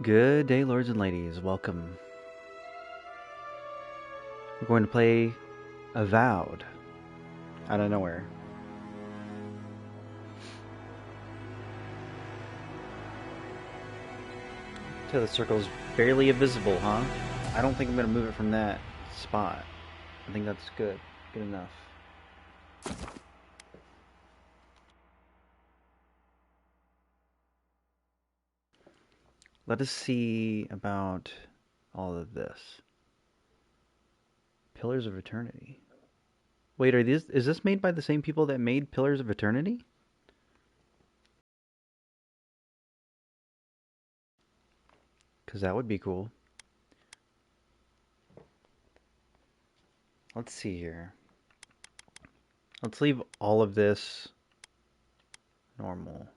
Good day, lords and ladies. Welcome. We're going to play Avowed out of nowhere. So the circle's barely visible, huh? I don't think I'm going to move it from that spot. I think that's good. Good enough. Let us see about all of this. Pillars of Eternity. Wait, is this made by the same people that made Pillars of Eternity? Because that would be cool. Let's see here. Let's leave all of this normal.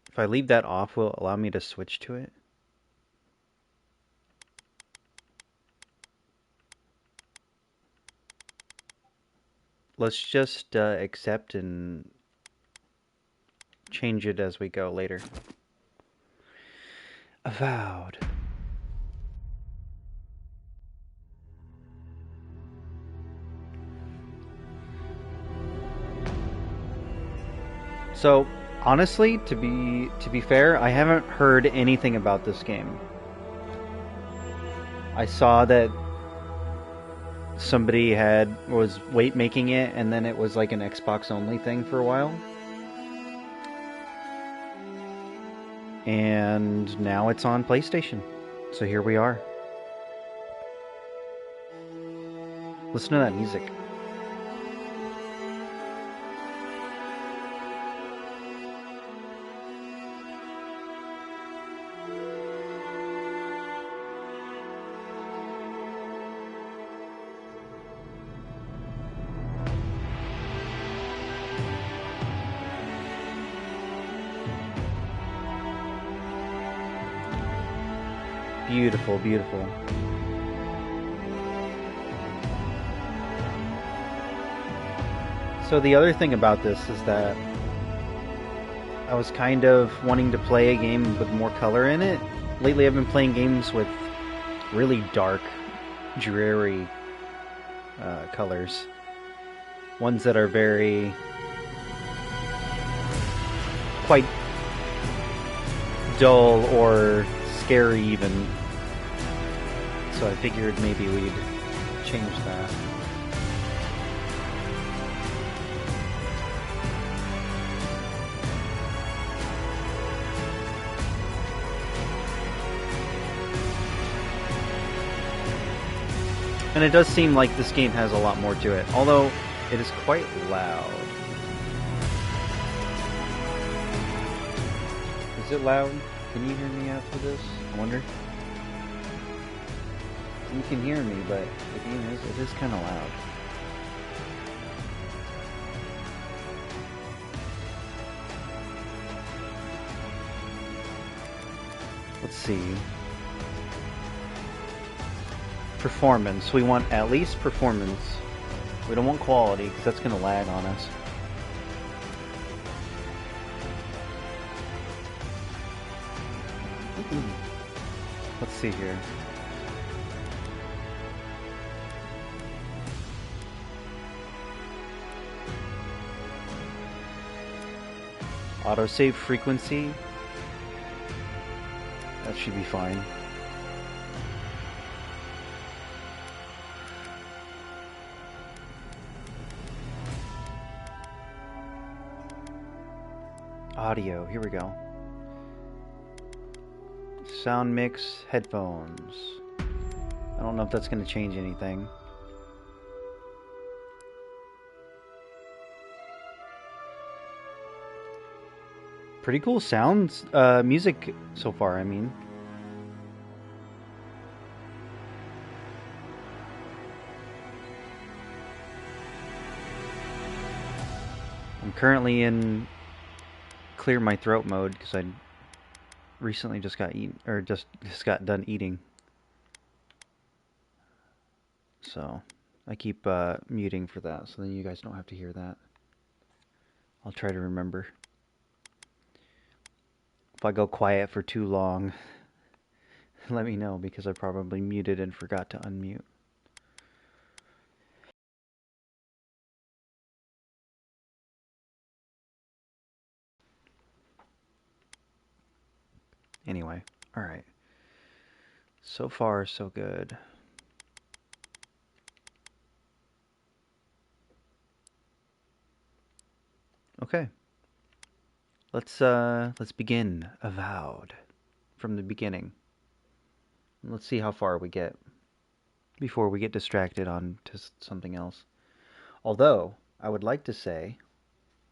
If I leave that off, will it allow me to switch to it? Let's just accept and change it as we go later. Avowed. So, honestly, to be fair, I haven't heard anything about this game. I saw that somebody was making it, and then it was like an Xbox only thing for a while. And now it's on PlayStation. So here we are. Listen to that music. Beautiful, beautiful. So the other thing about this is that I was kind of wanting to play a game with more color in it. Lately I've been playing games with really dark, dreary colors. Ones that are quite dull or scary even. So I figured maybe we'd change that. And it does seem like this game has a lot more to it, although it is quite loud. Is it loud? Can you hear me after this? I wonder. You can hear me, but the game is kind of loud. Let's see. Performance. We want at least performance. We don't want quality, because that's going to lag on us. Let's see here. Autosave frequency. That should be fine. Audio, here we go. Sound mix, headphones. I don't know if that's going to change anything. Pretty cool sounds, music so far, I mean. I'm currently in clear my throat mode because I recently just got got done eating. So I keep muting for that, so then you guys don't have to hear that. I'll try to remember. If I go quiet for too long, let me know because I probably muted and forgot to unmute. Anyway, alright. So far, so good. Okay. Let's begin Avowed from the beginning. Let's see how far we get before we get distracted on to something else. Although, I would like to say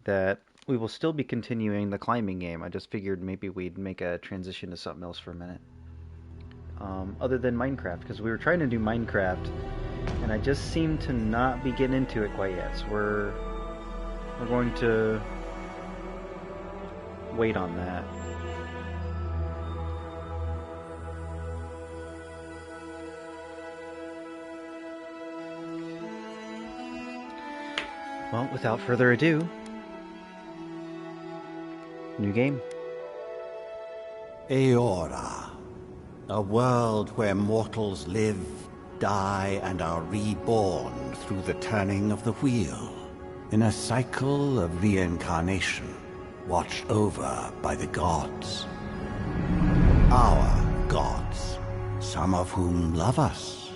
that we will still be continuing the climbing game. I just figured maybe we'd make a transition to something else for a minute. Other than Minecraft, because we were trying to do Minecraft, and I just seem to not be getting into it quite yet. So we're going to wait on that. Well, without further ado, new game. Eora, a world where mortals live, die, and are reborn through the turning of the wheel, in a cycle of reincarnation, watched over by the gods. Our gods, some of whom love us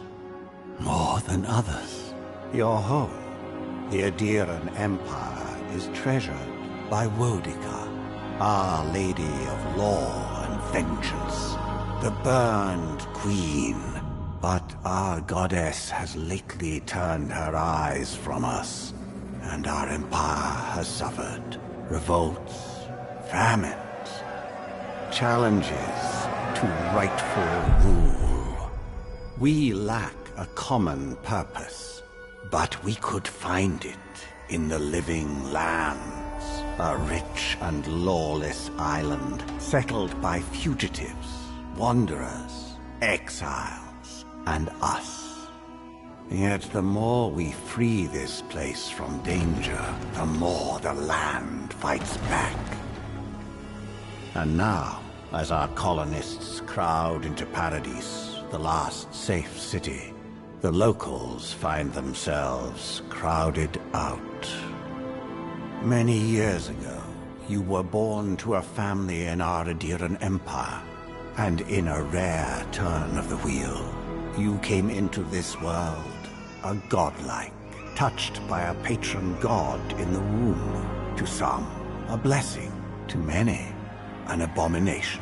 more than others. Your home, the Adiran Empire, is treasured by Wodica, Our Lady of Law and Vengeance, the Burned Queen. But our goddess has lately turned her eyes from us, and our empire has suffered revolts, famines, challenges to rightful rule. We lack a common purpose, but we could find it in the living lands, a rich and lawless island settled by fugitives, wanderers, exiles, and us. Yet the more we free this place from danger, the more the land fights back. And now, as our colonists crowd into Paradise, the last safe city, the locals find themselves crowded out. Many years ago, you were born to a family in our Adiran Empire, and in a rare turn of the wheel, you came into this world a godlike, touched by a patron god in the womb. To some, a blessing. To many, an abomination.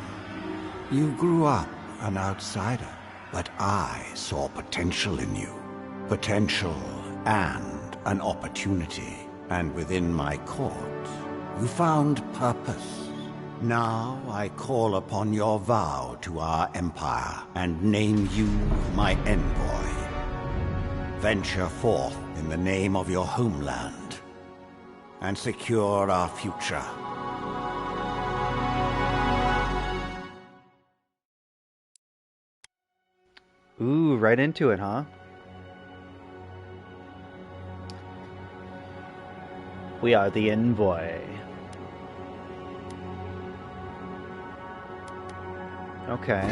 You grew up an outsider, but I saw potential in you. Potential and an opportunity. And within my court, you found purpose. Now I call upon your vow to our empire and name you my envoy. Venture forth in the name of your homeland and secure our future. Ooh, right into it, huh? We are the envoy. Okay.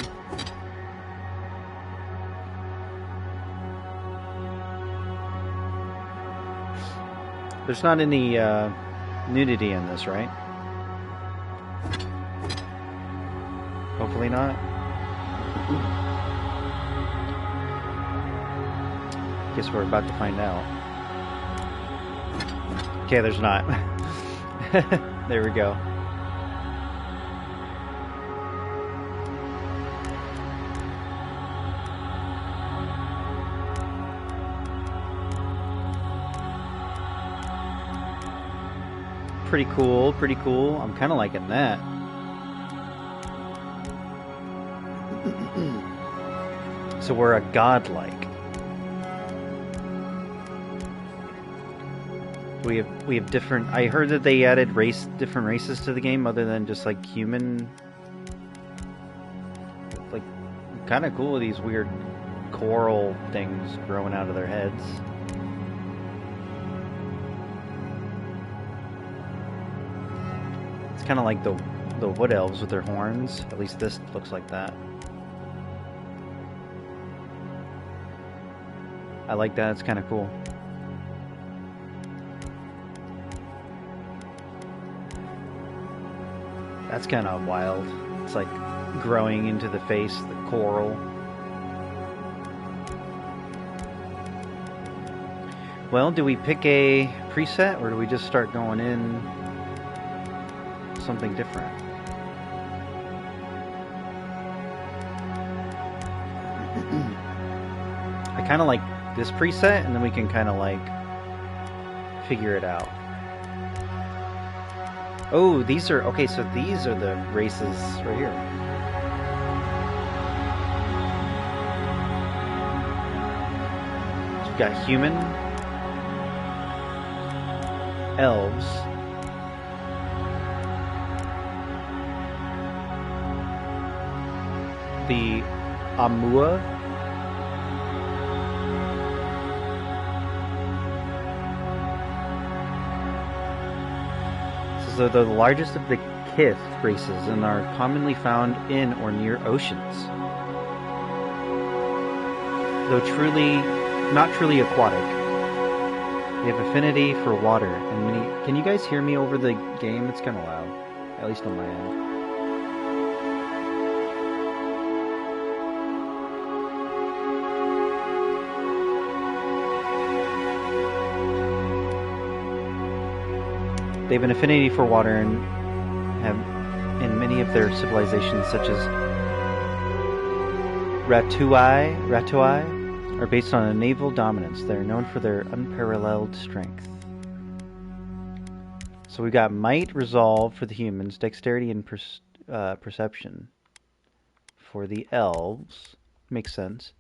There's not any nudity in this, right? Hopefully not. Guess we're about to find out. Okay, there's not. There we go. Pretty cool, pretty cool. I'm kind of liking that. So we're a godlike. We have different. I heard that they added different races to the game other than just like human. Like, kind of cool with these weird coral things growing out of their heads. kind of like the wood elves with their horns. At least this looks like that. I like that. It's kind of cool. That's kind of wild. It's like growing into the face, the coral. Well, do we pick a preset or do we just start going in something different? I kind of like this preset, and then we can kind of like figure it out. Oh, these are okay, so these are the races right here. So we've got human, elves, the Amua, so they're the largest of the Kith races and are commonly found in or near oceans. Though not truly aquatic, they have affinity for water and many... Can you guys hear me over the game? It's kind of loud, at least on my end. They have an affinity for water and have in many of their civilizations, such as Ratuai, are based on a naval dominance. They are known for their unparalleled strength. So we got might, resolve for the humans, dexterity and perception for the elves. Makes sense.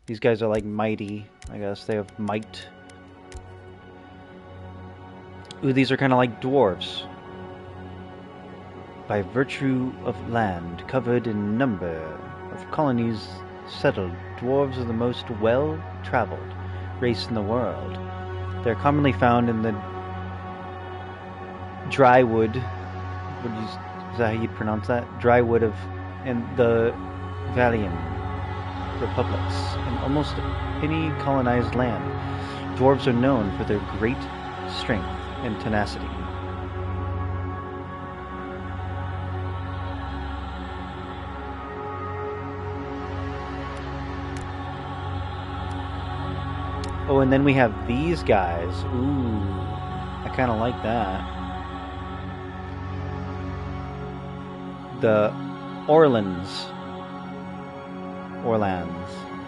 These guys are like mighty, I guess. They have might. Ooh, these are kind of like dwarves. By virtue of land covered in number of colonies settled, dwarves are the most well-traveled race in the world. They're commonly found in the drywood. Is that how you pronounce that? Drywood of and the Valian republics and almost any colonized land. Dwarves are known for their great strength and tenacity. Oh, and then we have these guys. Ooh, I kind of like that. The Orlands.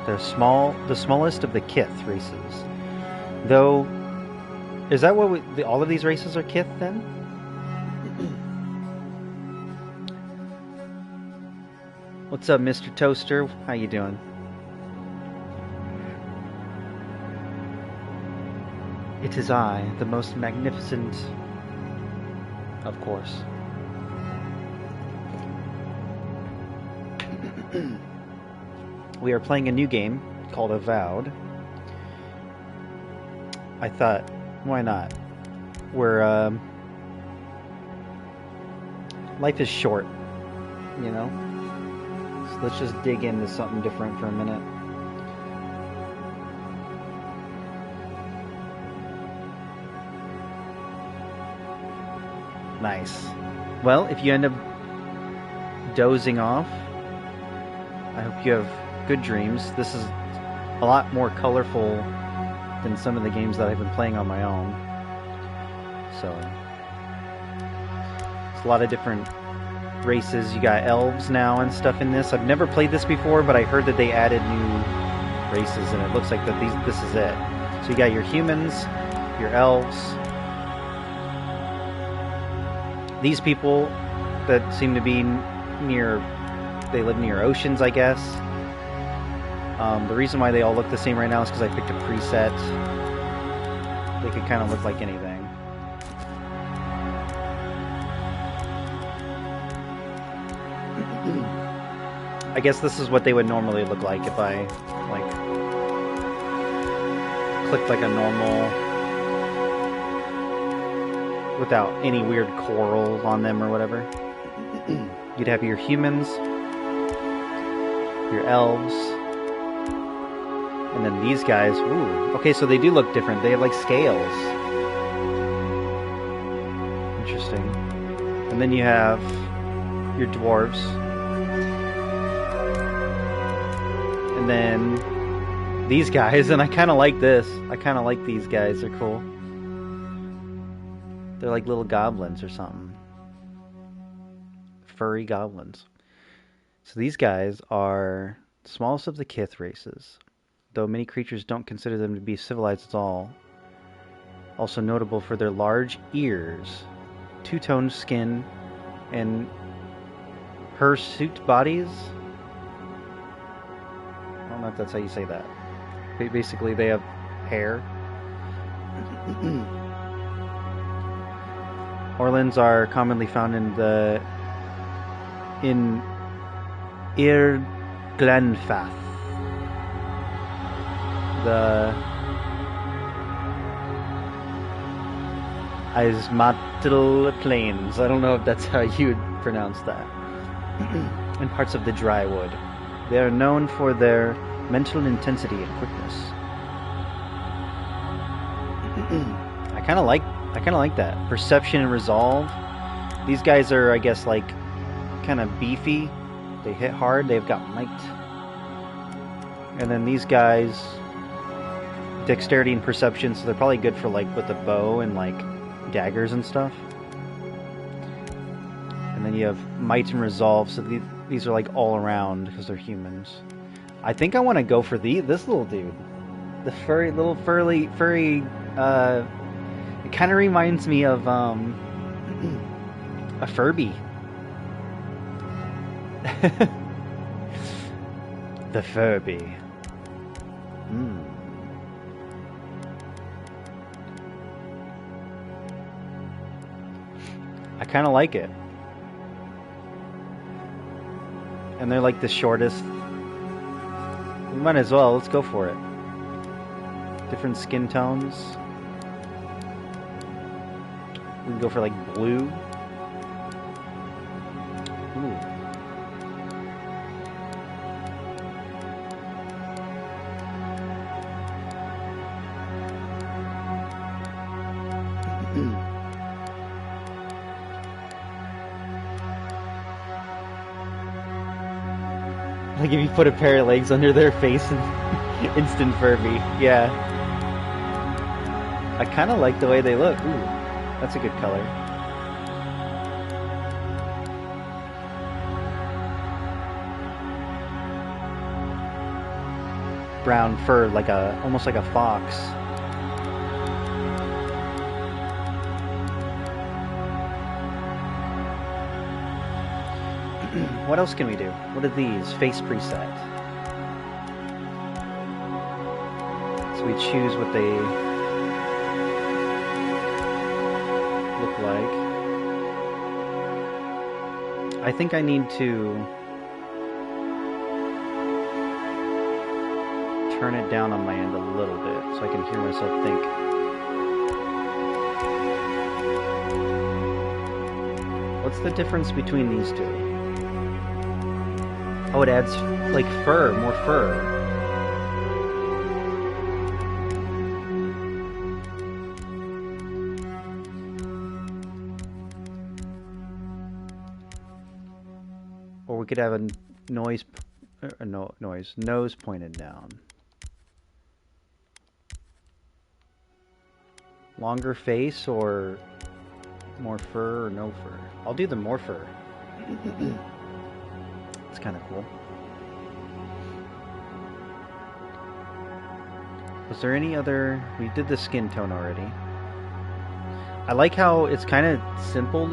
They're small, the smallest of the Kith races. Though, is that what all of these races are Kith then? What's up, Mr. Toaster? How you doing? It is I, the most magnificent, of course. We are playing a new game called Avowed. I thought, why not? Life is short, you know? So let's just dig into something different for a minute. Nice. Well, if you end up dozing off, I hope you have good dreams. This is a lot more colorful than some of the games that I've been playing on my own. So, it's a lot of different races. You got elves now and stuff in this. I've never played this before, but I heard that they added new races, and it looks like that this is it. So you got your humans, your elves, these people that seem to be they live near oceans, I guess. The reason why they all look the same right now is because I picked a preset. They could kind of look like anything. I guess this is what they would normally look like if I, like, clicked like a normal without any weird coral on them or whatever. You'd have your humans, your elves, and then these guys. Ooh, okay, so they do look different. They have like scales. Interesting. And then you have your dwarves. And then these guys, and I kind of like this. I kind of like these guys. They're cool. They're like little goblins or something. Furry goblins. So these guys are the smallest of the Kith races, though many creatures don't consider them to be civilized at all. Also notable for their large ears, two-toned skin, and hirsute bodies. I don't know if that's how you say that. Basically, they have hair. Orlins are commonly found in Irglenfath, the Ismatil Plains. I don't know if that's how you would pronounce that. And parts of the Drywood. They are known for their mental intensity and quickness. I kind of like that. Perception and resolve. These guys are, I guess, like kind of beefy. They hit hard. They've got might. And then these guys, dexterity and perception, so they're probably good for like with a bow and like daggers and stuff. And then you have might and resolve, so these are like all around because they're humans. I think I want to go for this little dude, the furry. It kind of reminds me of a Furby. The Furby. I kind of like it. And they're like the shortest. We might as well. Let's go for it. Different skin tones. We can go for like blue. Ooh. Like if you put a pair of legs under their face and instant Furby. Yeah. I kind of like the way they look. Ooh, that's a good color. Brown fur, like almost like a fox. What else can we do? What are these? Face preset. So we choose what they look like. I think I need to turn it down on my end a little bit so I can hear myself think. What's the difference between these two? Oh, it adds, like, fur, more fur. Or we could have a nose pointed down. Longer face or more fur or no fur? I'll do the more fur. It's kind of cool. Was there any other... We did the skin tone already. I like how it's kind of simple,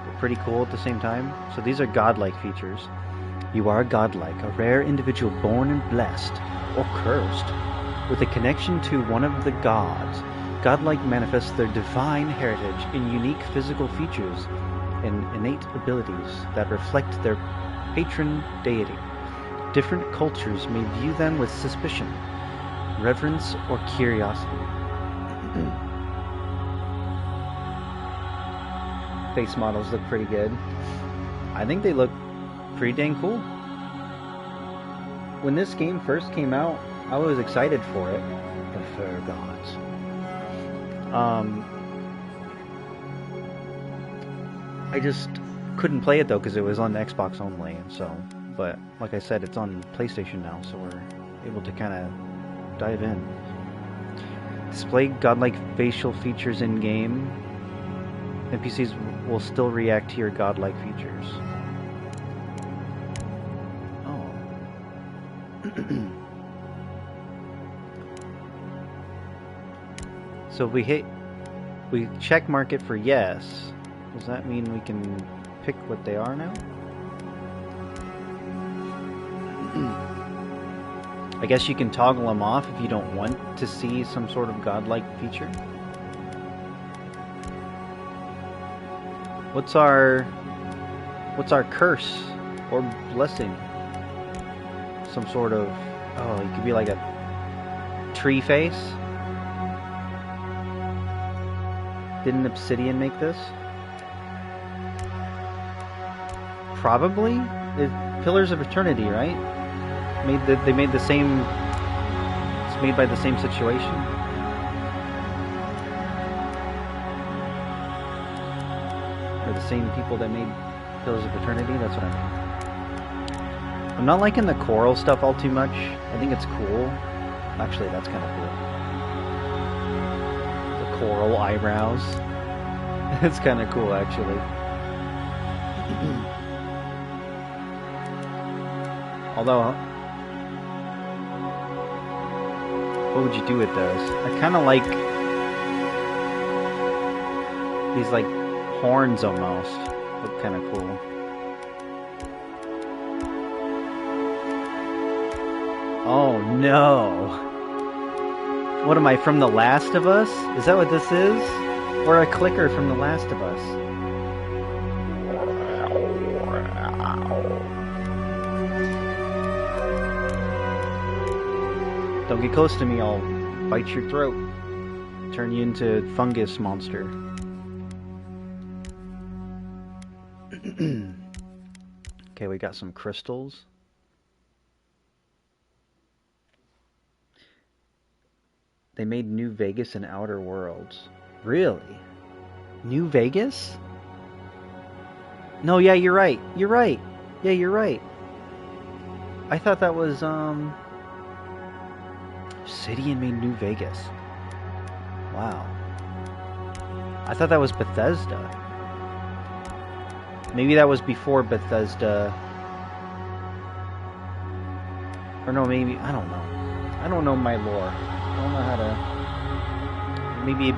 but pretty cool at the same time. So these are godlike features. You are godlike, a rare individual born and blessed, or cursed, with a connection to one of the gods. Godlike manifests their divine heritage in unique physical features and innate abilities that reflect their patron deity. Different cultures may view them with suspicion, reverence, or curiosity. face models look pretty good. I think they look pretty dang cool. When this game first came out, I was excited for it. The Fur Gods. I just couldn't play it though because it was on Xbox only, and so. But like I said, it's on PlayStation now, so we're able to kind of dive in. Display godlike facial features in game. NPCs will still react to your godlike features. Oh. So if we check mark it for yes. Does that mean we can pick what they are now? I guess you can toggle them off if you don't want to see some sort of godlike feature. What's our curse or blessing? Some sort of, oh, it could be like a tree face. Didn't Obsidian make this? Probably. It's Pillars of Eternity, right? They made the same. It's made by the same situation. Or the same people that made Pillars of Eternity. That's what I mean. I'm not liking the coral stuff all too much. I think it's cool. Actually, that's kind of cool. The coral eyebrows. It's kind of cool, actually. Although, what would you do with those? I kind of like these, like, horns almost. Look kind of cool. Oh no! What am I, from The Last of Us? Is that what this is? Or a clicker from The Last of Us? Don't get close to me, I'll bite your throat. Turn you into a fungus monster. Okay, we got some crystals. They made New Vegas and Outer Worlds. Really? New Vegas? No, yeah, you're right. You're right. Yeah, you're right. I thought that was, Obsidian made New Vegas. Wow. I thought that was Bethesda. Maybe that was before Bethesda. Or no, maybe, I don't know. I don't know my lore. I don't know how to... Maybe...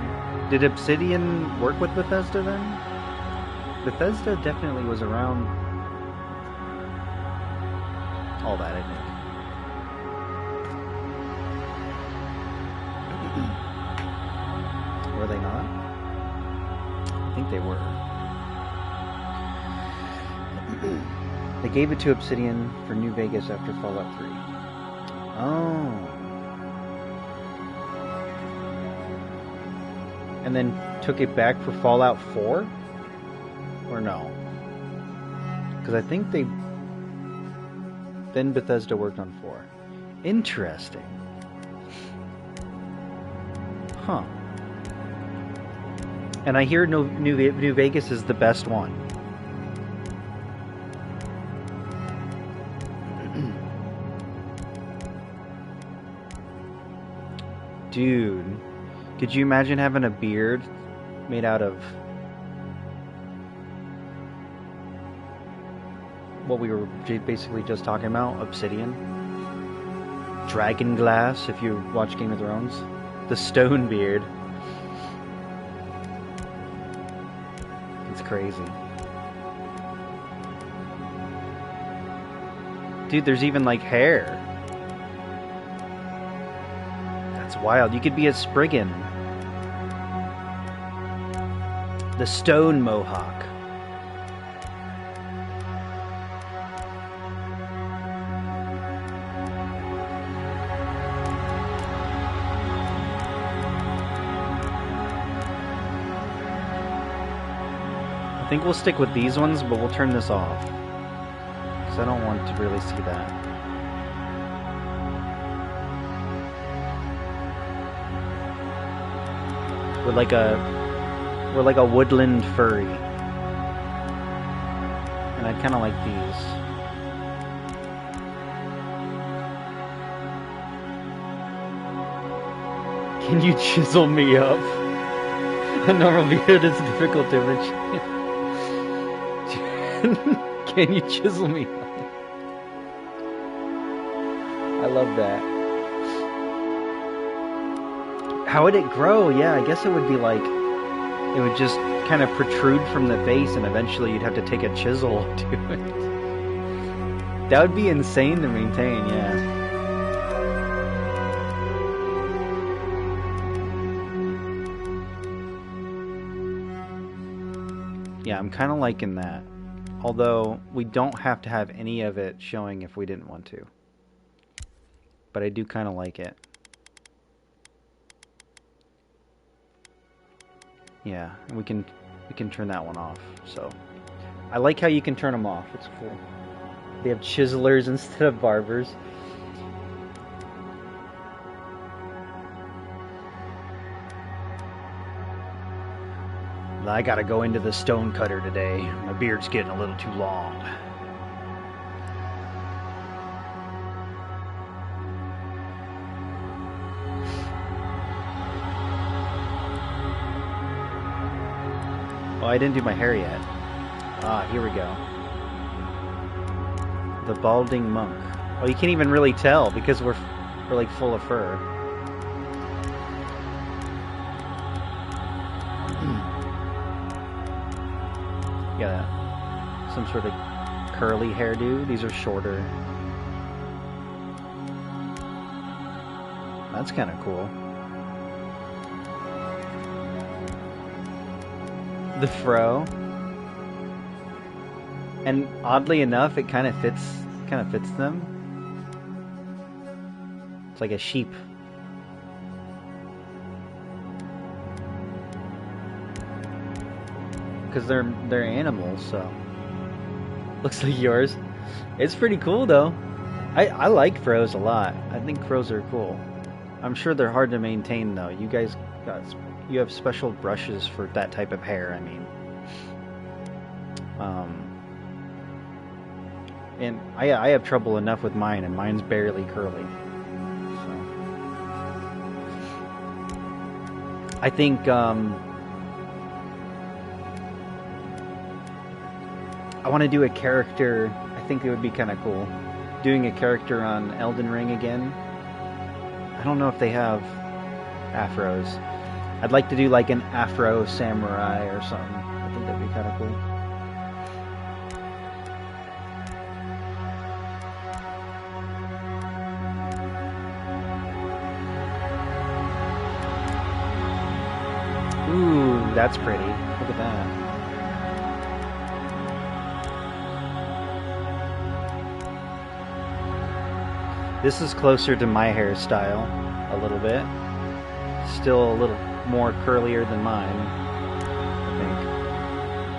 Did Obsidian work with Bethesda then? Bethesda definitely was around... all that, I think. Were they not? I think they were. They gave it to Obsidian for New Vegas after Fallout 3. Oh. And then took it back for Fallout 4? Or no? Because I think they... Then Bethesda worked on 4. Interesting. Huh. And I hear New Vegas is the best one. Dude, could you imagine having a beard made out of what we were basically just talking about? Obsidian? Dragon glass, if you watch Game of Thrones? The stone beard. It's crazy. Dude, there's even like hair. That's wild. You could be a Spriggan. The stone mohawk. I think we'll stick with these ones, but we'll turn this off. Because I don't want to really see that. We're like a woodland furry. And I'd kind of like these. Can you chisel me up? A normal beard is difficult to image. Can you chisel me up? I love that. How would it grow? Yeah, I guess it would be like, it would just kind of protrude from the face and eventually you'd have to take a chisel to it. That would be insane to maintain, yeah. Yeah, I'm kind of liking that. Although, we don't have to have any of it showing if we didn't want to. But I do kind of like it. Yeah, and we can turn that one off. So, I like how you can turn them off. It's cool. They have chiselers instead of barbers. I gotta go into the stone cutter today. My beard's getting a little too long. Oh, I didn't do my hair yet. Ah, here we go. The balding monk. Oh, you can't even really tell because we're like full of fur. Got some sort of curly hairdo. These are shorter. That's kind of cool. The fro. And oddly enough, it kind of fits them. It's like a sheep. Because they're animals, so looks like yours. It's pretty cool though. I like fros a lot. I think fros are cool. I'm sure they're hard to maintain though. You guys you have special brushes for that type of hair. I mean, and I have trouble enough with mine, and mine's barely curly. So I think I want to do a character. I think it would be kind of cool doing a character on Elden Ring again. I don't know if they have afros. I'd like to do like an afro samurai or something. I think that'd be kind of cool. Ooh, that's pretty. Look at that. This is closer to my hairstyle, a little bit. Still a little more curlier than mine, I think.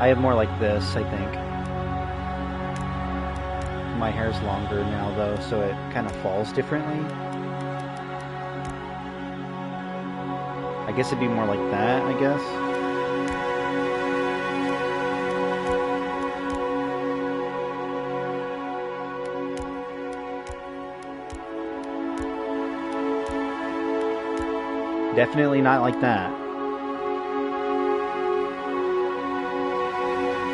I have more like this, I think. My hair's longer now, though, so it kind of falls differently. I guess it'd be more like that, I guess. Definitely not like that.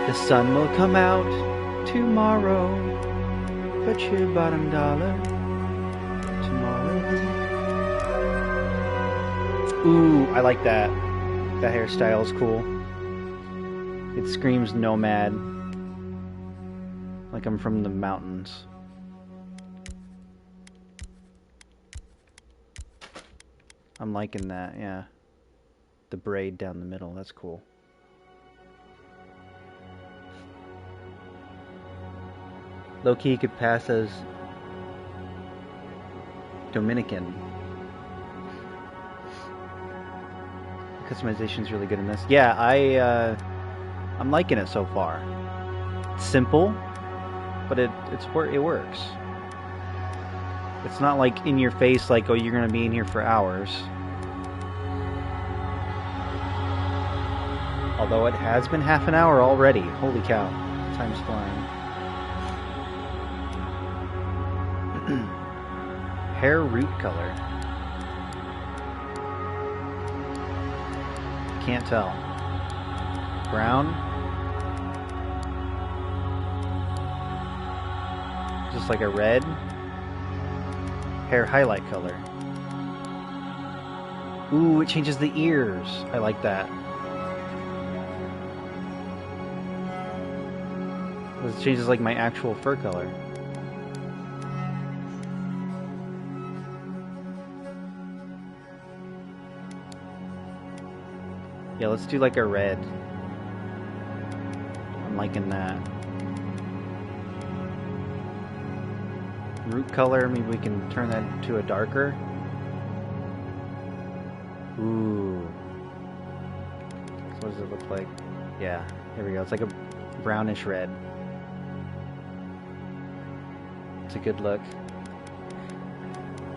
The sun will come out tomorrow. Bet your bottom dollar tomorrow. Ooh, I like that. That hairstyle is cool. It screams nomad. Like I'm from the mountains. I'm liking that, yeah. The braid down the middle, that's cool. Low-key could pass as Dominican. Customization's really good in this. Yeah, I I'm liking it so far. It's simple, but it works. It's not like in your face, like, oh, you're gonna be in here for hours. Although it has been half an hour already. Holy cow. Time's flying. Hair root color. Can't tell. Brown. Just like a red. Hair highlight color. Ooh, it changes the ears. I like that. It changes like my actual fur color. Yeah, let's do like a red. I'm liking that. Root color, maybe we can turn that to a darker. Ooh. So what does it look like? Yeah, here we go. It's like a brownish red. It's a good look.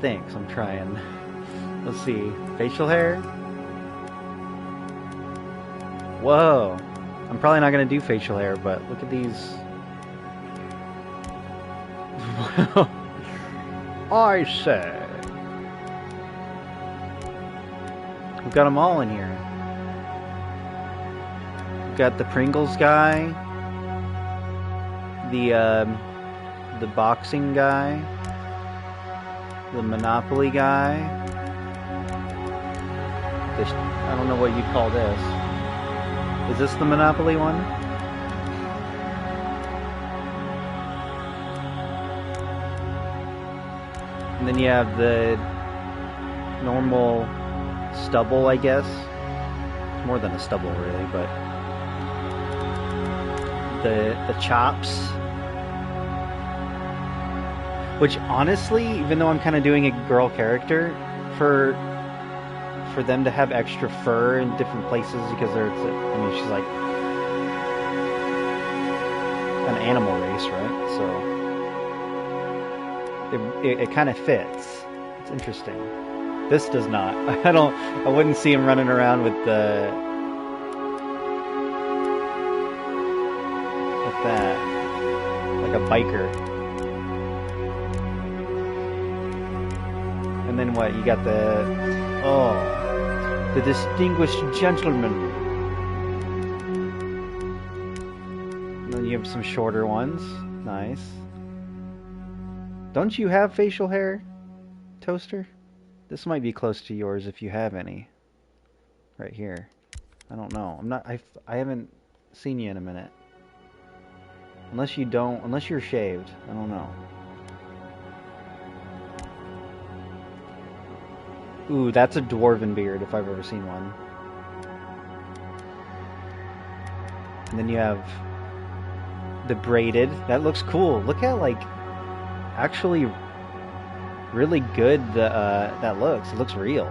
Thanks, I'm trying. Let's see. Facial hair? Whoa. I'm probably not going to do facial hair, but look at these. I say. We've got them all in here. We've got the Pringles guy. The boxing guy. The Monopoly guy. I don't know what you'd call this. Is this the Monopoly one? And then you have the normal stubble, I guess. It's more than a stubble, really, but the chops. Which, honestly, even though I'm kind of doing a girl character, for them to have extra fur in different places, because I mean, she's like an animal race, right? So it kind of fits. It's interesting. This does not. I wouldn't see him running around with that. Like a biker. And then what? You got the distinguished gentleman. And then you have some shorter ones. Nice. Don't you have facial hair, Toaster? This might be close to yours if you have any. Right here. I don't know. I haven't seen you in a minute. Unless you're shaved. I don't know. Ooh, that's a dwarven beard if I've ever seen one. And then you have the braided. That looks cool. Look at, like, actually really good that looks. It looks real.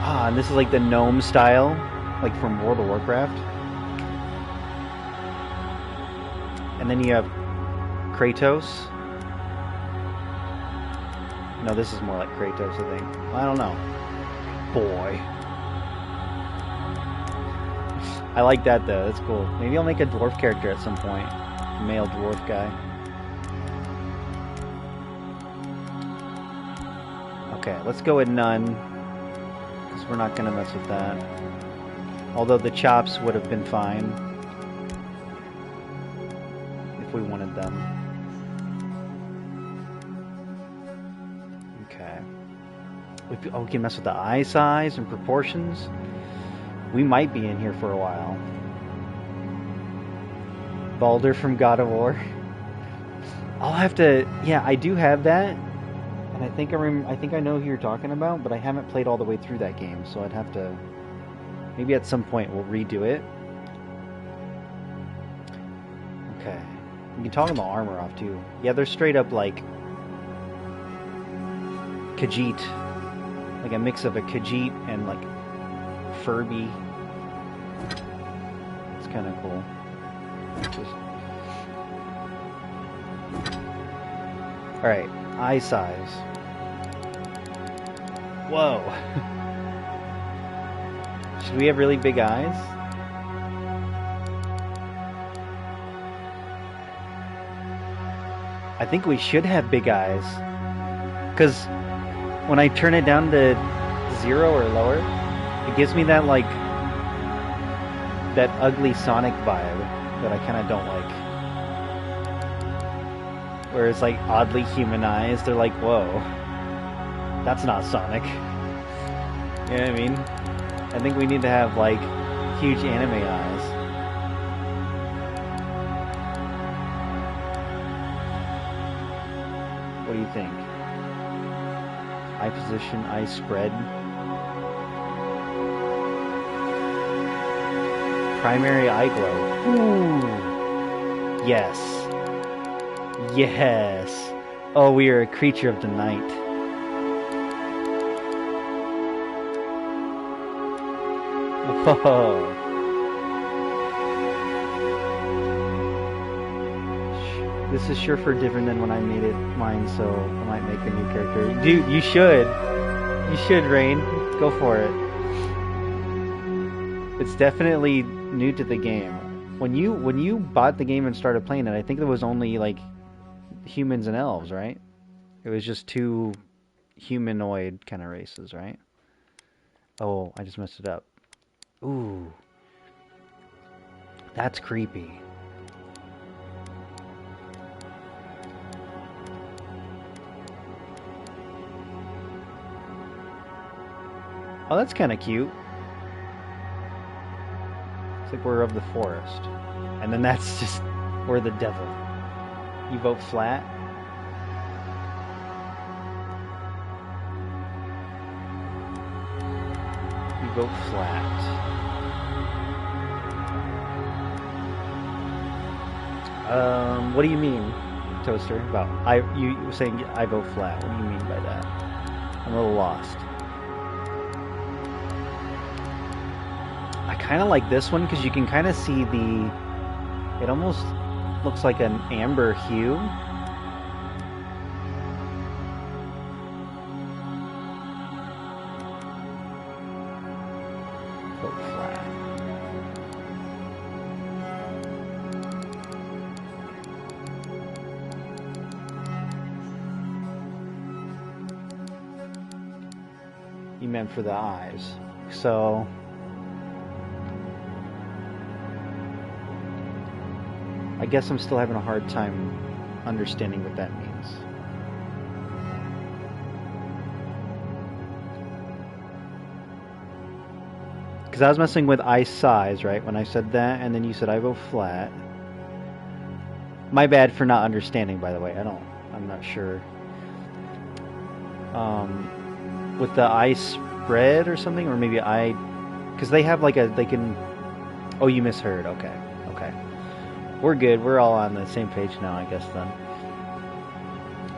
Ah, and this is like the gnome style, like from World of Warcraft. And then you have Kratos. No, this is more like Kratos, I think. I don't know. Boy. I like that, though. That's cool. Maybe I'll make a dwarf character at some point. A male dwarf guy. Okay, let's go with none. Because we're not going to mess with that. Although the chops would have been fine. If we wanted them. We can mess with the eye size and proportions. We might be in here for a while. Baldur from God of War. I'll have to. Yeah, I do have that, and I think I know who you're talking about, but I haven't played all the way through that game, so I'd have to. Maybe at some point we'll redo it. Okay, we can toggle the armor off too. Yeah, they're straight up like Khajiit. Like a mix of a Khajiit and like Furby. It's kind of cool. Alright, eye size. Whoa. Should we have really big eyes? I think we should have big eyes. Because when I turn it down to 0 or lower, it gives me that, like, that ugly Sonic vibe that I kind of don't like. Where it's, like, oddly humanized. They're like, whoa, that's not Sonic. You know what I mean? I think we need to have, like, huge anime eyes. What do you think? Eye position, eye spread. Primary eye glow. Ooh. Yes. Yes. Oh, we are a creature of the night. Whoa. This is sure for different than when I made it mine, so I might make a new character. Dude, you should. You should, Rain. Go for it. It's definitely new to the game. When you bought the game and started playing it, I think there was only like humans and elves, right? It was just two humanoid kind of races, right? Oh, I just messed it up. Ooh. That's creepy. Oh, that's kind of cute. It's like we're of the forest. And then that's just, we're the devil. You vote flat? You vote flat. What do you mean, Toaster? About you were saying I vote flat. What do you mean by that? I'm a little lost. I kind of like this one because you can kind of see it almost looks like an amber hue. Vote flat. You meant for the eyes. So I guess I'm still having a hard time understanding what that means. Because I was messing with eye size, right, when I said that, and then you said I vote flat. My bad for not understanding, by the way. I'm not sure. With the eye spread or something, or maybe eye, because they have like they can. Oh, you misheard. Okay. We're good. We're all on the same page now, I guess, then.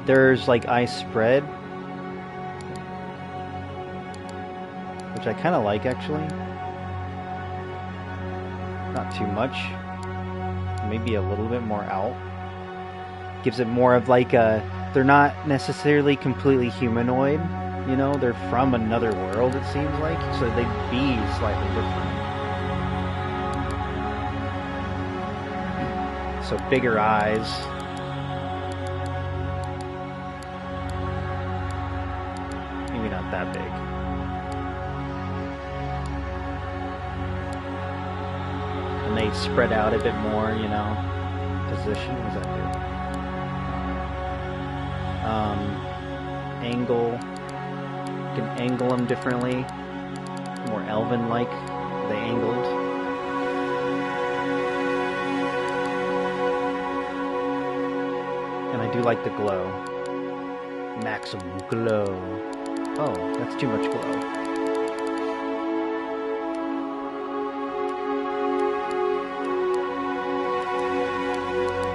There's, like, eye spread. Which I kind of like, actually. Not too much. Maybe a little bit more out. Gives it more of, like, they're not necessarily completely humanoid. You know? They're from another world, it seems like. So they'd be slightly different. So bigger eyes. Maybe not that big. And they spread out a bit more, you know. Position, what does that do? Angle. You can angle them differently. More elven-like. They angled. I do like the glow. Maximum glow. Oh, that's too much glow.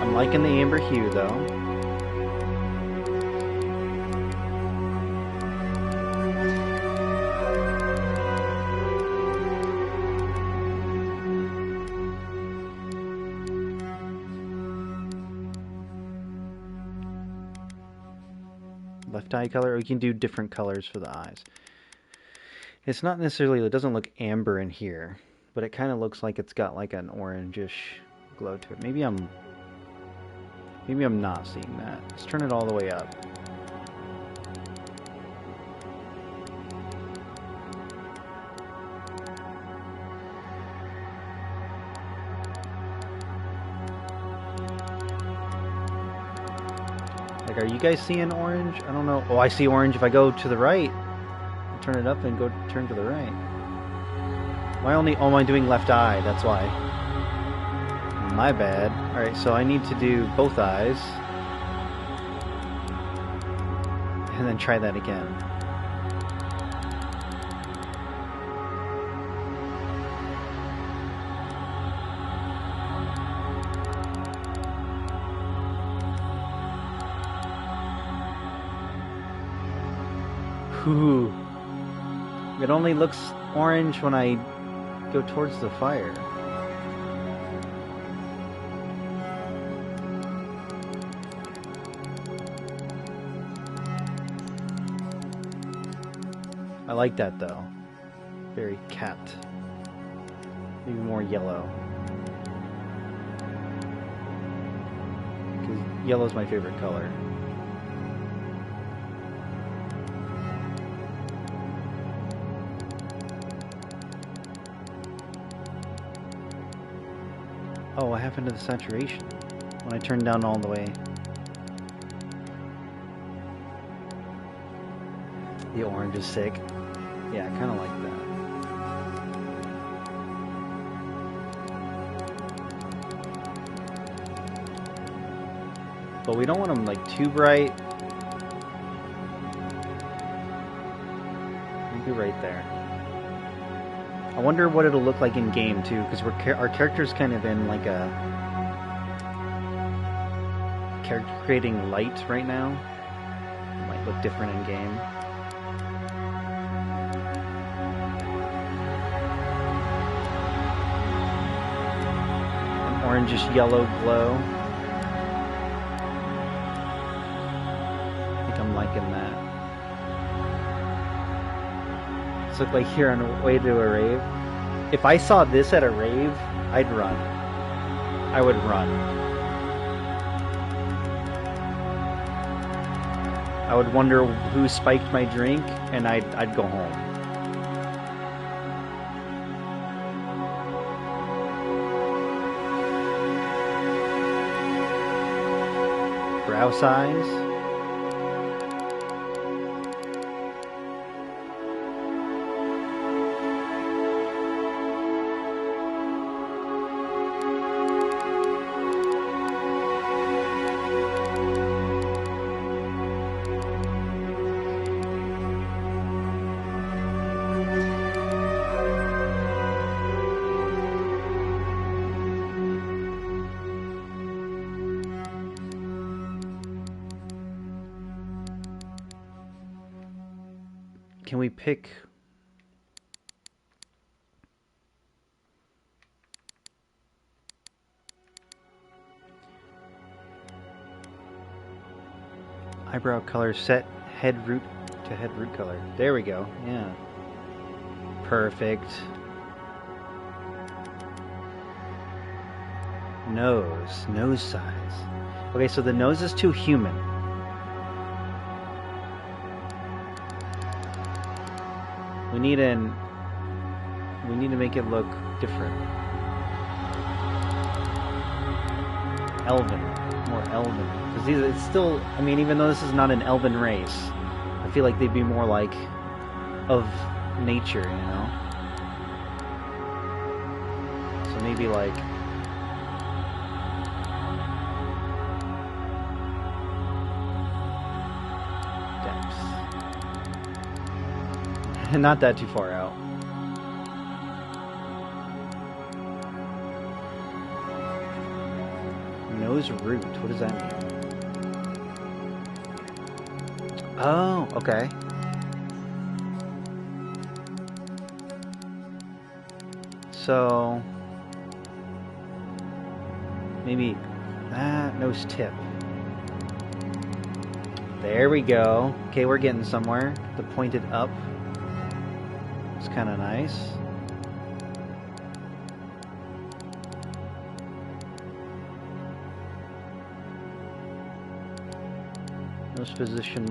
I'm liking the amber hue, though. left eye color. Or you can do different colors for the eyes. It's not necessarily, it doesn't look amber in here, but it kind of looks like it's got like an orangish glow to it. Maybe I'm not seeing that. Let's turn it all the way up. Like, are you guys seeing orange? I don't know. Oh, I see orange if I go to the right. Turn it up and go turn to the right. Why only? Oh, am I doing left eye? That's why. My bad. Alright, so I need to do both eyes. And then try that again. Ooh. It only looks orange when I go towards the fire. I like that though. Very cat. Maybe more yellow. Because yellow's my favorite color. Oh, what happened to the saturation? When I turned down all the way. The orange is sick. Yeah, I kind of like that. But we don't want them like too bright. Maybe right there. I wonder what it'll look like in game too, because our character's kind of in like a character creating light right now. It might look different in game. An orangish yellow glow. I think I'm liking that. Look like here on the way to a rave. If I saw this at a rave, I'd run. I would run. I would wonder who spiked my drink, and I'd go home. Brow size. Can we pick... eyebrow color set head root to head root color. There we go. Yeah. Perfect. Nose size. Okay, so the nose is too human. We need to make it look different. Elven, more elven. Because it's still, I mean, even though this is not an elven race, I feel like they'd be more like of nature, you know? So maybe like depths. Not that too far out. Nose root, what does that mean? Oh, okay. So maybe that nose tip. There we go. Okay, we're getting somewhere. The pointed up. It's kind of nice. Nose position.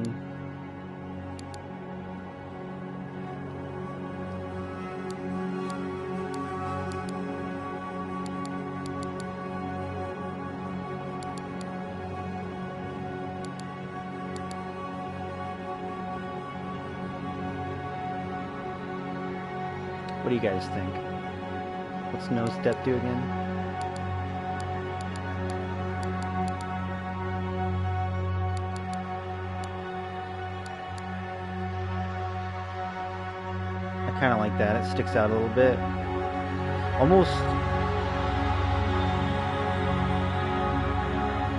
What do you guys think? What's nose depth do again? I kind of like that. It sticks out a little bit. Almost.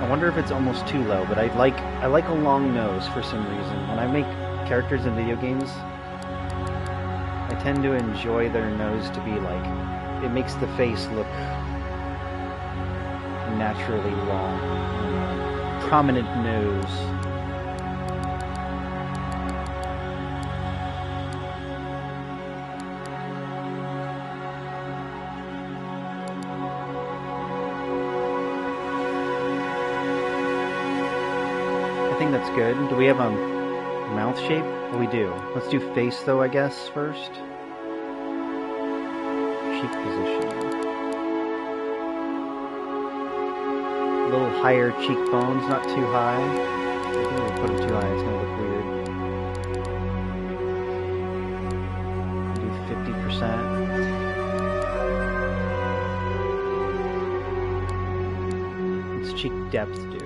I wonder if it's almost too low, but I like a long nose for some reason. When I make characters in video games, I tend to enjoy their nose to be like, it makes the face look naturally long. Prominent nose. I think that's good. Do we have a mouth shape? Oh, we do. Let's do face though, I guess, first. Cheek position. A little higher cheekbones, not too high. I think if we put them too high, it's gonna look weird. Do 50%. What's cheek depth do?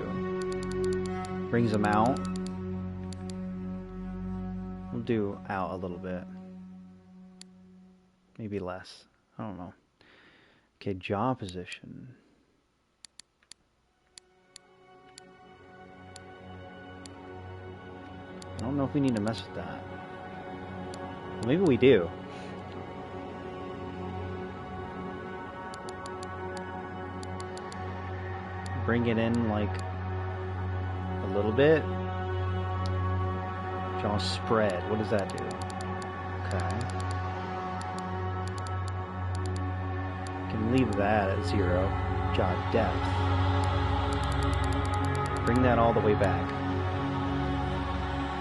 Brings them out. We'll do out a little bit. Maybe less. I don't know. Okay, jaw position. I don't know if we need to mess with that. Well, maybe we do. Bring it in like a little bit. Jaw spread. What does that do? Okay. Can leave that at 0. Jaw depth. Bring that all the way back.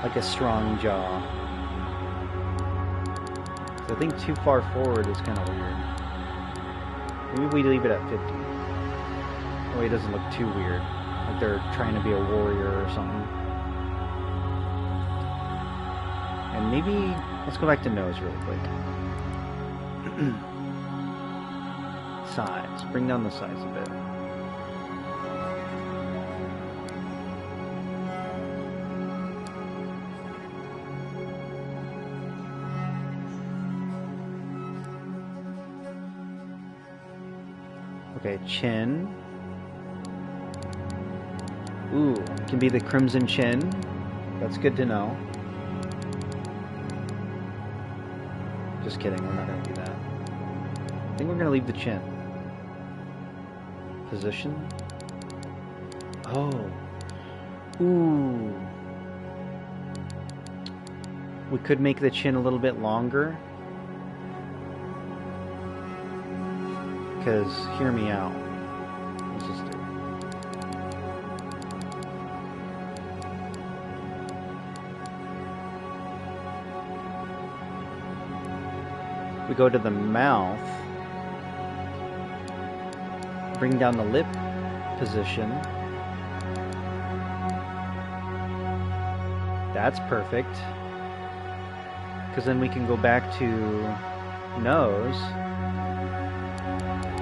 Like a strong jaw. So I think too far forward is kind of weird. Maybe we leave it at 50. That way it doesn't look too weird. Like they're trying to be a warrior or something. And maybe, let's go back to nose really quick. Size. Bring down the size a bit. Okay, chin. Ooh, can be the crimson chin. That's good to know. Just kidding, we're not going to do that. I think we're going to leave the chin. Position. Oh. Ooh. We could make the chin a little bit longer. Because, hear me out. Let's just do it. We go to the mouth. Bring down the lip position. That's perfect. Because then we can go back to nose.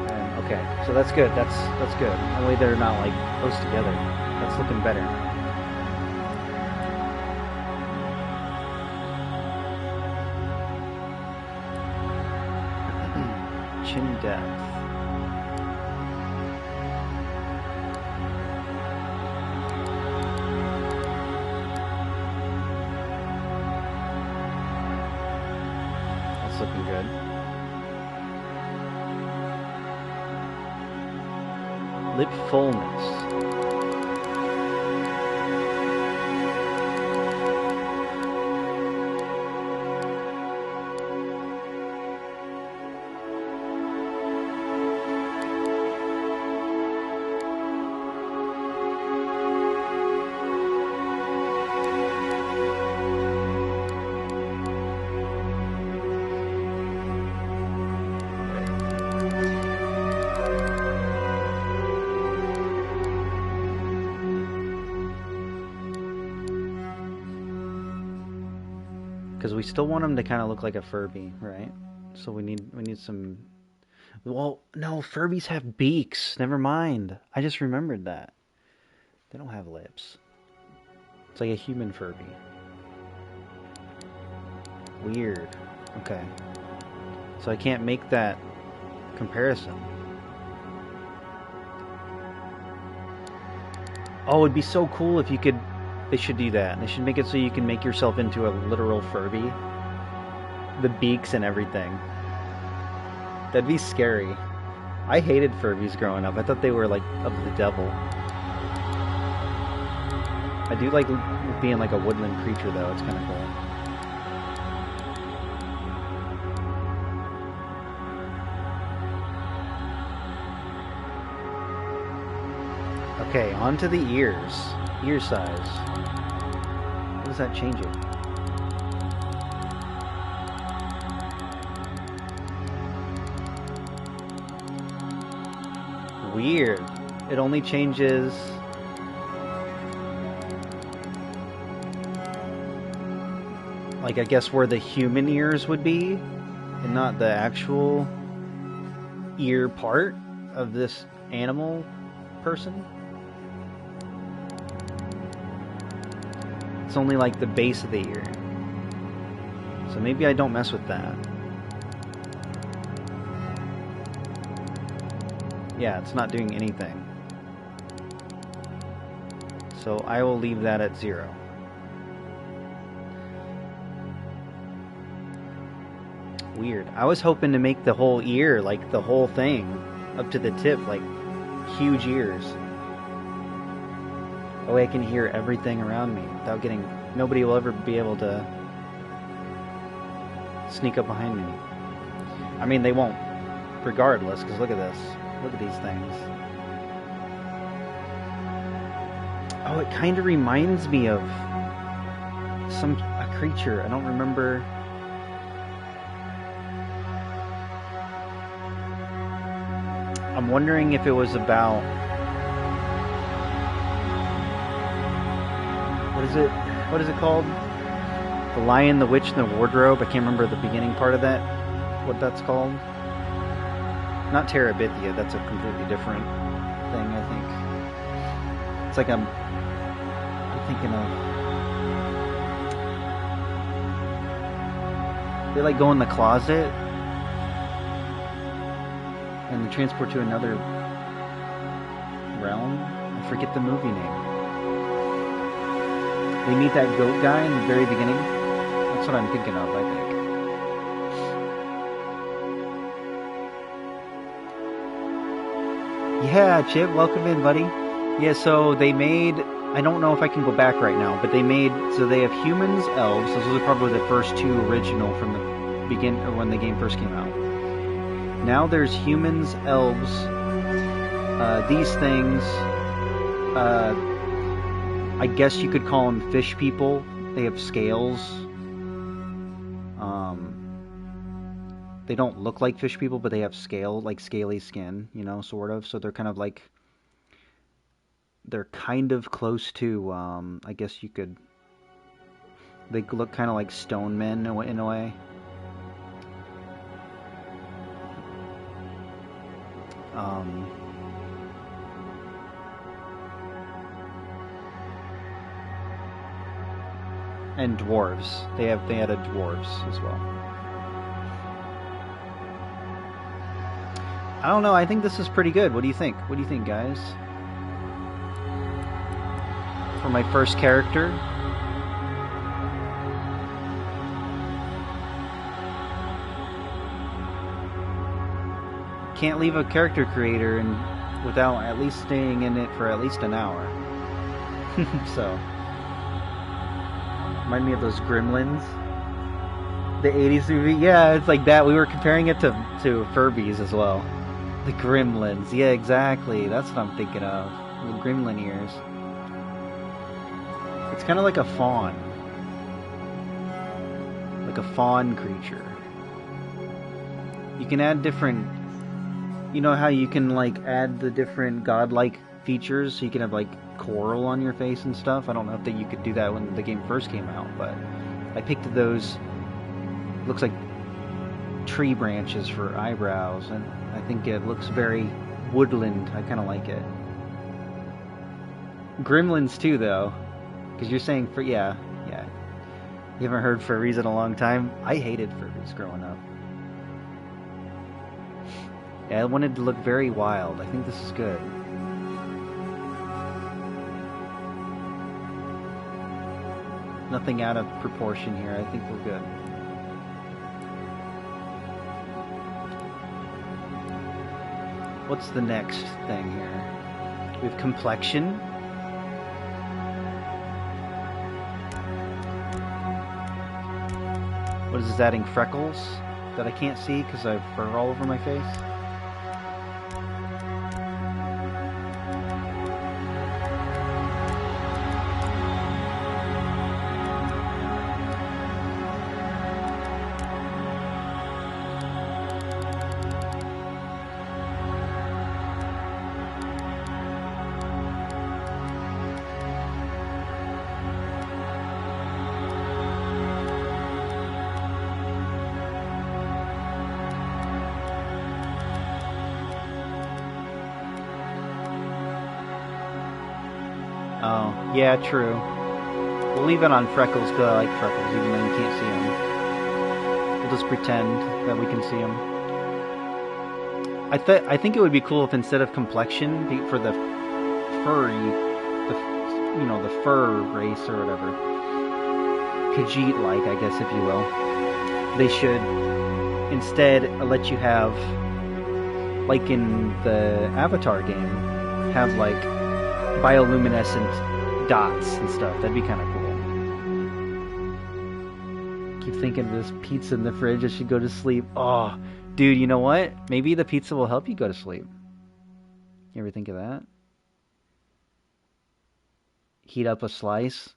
And okay, so that's good. That's good. That way they're not like close together. That's looking better. Chin depth. That's looking good. Lip fullness. Because we still want him to kind of look like a Furby, right? So we need some. Well, no, Furbies have beaks. Never mind. I just remembered that. They don't have lips. It's like a human Furby. Weird. Okay. So I can't make that comparison. Oh, it'd be so cool if you could... They should do that. They should make it so you can make yourself into a literal Furby. The beaks and everything. That'd be scary. I hated Furbies growing up. I thought they were like of the devil. I do like being like a woodland creature though. It's kind of cool. Okay, on to the ears. Ear size. How does that change it? Weird. It only changes... like, I guess where the human ears would be, and not the actual ear part of this animal person. It's only like the base of the ear. So maybe I don't mess with that. Yeah, it's not doing anything. So I will leave that at 0. Weird. I was hoping to make the whole ear, like the whole thing, up to the tip, like huge ears. That way I can hear everything around me without getting... Nobody will ever be able to sneak up behind me. I mean, they won't, regardless, because look at this. Look at these things. Oh, it kind of reminds me of a creature. I don't remember... I'm wondering if it was about... What is it called? The Lion, the Witch, and the Wardrobe. I can't remember the beginning part of that. What that's called. Not Terabithia. That's a completely different thing, I think. It's like I'm thinking of... They like go in the closet and they transport to another realm. I forget the movie name. They meet that goat guy in the very beginning. That's what I'm thinking of, I think. Yeah, Chip, welcome in, buddy. Yeah, so they made... I don't know if I can go back right now, but they made... So they have humans, elves. Those are probably the first two original from the or when the game first came out. Now there's humans, elves, these things, I guess you could call them fish people. They have scales. They don't look like fish people, but they have scale, like scaly skin, you know, sort of. So they're kind of like, they're kind of close to, I guess you could, they look kind of like stone men in a way. And dwarves. They added dwarves as well. I don't know. I think this is pretty good. What do you think? What do you think, guys? For my first character. Can't leave a character creator without at least staying in it for at least an hour. So, remind me of those Gremlins, the '80s movie. Yeah, it's like that. We were comparing it to Furbies as well. The Gremlins. Yeah, exactly. That's what I'm thinking of. The Gremlin ears. It's kind of like a fawn. Like a fawn creature. You can add different... You know how you can like add the different godlike features? So you can have like coral on your face and stuff? I don't know if you could do that when the game first came out, but I picked those, looks like tree branches for eyebrows, and I think it looks very woodland. I kind of like it. Gremlins too, though, because you're saying for yeah. You haven't heard furries in a long time. I hated furries growing up. Yeah, I wanted to look very wild. I think this is good. Nothing out of proportion here. I think we're good. What's the next thing here? We have complexion. What is this, adding freckles that I can't see because I have fur all over my face? Oh, yeah, true. We'll leave it on freckles because I like freckles, even though you can't see them. We'll just pretend that we can see them. I think it would be cool if instead of complexion, for the furry, the fur race or whatever, Khajiit-like, I guess, if you will, they should instead let you have, like in the Avatar game, have like bioluminescent dots and stuff. That'd be kind of cool. Keep thinking of this pizza in the fridge as you go to sleep. Oh, dude, you know what? Maybe the pizza will help you go to sleep. You ever think of that? Heat up a slice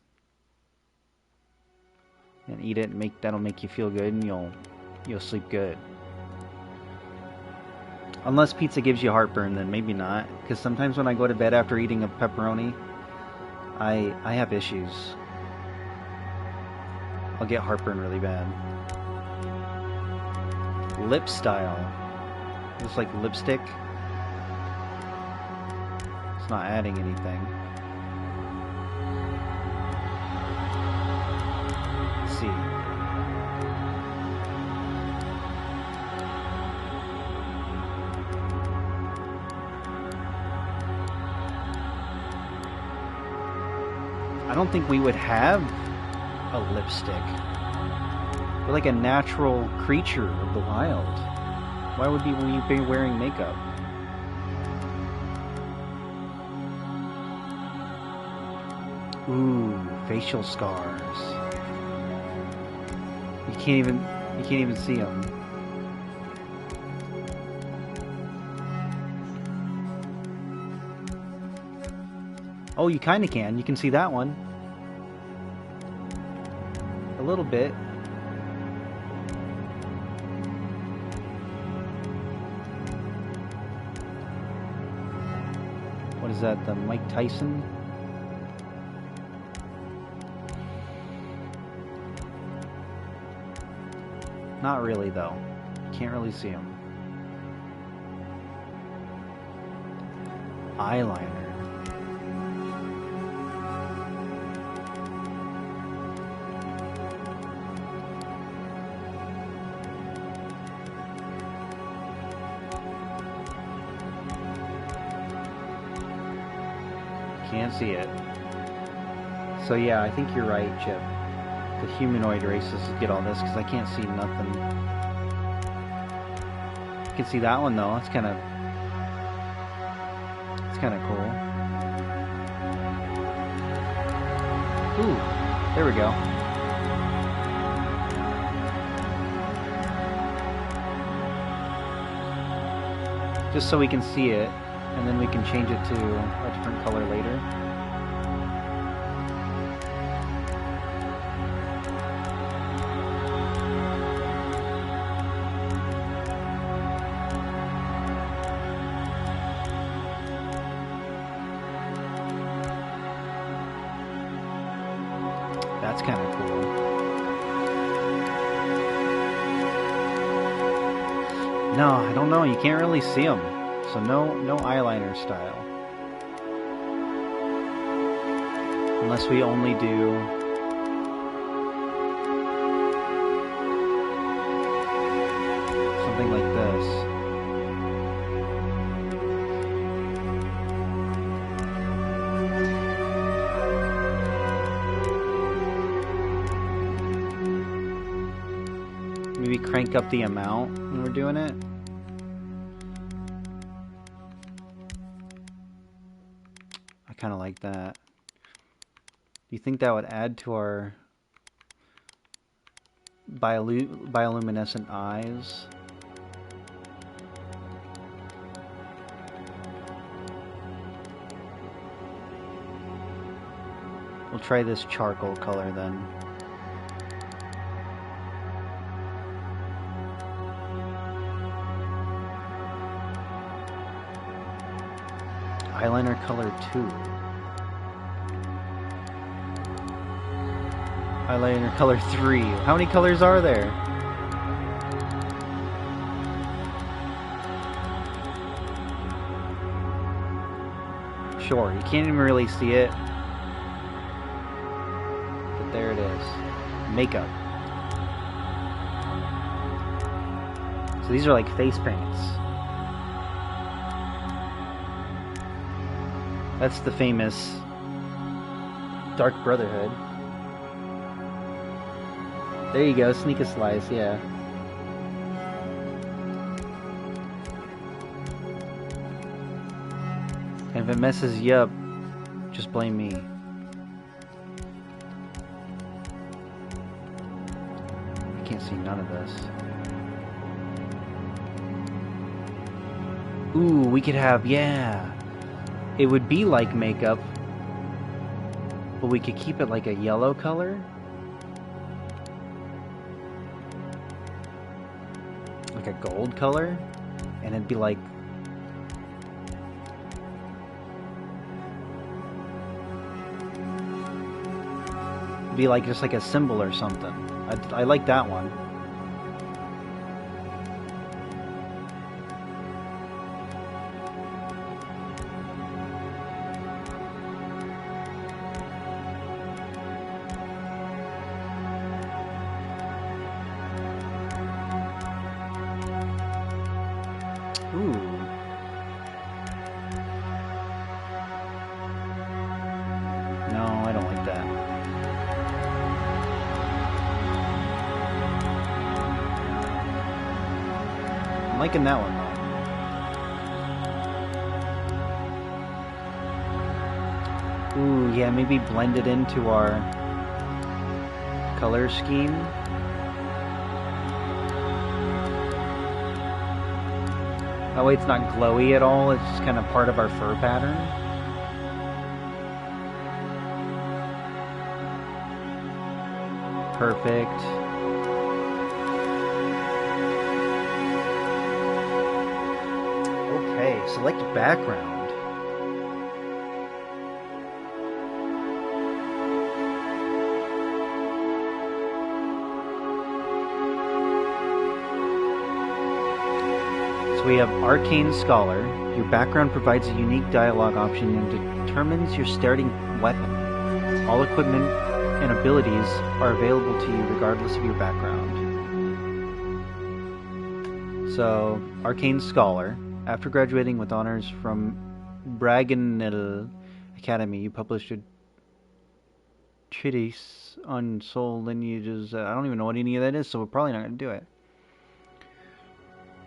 and eat it, and that'll make you feel good, and you'll sleep good. Unless pizza gives you heartburn, then maybe not. Because sometimes when I go to bed after eating a pepperoni, I have issues. I'll get heartburn really bad. Lip style. Looks like lipstick. It's not adding anything. Let's see. I don't think we would have a lipstick. We're like a natural creature of the wild. Why would we be wearing makeup? Ooh, facial scars. You can't even see them. Oh, you kind of can. You can see that one. A little bit. What is that? The Mike Tyson? Not really, though. Can't really see him. Eyeliner. Can't see it. So yeah, I think you're right, Chip. The humanoid races get all this because I can't see nothing. You can see that one though. It's kind of cool. Ooh, there we go. Just so we can see it, and then we can change it to a different color later. That's kind of cool. No, I don't know. You can't really see them. So no eyeliner style. Unless we only do... something like this. Maybe crank up the amount when we're doing it. I kind of like that. Do you think that would add to our bioluminescent eyes? We'll try this charcoal color then. Eyeliner color 2. Eyeliner color 3. How many colors are there? Sure, you can't even really see it. But there it is. Makeup. So these are like face paints. That's the famous Dark Brotherhood. There you go, sneak a slice, yeah. And if it messes you up, just blame me. I can't see none of this. Ooh, we could have, yeah. It would be like makeup, but we could keep it like a yellow color. Like a gold color. And it'd be like... it'd be like just like a symbol or something. I like that one. Ooh. No, I don't like that. I'm liking that one though. Ooh, yeah, maybe blend it into our color scheme. That way it's not glowy at all, it's just kind of part of our fur pattern. Perfect. Okay, select background. So we have Arcane Scholar. Your background provides a unique dialogue option and determines your starting weapon. All equipment and abilities are available to you regardless of your background. So, Arcane Scholar. After graduating with honors from Braganil Academy, you published a treatise on soul lineages. I don't even know what any of that is, so we're probably not going to do it.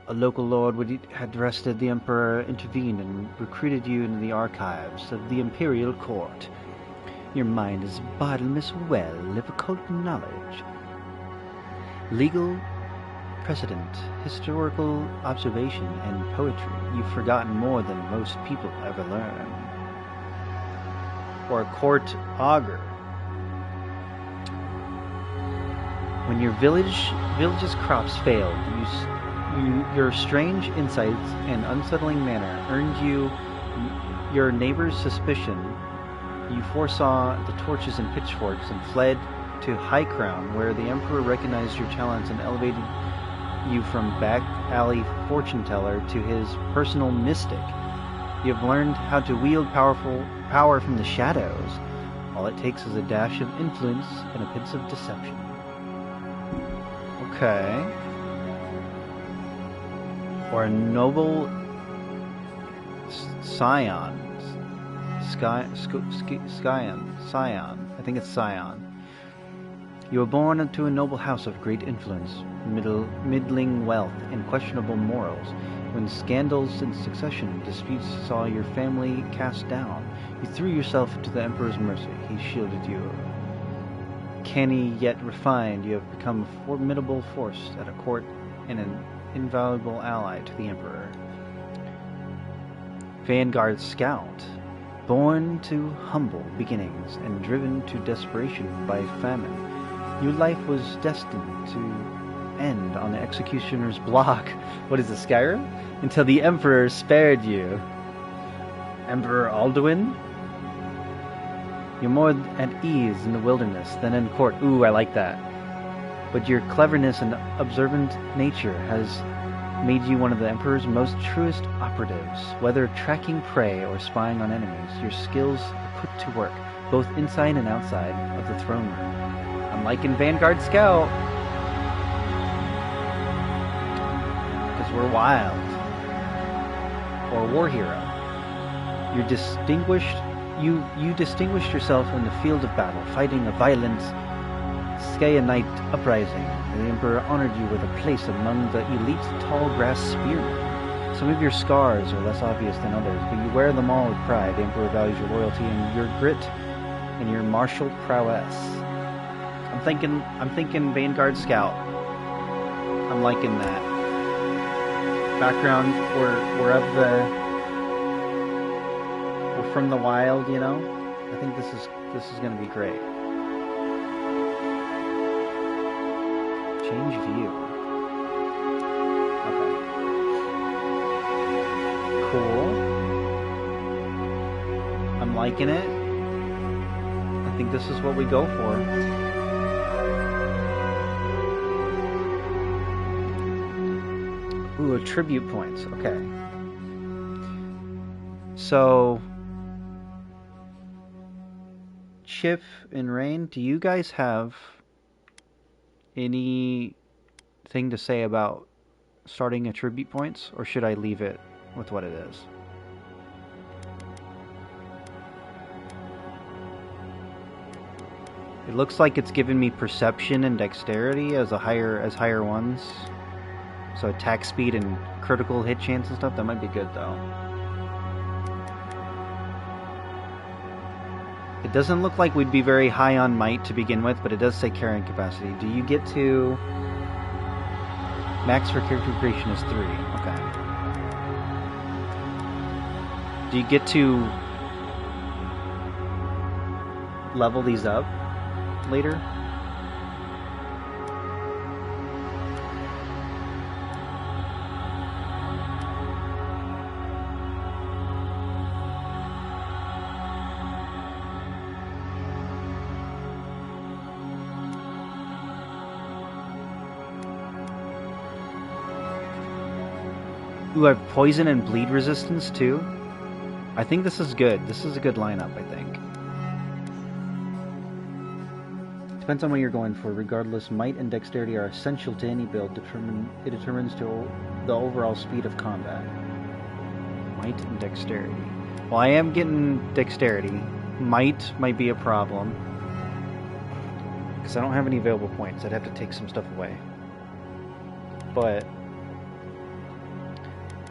A local lord had arrested the emperor, intervened, and recruited you into the archives of the imperial court. Your mind is a bottomless well of occult knowledge, legal precedent, historical observation, and poetry. You've forgotten more than most people ever learn. Or a court augur. When your village's crops failed, your strange insights and unsettling manner earned you your neighbor's suspicion. You foresaw the torches and pitchforks and fled to High Crown, where the Emperor recognized your talents and elevated you from back alley fortune teller to his personal mystic. You have learned how to wield power from the shadows. All it takes is a dash of influence and a pinch of deception. Okay. Or a noble scion. Scion. I think it's scion. You were born into a noble house of great influence, middling wealth, and questionable morals. When scandals and succession disputes saw your family cast down, you threw yourself into the Emperor's mercy. He shielded you. Canny yet refined, you have become a formidable force at a court and an invaluable ally to the Emperor. Vanguard Scout. Born to humble beginnings and driven to desperation by famine, your life was destined to end on the executioner's block. What is it, Skyrim? Until the Emperor spared you. Emperor Alduin? You're more at ease in the wilderness than in court. Ooh, I like that. But your cleverness and observant nature has made you one of the Emperor's most truest operatives. Whether tracking prey or spying on enemies, your skills are put to work, both inside and outside of the throne room. I'm liking Vanguard Scout. Because we're wild. Or war hero. You distinguished yourself in the field of battle, fighting a violent Skyonite uprising. The Emperor honored you with a place among the elite tall grass spearmen. Some of your scars are less obvious than others, but you wear them all with pride. The Emperor values your loyalty and your grit and your martial prowess. I'm thinking Vanguard Scout. I'm liking that. Background, we're from the wild, you know? I think this is gonna be great. Change view. Okay. Cool. I'm liking it. I think this is what we go for. Ooh, attribute points. Okay. So, Chip and Rain, do you guys have anything to say about starting attribute points, or should I leave it with what it is? It looks like it's giving me perception and dexterity as higher ones. So attack speed and critical hit chance and stuff, that might be good though. It doesn't look like we'd be very high on might to begin with, but it does say carrying capacity. Do you get to... Max for character creation is 3. Okay. Do you get to level these up later? Ooh, I have poison and bleed resistance too. I think this is good. This is a good lineup, I think. Depends on what you're going for. Regardless, might and dexterity are essential to any build. It determines the overall speed of combat. Might and dexterity. Well, I am getting dexterity. Might be a problem. Because I don't have any available points. I'd have to take some stuff away. But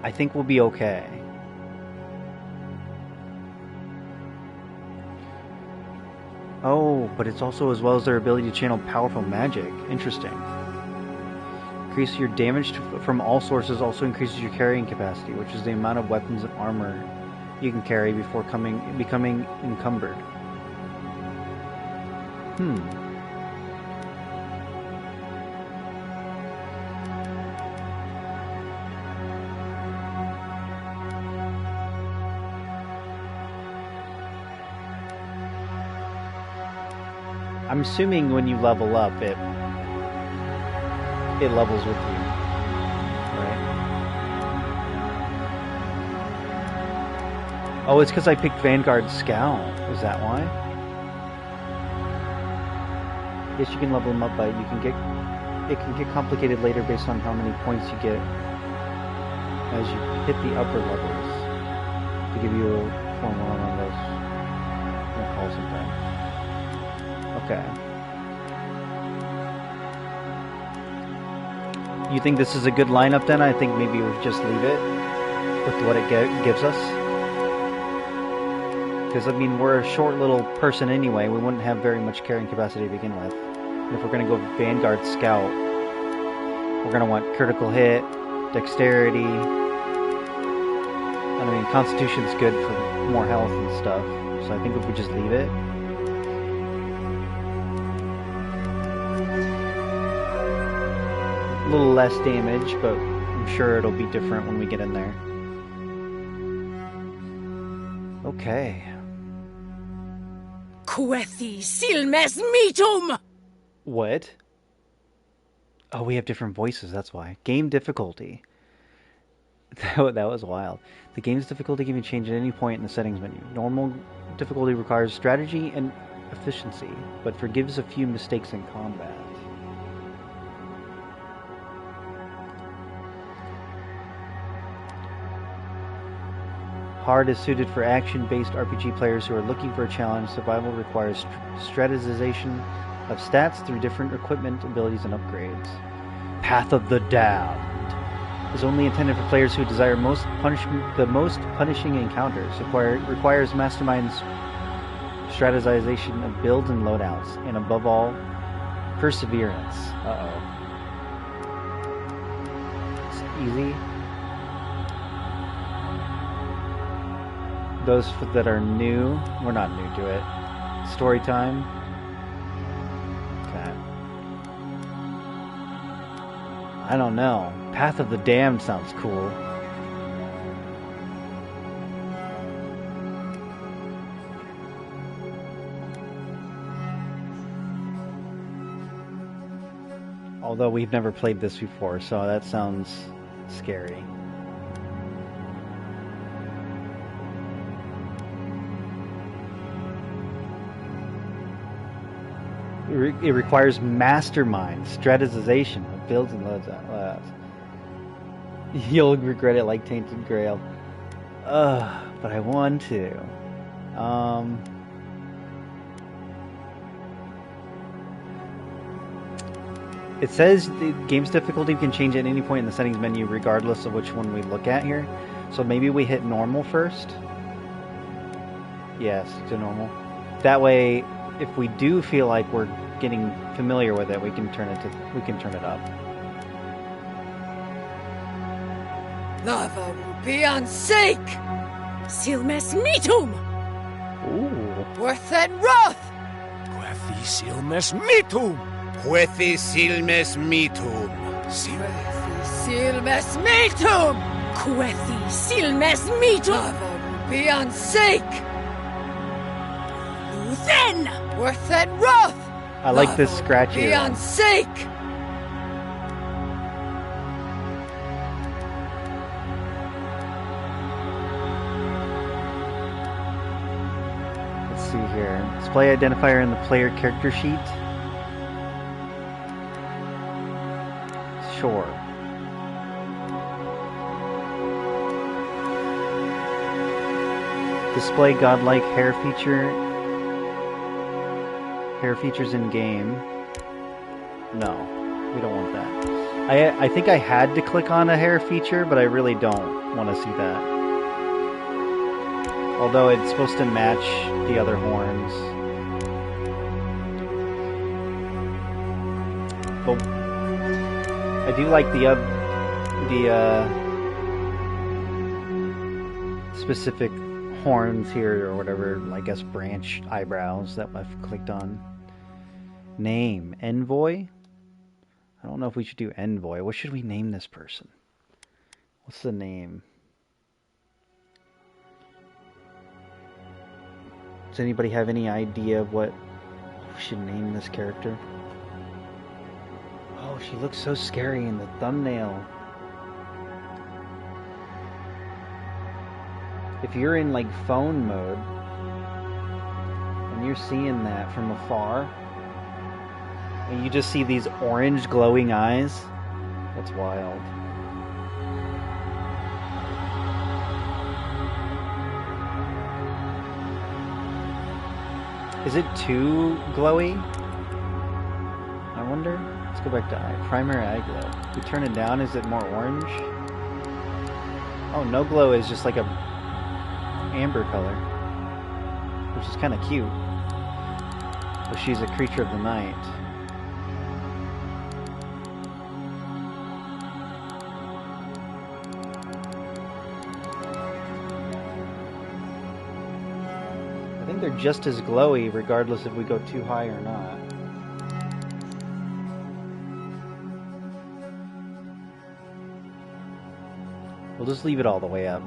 I think we'll be okay. Oh, but it's also as well as their ability to channel powerful magic. Interesting. Increase your damage from all sources, also increases your carrying capacity, which is the amount of weapons and armor you can carry before becoming encumbered. I'm assuming when you level up, it levels with you. Oh, it's because I picked Vanguard Scout. Is that why? Yes, you can level them up, but you can get... It can get complicated later based on how many points you get as you hit the upper levels. To give you a formula on those. I'm gonna call sometime. Okay. You think this is a good lineup then? I think maybe we'll just leave it with what it gives us. Because, I mean, we're a short little person anyway. We wouldn't have very much carrying capacity to begin with. And if we're going to go Vanguard Scout, we're going to want critical hit, dexterity. I mean, Constitution's good for more health and stuff. So I think if we just leave it. A little less damage, but I'm sure it'll be different when we get in there. Okay. Quethi silmes metum! What? Oh, we have different voices, that's why. Game difficulty. That was wild. The game's difficulty can be changed at any point in the settings menu. Normal difficulty requires strategy and efficiency, but forgives a few mistakes in combat. Hard is suited for action-based RPG players who are looking for a challenge. Survival requires strategization of stats through different equipment, abilities, and upgrades. Path of the Damned is only intended for players who desire the most punishing encounters. Requires mastermind's strategization of builds and loadouts, and above all, perseverance. Uh-oh. It's easy. Those that are new, we're not new to it. Story time. Okay. I don't know. Path of the Damned sounds cool. Although we've never played this before, so that sounds scary. It requires mastermind strategization of builds and loads out. You'll regret it like Tainted Grail. But I want to. It says the game's difficulty can change at any point in the settings menu regardless of which one we look at here. So maybe we hit normal first. Yes, to normal. That way, if we do feel like we're getting familiar with it, we can turn it up. Lava rubian sake! Silmes metum! Ooh. Worth that wrath! Quethi silmes metum! Quethi silmes metum! Silmes metum! Quethi silmes metum! Lava rubian sake! Then! Worth that wrath! I like this scratchy. Rubian sake! Let's see here. Display identifier in the player character sheet. Sure. Display godlike hair features in game. No, we don't want that. I think I had to click on a hair feature, but I really don't want to see that. Although it's supposed to match the other horns. But I do like the specific horns here, or whatever, I guess branch eyebrows that I've clicked on. Name, Envoy? I don't know if we should do Envoy. What should we name this person? What's the name? Does anybody have any idea of what we should name this character? Oh, she looks so scary in the thumbnail. if you're in like phone mode and you're seeing that from afar and you just see these orange glowing eyes, that's wild. Is it too glowy? I wonder. Let's go back to eye. Primary eye glow. We turn it down, is it more orange? Oh, no glow is just like a amber color, which is kind of cute. But she's a creature of the night. I think they're just as glowy regardless if we go too high or not. We'll just leave it all the way up.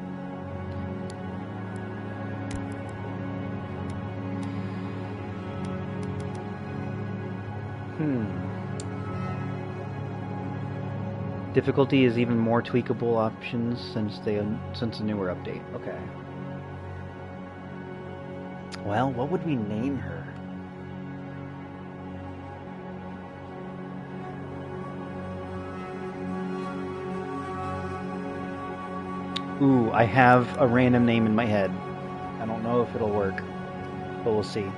Difficulty is even more tweakable options since a newer update. Okay. Well, what would we name her? Ooh, I have a random name in my head. I don't know if it'll work, but we'll see.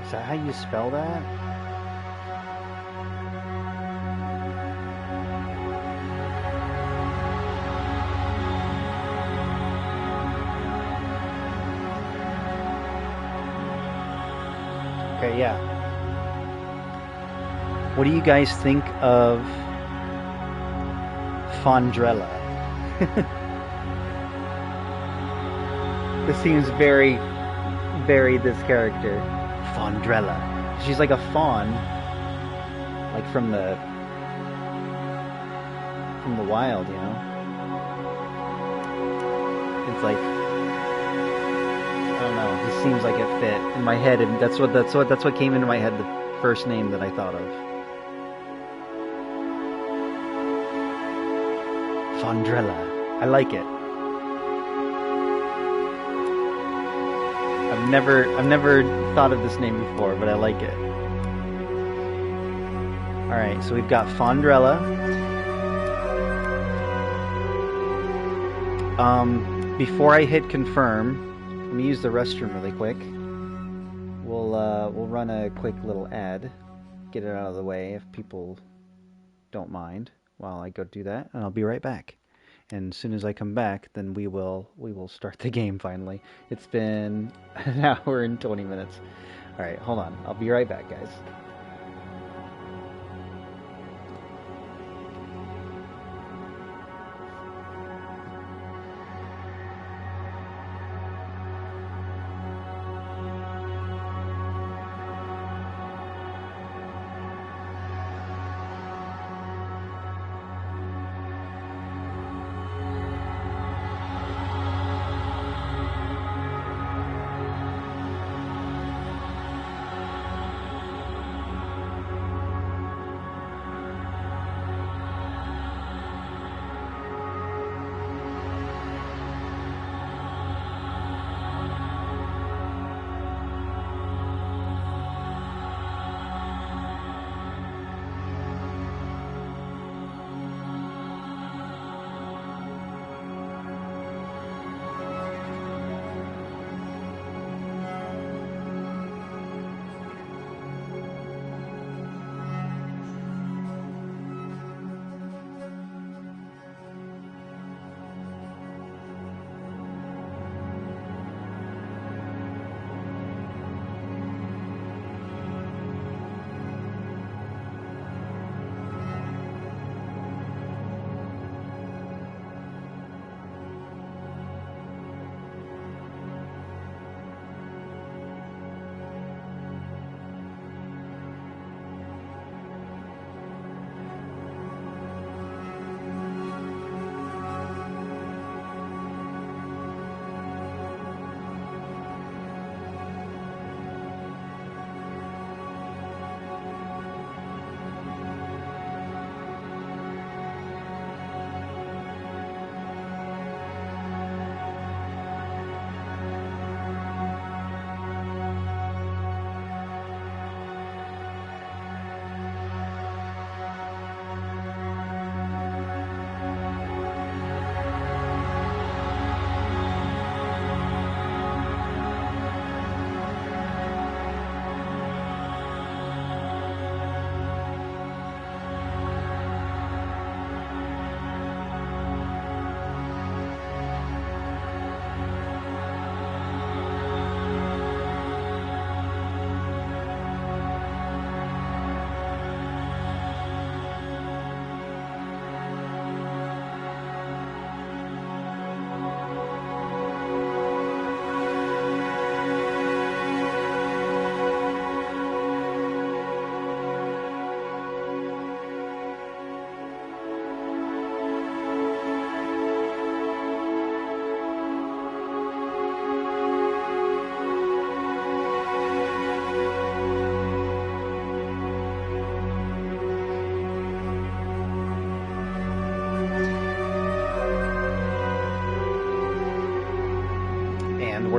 Is that how you spell that? Okay, yeah. What do you guys think of Fondrella? This seems very this character. Fondrella. She's like a fawn, like from the wild, you know. It's like, I don't know. It just seems like it fit in my head, and that's what came into my head. The first name that I thought of. Fondrella. I like it. I've never thought of this name before, but I like it. Alright, so we've got Fondrella. Before I hit confirm, let me use the restroom really quick. We'll run a quick little ad, get it out of the way if people don't mind while I go do that, and I'll be right back. And as soon as I come back, then we will start the game finally. It's been an hour and 20 minutes. All right, hold on. I'll be right back, guys.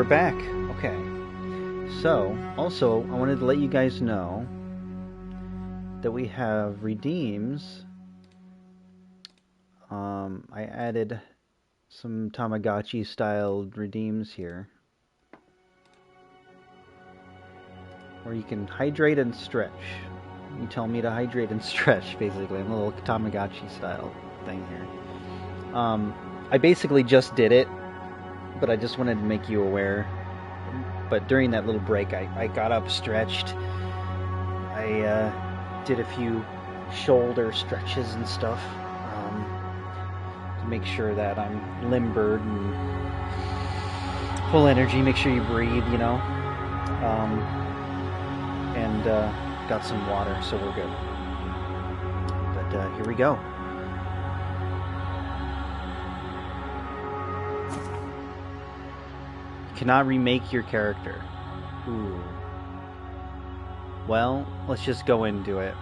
we're back. Okay. So, also, I wanted to let you guys know that we have redeems. I added some Tamagotchi-styled redeems here, where you can hydrate and stretch. You tell me to hydrate and stretch, basically, in a little Tamagotchi-style thing here. I basically just did it, but I just wanted to make you aware. But during that little break, I got up, stretched. I did a few shoulder stretches and stuff to make sure that I'm limbered and full energy. Make sure you breathe, you know. And got some water, so we're good. But here we go. Cannot remake your character. Ooh. Well, let's just go into it.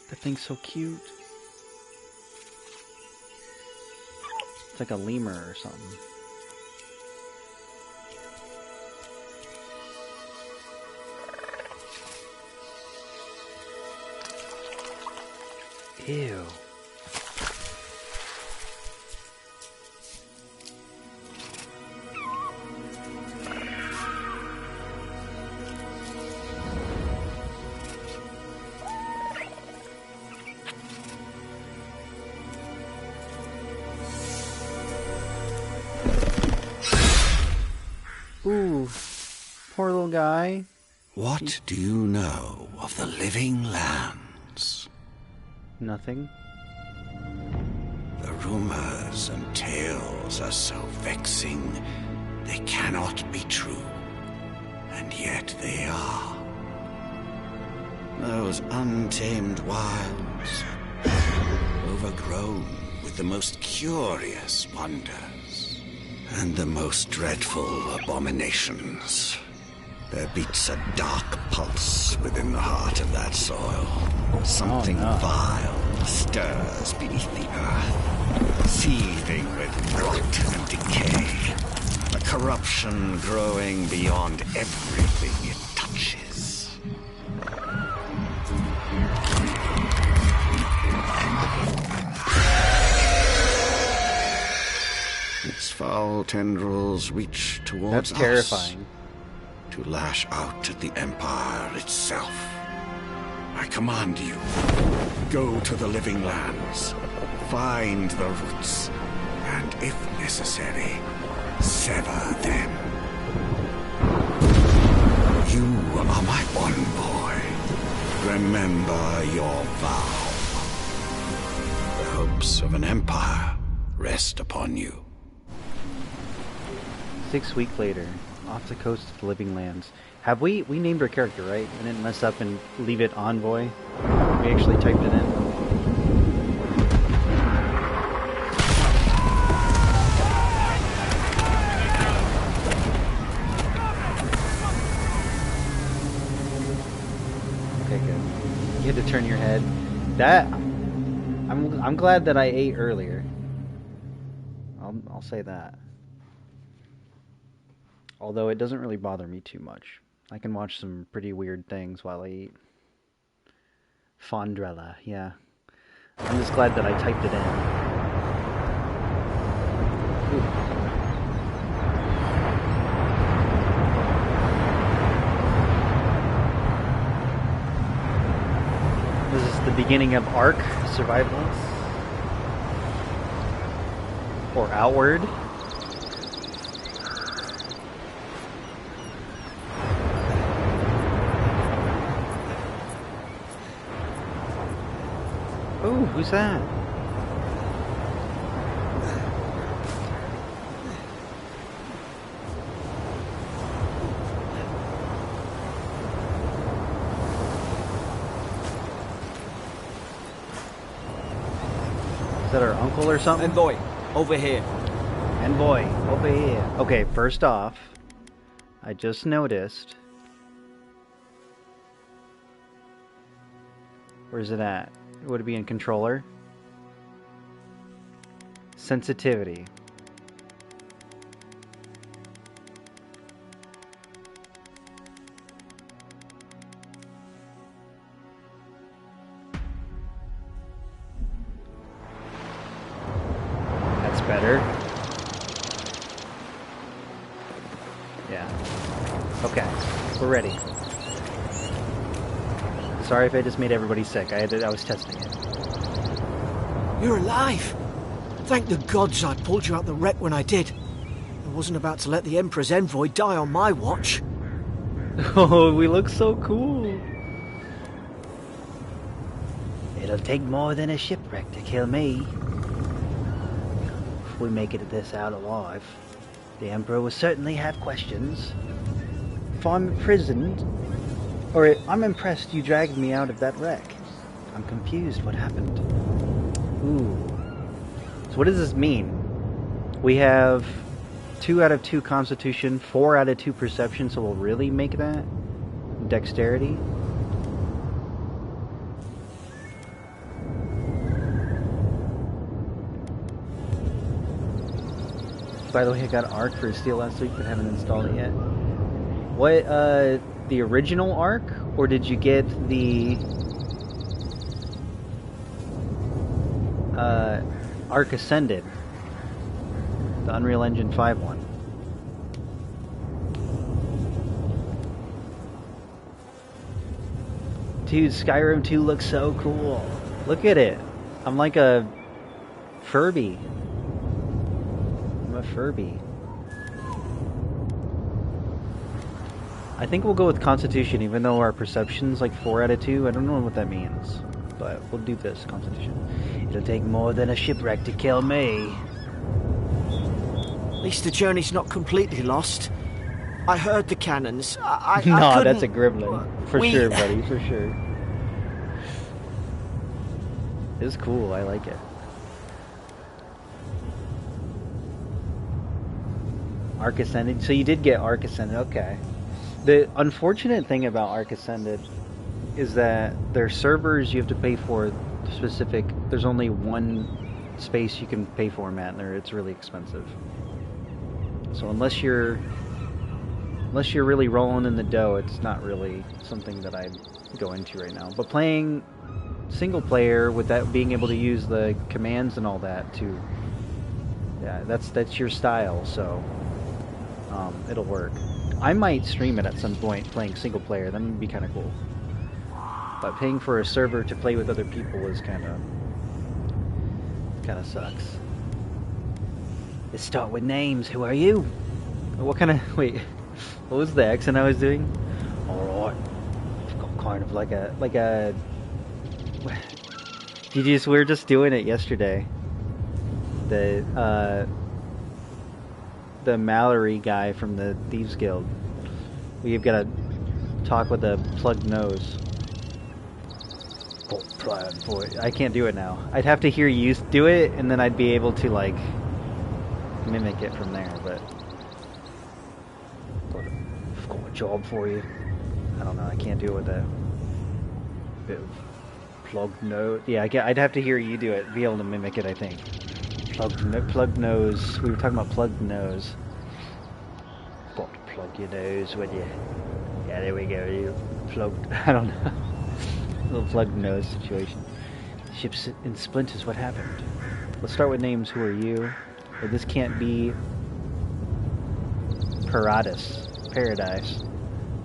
That thing's so cute. It's like a lemur or something. Ew. Ooh, poor little guy. What do you know of the living lands? Nothing. The rumors and tales are so vexing, they cannot be true. And yet they are. Those untamed wilds, overgrown with the most curious wonders, and the most dreadful abominations. There beats a dark pulse within the heart of that soil. Something vile stirs beneath the earth, seething with rot and decay. A corruption growing beyond everything it touches. Its foul tendrils reach towards That's terrifying. To lash out at the Empire itself. I command you, go to the living lands, find the roots, and if necessary, sever them. You are my envoy. Remember your vow. The hopes of an empire rest upon you. 6 weeks later, off the coast of the living lands. Have we named our character, right? I didn't mess up and leave it envoy. We actually typed it in. Okay, good. You had to turn your head. That I'm glad that I ate earlier. I'll say that. Although it doesn't really bother me too much. I can watch some pretty weird things while I eat. Fondrella, yeah. I'm just glad that I typed it in. Ooh. This is the beginning of Ark Survivalist. Or Outward. Oh, who's that? Is that our uncle or something? Envoy, over here. Envoy, over here. Okay, first off, I just noticed Where's it at? Would it be in controller? Sensitivity. That's better. Yeah. Okay, we're ready. Sorry if I just made everybody sick. I was testing it. You're alive! Thank the gods I pulled you out the wreck when I did. I wasn't about to let the Emperor's envoy die on my watch. Oh, we look so cool. It'll take more than a shipwreck to kill me. If we make it this out alive, the Emperor will certainly have questions. If I'm imprisoned, or I'm impressed you dragged me out of that wreck. I'm confused what happened. Ooh. So what does this mean? We have 2 out of 2 Constitution, 4 out of 2 Perception, so we'll really make that? Dexterity? By the way, I got Arc for Steel last week, but haven't installed it yet. What, the original Arc? Or did you get the Arc Ascended? The Unreal Engine 5 one. Dude, Skyrim 2 looks so cool. Look at it. I'm like a Furby. I'm a Furby. I think we'll go with Constitution, even though our Perception's like 4 out of 2. I don't know what that means. But we'll do this, Constitution. It'll take more than a shipwreck to kill me. At least the journey's not completely lost. I heard the cannons. I No, couldn't... that's a gremlin. For sure, buddy, for sure. It's cool, I like it. Arc Ascended. So you did get Arc Ascended, okay. The unfortunate thing about Arc Ascended is that their servers you have to pay for specific. There's only one space you can pay for, Matt, and it's really expensive. So unless you're really rolling in the dough, it's not really something that I'd go into right now. But playing single player with that, being able to use the commands and all that too, yeah, that's your style. So it'll work. I might stream it at some point playing single player. That would be kind of cool. But paying for a server to play with other people is kind of sucks. Let's start with names. Who are you? What kind of... Wait. What was the accent I was doing? Alright. I've got kind of like a... we were just doing it yesterday. The Mallory guy from the Thieves Guild. We've got to talk with a plugged nose. I can't do it now. I'd have to hear you do it, and then I'd be able to, like, mimic it from there, but... I've got a job for you. I don't know, I can't do it with that bit of plugged nose. Yeah, I'd have to hear you do it, be able to mimic it, I think. Plugged nose. We were talking about plugged nose. Got to plug your nose, would you? Yeah, there we go, you plugged... I don't know. Little plugged nose situation. Ships in splinters, what happened? Let's start with names. Who are you? Or this can't be Paradise. Where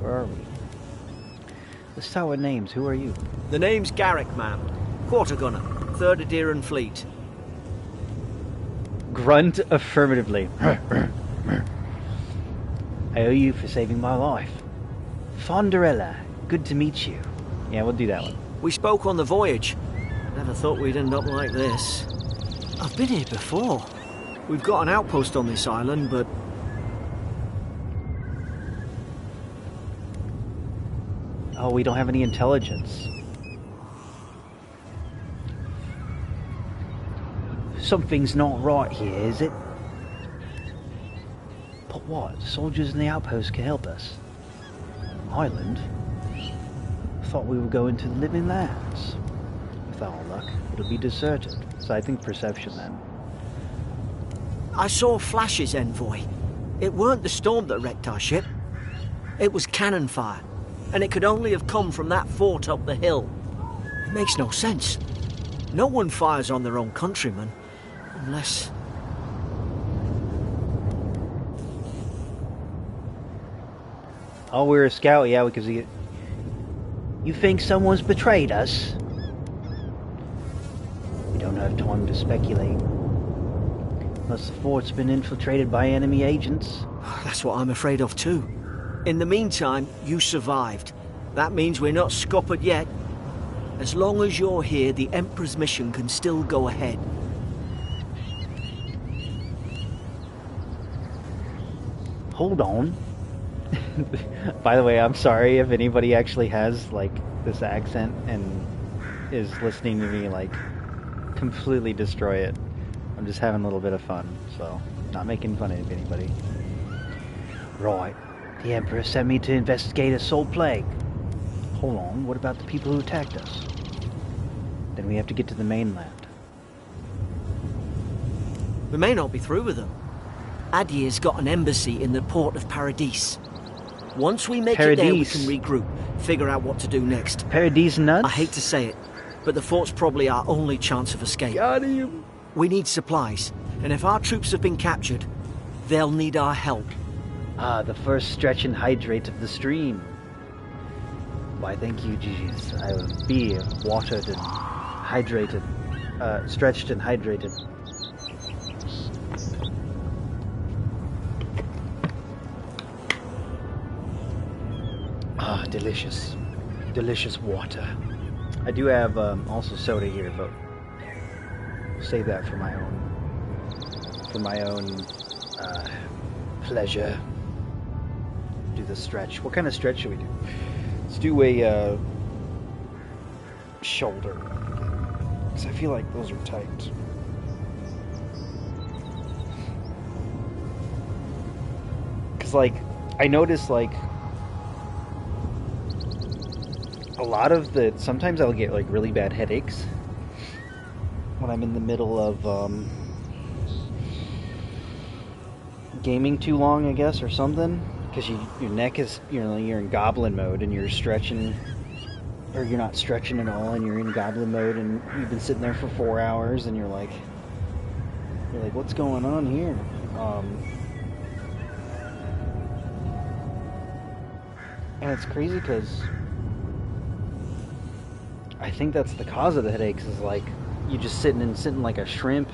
are we? Let's start with names. Who are you? The name's Garrick, ma'am. Quarter gunner, 3rd Adheran Fleet. Grunt affirmatively. I owe you for saving my life. Fonderella, good to meet you. Yeah, we'll do that one. We spoke on the voyage. Never thought we'd end up like this. I've been here before. We've got an outpost on this island, but... Oh, we don't have any intelligence. Something's not right here, is it? But what? Soldiers in the outpost can help us. Island? Thought we were going to the living lands. with our luck, it'll be deserted. So I think perception then. I saw flashes, Envoy. It weren't the storm that wrecked our ship. It was cannon fire, and it could only have come from that fort up the hill. It makes no sense. No one fires on their own countrymen, unless... Oh, we're a scout, yeah, because you think someone's betrayed us? We don't have time to speculate. Unless the fort's been infiltrated by enemy agents. That's what I'm afraid of too. In the meantime, you survived. That means we're not scuppered yet. As long as you're here, the Emperor's mission can still go ahead. Hold on. By the way, I'm sorry if anybody actually has, like, this accent and is listening to me, like, completely destroy it. I'm just having a little bit of fun, so not making fun of anybody. Right. The Emperor sent me to investigate a soul plague. Hold on, what about the people who attacked us? Then we have to get to the mainland. We may not be through with them. Adir's got an embassy in the port of Paradis. Once we make it there, we can regroup, figure out what to do next. Paradis nuts? I hate to say it, but the fort's probably our only chance of escape. Got him. We need supplies, and if our troops have been captured, they'll need our help. Ah, the first stretch and hydrate of the stream. Why, thank you, Jesus. I will be watered and hydrated. Stretched and hydrated. Ah, delicious. Delicious water. I do have also soda here, but save that for my own pleasure. Do the stretch. What kind of stretch should we do? Let's do a shoulder, because I feel like those are tight. Because, like, I notice, like, a lot of sometimes I'll get, like, really bad headaches when I'm in the middle of gaming too long, I guess, or something. Because your neck is, you're in goblin mode and you're stretching, or you're not stretching at all and you're in goblin mode and you've been sitting there for 4 hours and you're like, what's going on here? And it's crazy because I think that's the cause of the headaches, is like you just sitting like a shrimp.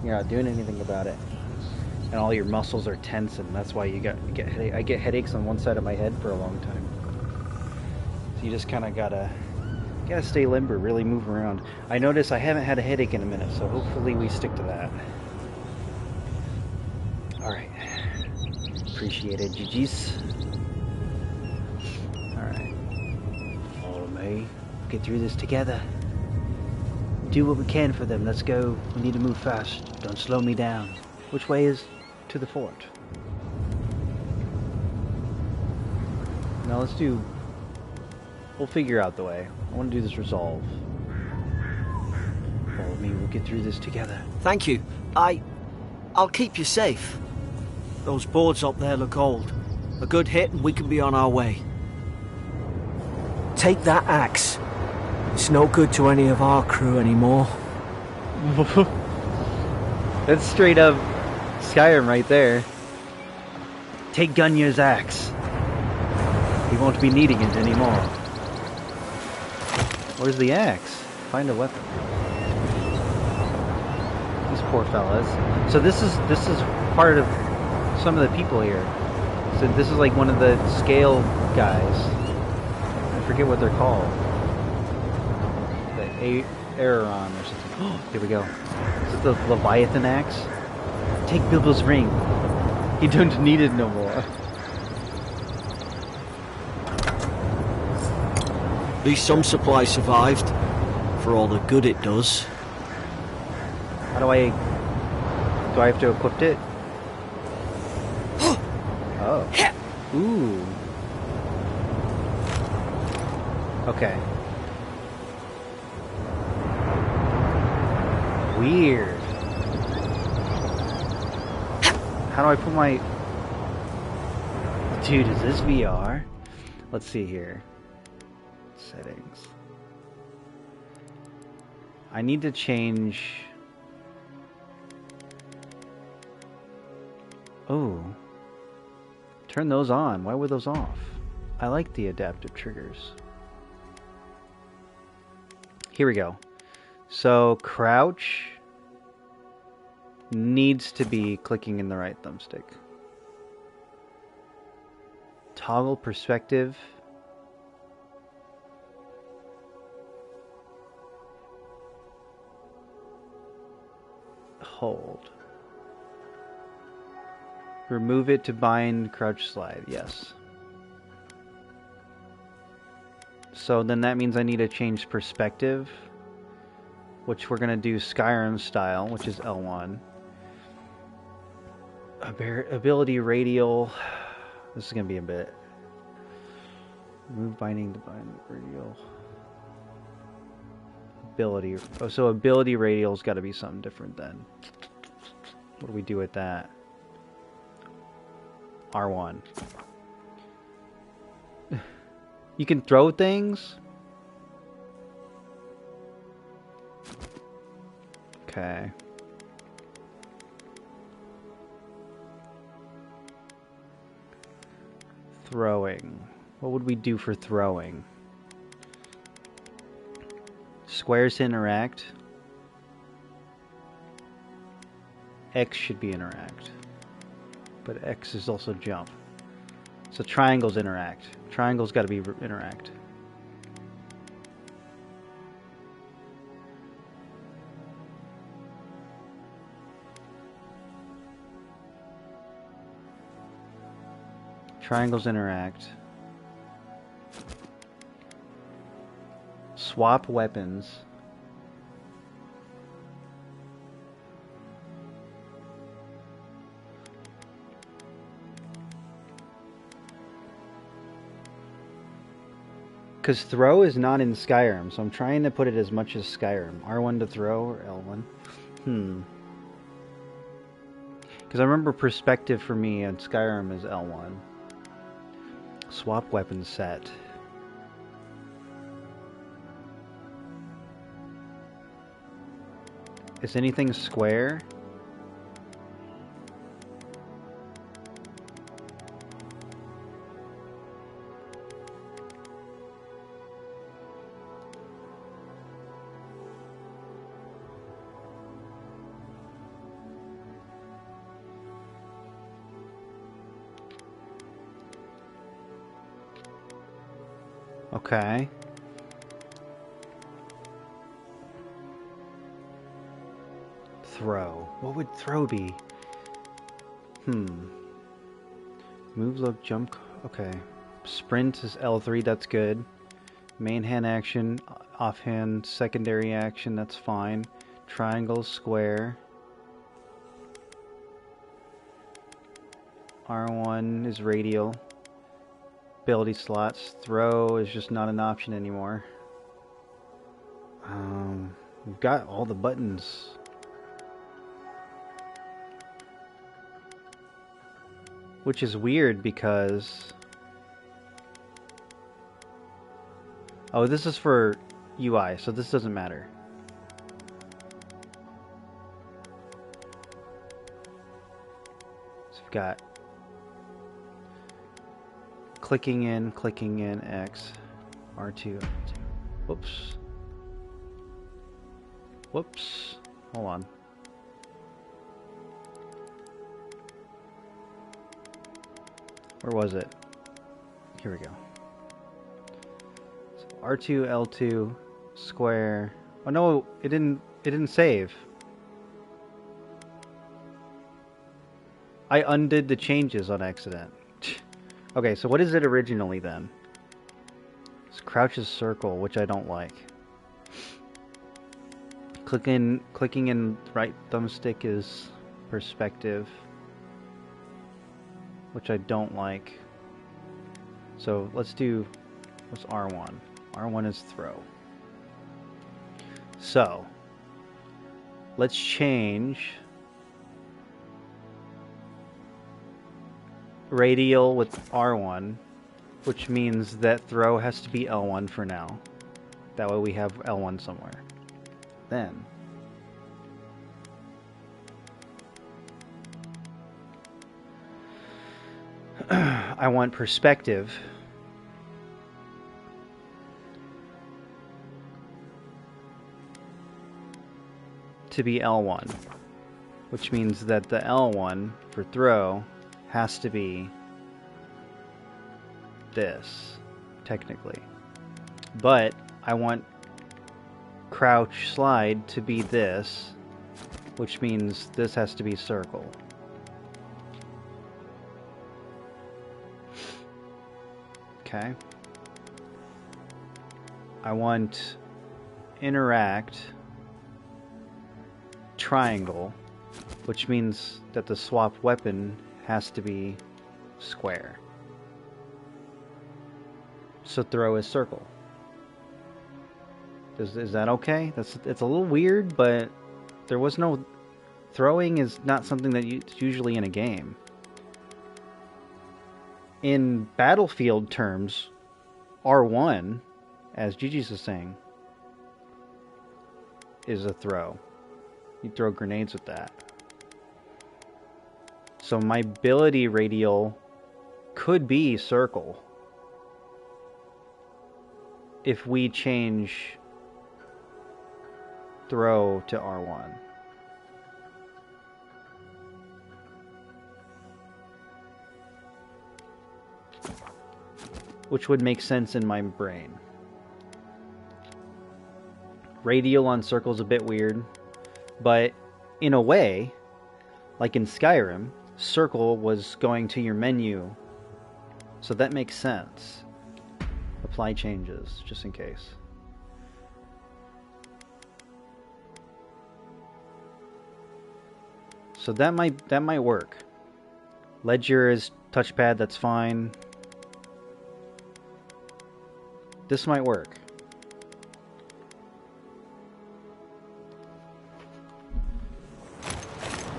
You're not doing anything about it, and all your muscles are tense, and that's why you get headache. I get headaches on one side of my head for a long time. So you just kind of gotta stay limber, really move around. I notice I haven't had a headache in a minute, so hopefully we stick to that. All right, appreciate it, GG's. All right, follow me. Get through this together. Do what we can for them. Let's go. We need to move fast. Don't slow me down. Which way is to the fort? Now let's do... We'll figure out the way. I want to do this resolve. Follow me. We'll get through this together. Thank you. I'll keep you safe. Those boards up there look old. A good hit and we can be on our way. Take that axe. It's no good to any of our crew anymore. That's straight up Skyrim right there. Take Gunyar's axe. He won't be needing it anymore. Where's the axe? Find a weapon. These poor fellas. So this is part of some of the people here. So this is like one of the scale guys. I forget what they're called. Araron or something. Oh, here we go. Is it the Leviathan axe? Take Bilbo's ring. He don't need it no more. At least some supply survived, for all the good it does. How do I have to equip it? Oh. Ooh. weird. How do I put my... Dude, is this VR? Let's see here. Settings. I need to change... Oh. Turn those on. Why were those off? I like the adaptive triggers. Here we go. So, crouch needs to be clicking in the right thumbstick. Toggle perspective. Hold. Remove it to bind crouch slide. Yes. So then that means I need to change perspective, which we're going to do Skyrim style, which is L1. Ability radial. This is going to be a bit. Move binding to bind radial. Ability. Oh, so ability radial's got to be something different then. What do we do with that? R1. You can throw things? Okay. Throwing. What would we do for throwing? Squares to interact. X should be interact. But X is also jump. So triangles interact. Triangles got to be interact. Triangles interact. Swap weapons. Because throw is not in Skyrim, so I'm trying to put it as much as Skyrim. R1 to throw or L1? Because I remember perspective for me in Skyrim is L1. Swap weapon set. Is anything square? Okay. Throw. What would throw be? Move, look, jump. Okay. Sprint is L3, that's good. Main hand action, offhand, secondary action, that's fine. Triangle, square. R1 is radial. Ability slots. Throw is just not an option anymore. We've got all the buttons. Which is weird because... Oh, this is for UI, so this doesn't matter. So we've got clicking in, X, R2, whoops. Whoops. Hold on. Where was it? Here we go. So R2, L2, square. Oh no, it didn't save. I undid the changes on accident. Okay, so what is it originally then? It's crouches circle, which I don't like. Clicking in right thumbstick is perspective, which I don't like. So let's do, what's R1? R1 is throw. So, let's change radial with R1, which means that throw has to be L1 for now. That way we have L1 somewhere. Then I want perspective to be L1, which means that the L1 for throw has to be this, technically. But I want crouch slide to be this, which means this has to be circle. Okay. I want interact triangle, which means that the swap weapon has to be square. So throw is circle. Is that okay? It's a little weird, but there was no... Throwing is not something that it's usually in a game. In Battlefield terms, R1, as Gigi's is saying, is a throw. You throw grenades with that. So my ability radial could be circle if we change throw to R1. Which would make sense in my brain. Radial on circle is a bit weird, but in a way, like in Skyrim, circle was going to your menu, so that makes sense. Apply changes, just in case. So that might work. Ledger is touchpad, that's fine. This might work.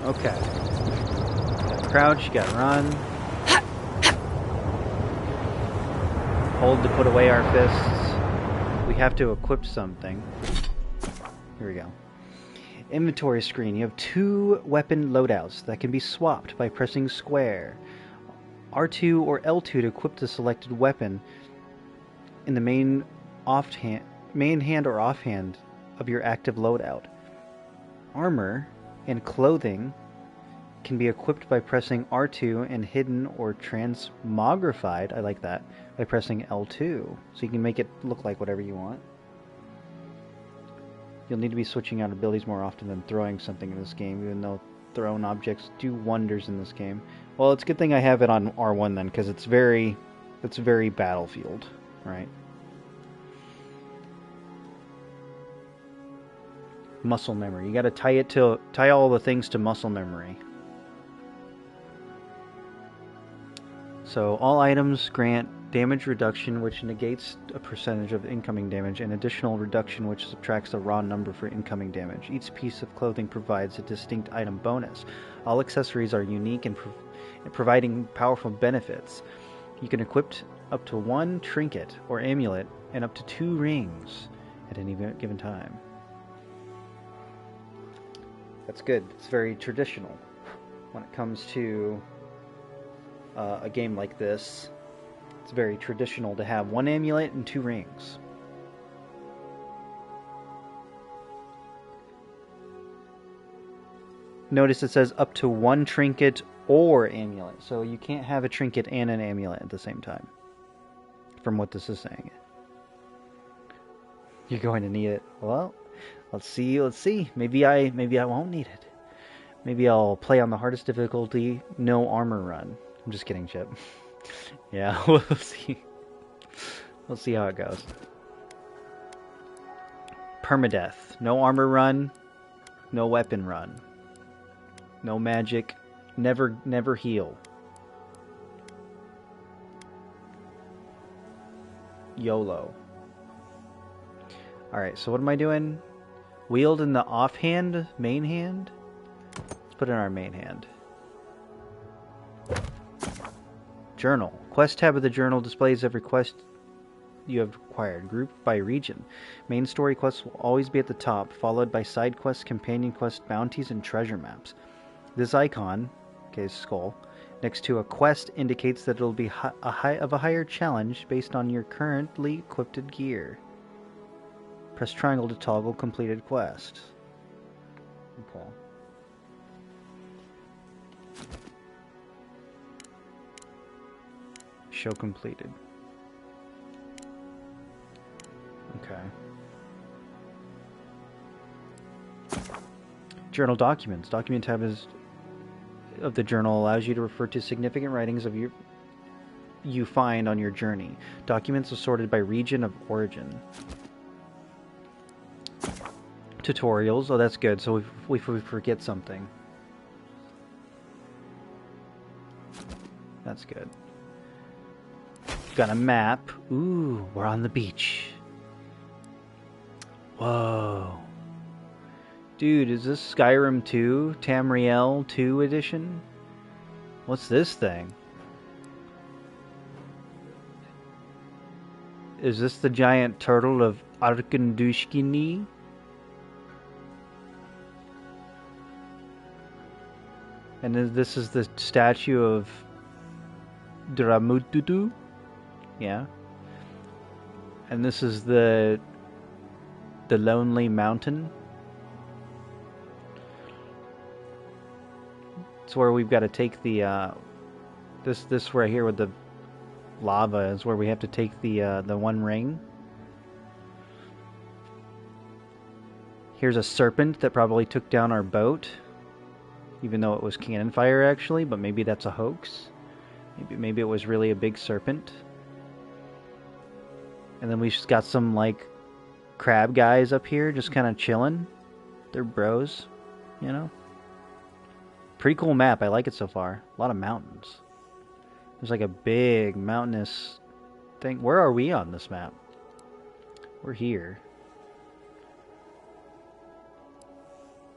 Okay. Got crouch, you got run. Hold to put away our fists. We have to equip something. Here we go. Inventory screen. You have 2 weapon loadouts that can be swapped by pressing square. R2 or L2 to equip the selected weapon in the main hand or offhand of your active loadout. Armor and clothing can be equipped by pressing R2 and hidden or transmogrified, I like that, by pressing L2. So you can make it look like whatever you want. You'll need to be switching out abilities more often than throwing something in this game, even though thrown objects do wonders in this game. Well, it's a good thing I have it on R1 then, because it's very Battlefield, right? Muscle memory. You got to tie all the things to muscle memory. So all items grant damage reduction, which negates a percentage of incoming damage, and additional reduction, which subtracts the raw number for incoming damage. Each piece of clothing provides a distinct item bonus. All accessories are unique and providing powerful benefits. You can equip up to 1 trinket or amulet and up to 2 rings at any given time. That's good. It's very traditional when it comes to a game like this. It's very traditional to have 1 amulet and 2 rings. Notice it says up to 1 trinket or amulet. So you can't have a trinket and an amulet at the same time, from what this is saying. You're going to need it. Well, let's see. Maybe I won't need it. Maybe I'll play on the hardest difficulty, no armor run. I'm just kidding, Chip. Yeah, we'll see. We'll see how it goes. Permadeath. No armor run. No weapon run. No magic. Never heal. YOLO. Alright, so what am I doing? Wield in the offhand, main hand? Let's put it in our main hand. Journal. Quest tab of the journal displays every quest you have acquired, grouped by region. Main story quests will always be at the top, followed by side quests, companion quests, bounties, and treasure maps. This icon, okay, skull, next to a quest indicates that it'll be of a higher challenge based on your currently equipped gear. Press triangle to toggle completed quest. Okay. Show completed. Okay. Journal documents. Document tab of the journal allows you to refer to significant writings of you find on your journey. Documents are sorted by region of origin. Tutorials. Oh, that's good. So if we forget something. That's good. Got a map. Ooh, we're on the beach. Whoa. Dude, is this Skyrim 2? Tamriel 2 edition? What's this thing? Is this the giant turtle of Arkandushkini? And this is the statue of Dramututu? Yeah. And this is the Lonely Mountain. It's where we've got to take the this right here with the lava is where we have to take the one ring. Here's a serpent that probably took down our boat, even though it was cannon fire actually, but maybe that's a hoax. Maybe it was really a big serpent. And then we just got some like crab guys up here just kind of chilling. They're bros, you know. Pretty cool map. I like it so far. A lot of mountains. There's like a big mountainous thing. Where are we on this map? We're here.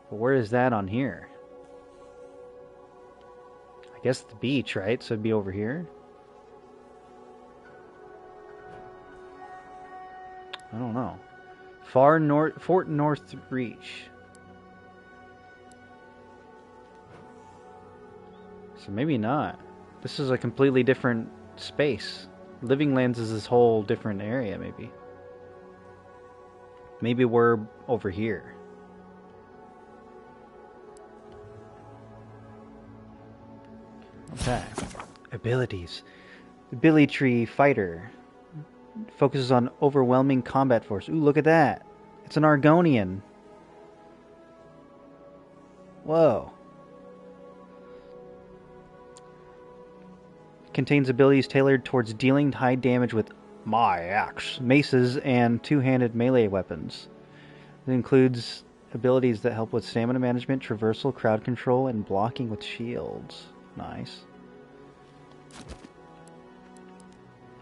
But where is that on here? I guess the beach, right? So it'd be over here. I don't know. Far north, Fort North Reach. So maybe not. This is a completely different space. Living Lands is this whole different area, maybe. Maybe we're over here. Okay. Abilities. Ability tree fighter. Focuses on overwhelming combat force. Ooh, look at that. It's an Argonian. Whoa. Contains abilities tailored towards dealing high damage with my axe, maces, and two-handed melee weapons. It includes abilities that help with stamina management, traversal, crowd control, and blocking with shields. Nice.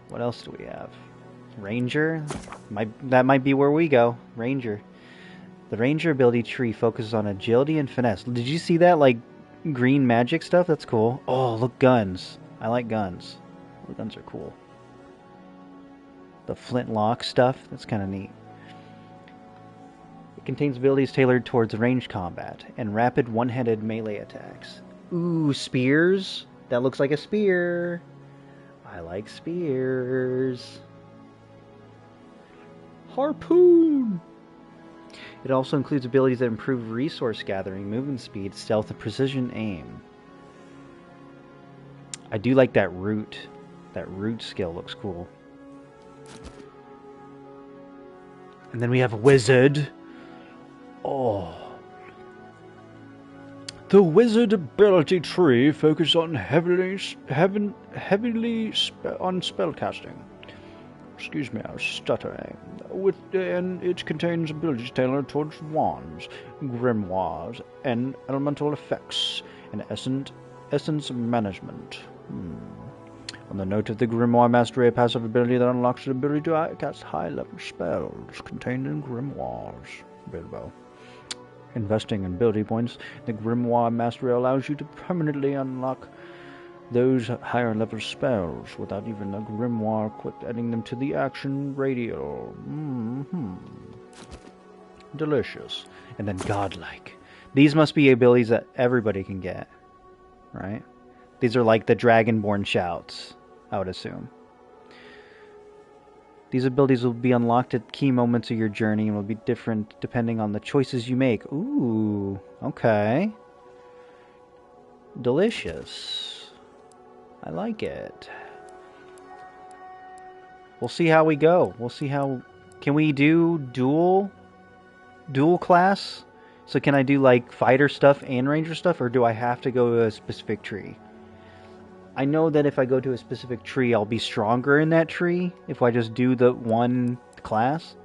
What else do we have? Ranger? That might be where we go. Ranger. The Ranger ability tree focuses on agility and finesse. Did you see that, like, green magic stuff? That's cool. Oh, look, guns. I like guns. The guns are cool. The flintlock stuff, that's kind of neat. It contains abilities tailored towards ranged combat and rapid one-handed melee attacks. Ooh, spears? That looks like a spear. I like spears. Harpoon! It also includes abilities that improve resource gathering, movement speed, stealth, and precision aim. I do like that root. That root skill looks cool. And then we have a wizard. Oh. The wizard ability tree focuses on heavily on spellcasting. Excuse me, I was stuttering. And it contains abilities tailored towards wands, grimoires, and elemental effects, and essence management. On the note of the grimoire mastery, a passive ability that unlocks the ability to cast high-level spells contained in grimoires. Bilbo. Investing in ability points, the Grimoire Mastery allows you to permanently unlock those higher level spells without even a grimoire equipped, adding them to the action radial. Delicious. And then godlike. These must be abilities that everybody can get, right? These are like the Dragonborn shouts, I would assume. These abilities will be unlocked at key moments of your journey and will be different depending on the choices you make. Ooh, okay. Delicious. I like it. We'll see how we go. We'll see how... Can we do dual class? So can I do like fighter stuff and ranger stuff, or do I have to go to a specific tree? I know that if I go to a specific tree, I'll be stronger in that tree if I just do the one class.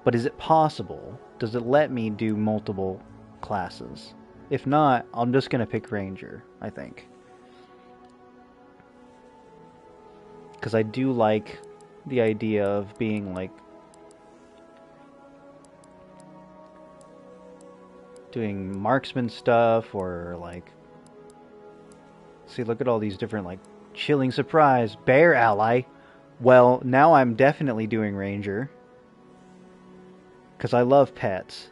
But is it possible? Does it let me do multiple classes? If not, I'm just going to pick ranger, I think. Because I do like the idea of being like doing marksman stuff, or like, see, look at all these different like chilling surprise bear ally. Well, now I'm definitely doing ranger because I love pets.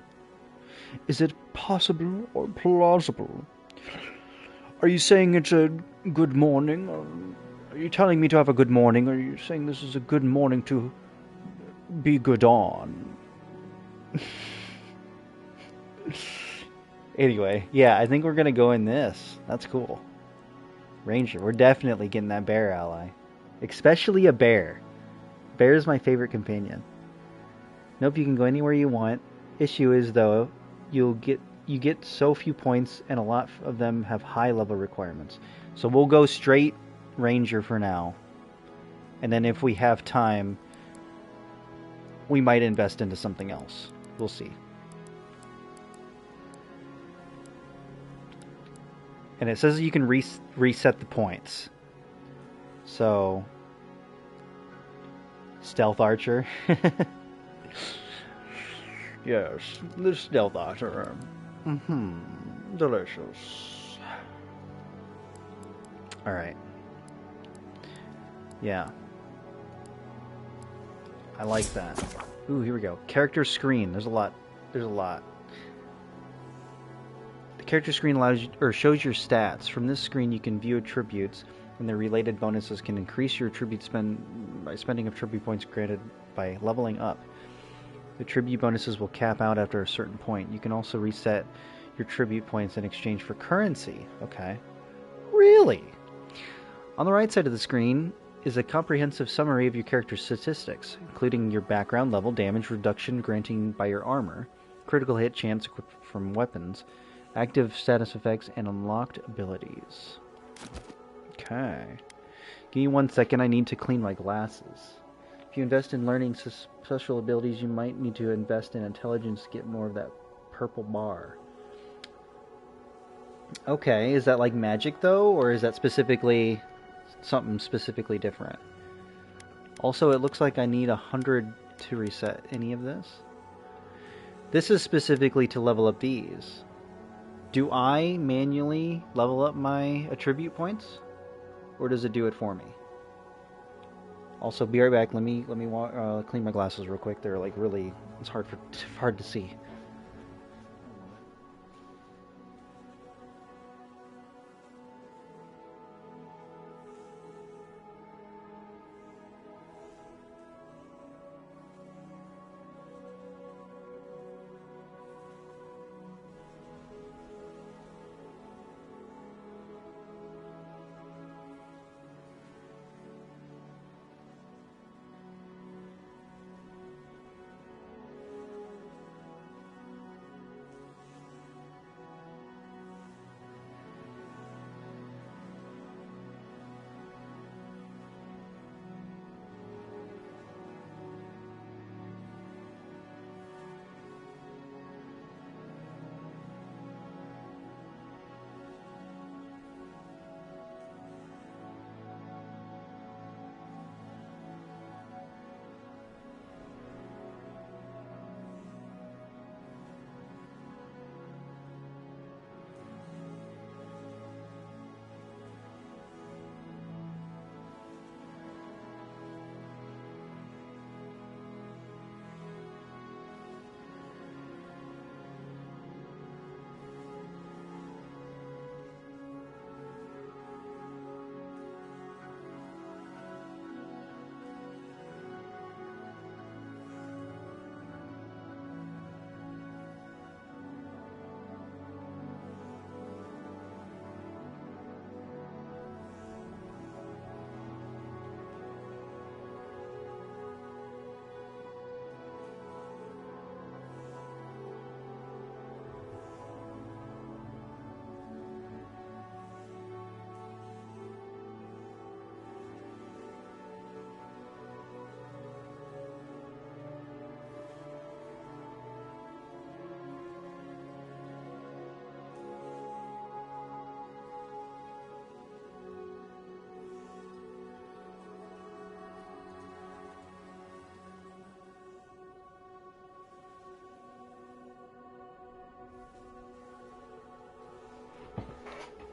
Is it possible or plausible? Are you saying it's a good morning? Or are you telling me to have a good morning? Or are you saying this is a good morning to be good on? Anyway, yeah, I think we're going to go in this. That's cool. Ranger, we're definitely getting that bear ally. Especially a bear. Bear is my favorite companion. Nope, you can go anywhere you want. Issue is, though, you get so few points, and a lot of them have high level requirements. So we'll go straight ranger for now. And then if we have time, we might invest into something else. We'll see. And it says you can reset the points. So, stealth archer. Yes, the stealth archer. Delicious. Alright. Yeah. I like that. Ooh, here we go. Character screen. There's a lot. The character screen allows you, or shows your stats. From this screen, you can view attributes, and their related bonuses can increase your tribute spend by spending of tribute points granted by leveling up. The tribute bonuses will cap out after a certain point. You can also reset your tribute points in exchange for currency. Okay. Really? On the right side of the screen is a comprehensive summary of your character's statistics, including your background level, damage reduction granting by your armor, critical hit chance equipped from weapons, active status effects, and unlocked abilities. Okay. Give me 1 second, I need to clean my glasses. If you invest in learning special abilities, you might need to invest in intelligence to get more of that purple bar. Okay, is that like magic though, or is that specifically something specifically different? Also, it looks like I need 100 to reset any of this. This is specifically to level up these. Do I manually level up my attribute points, or does it do it for me? Also, be right back. Let me clean my glasses real quick. They're like really, it's hard to see.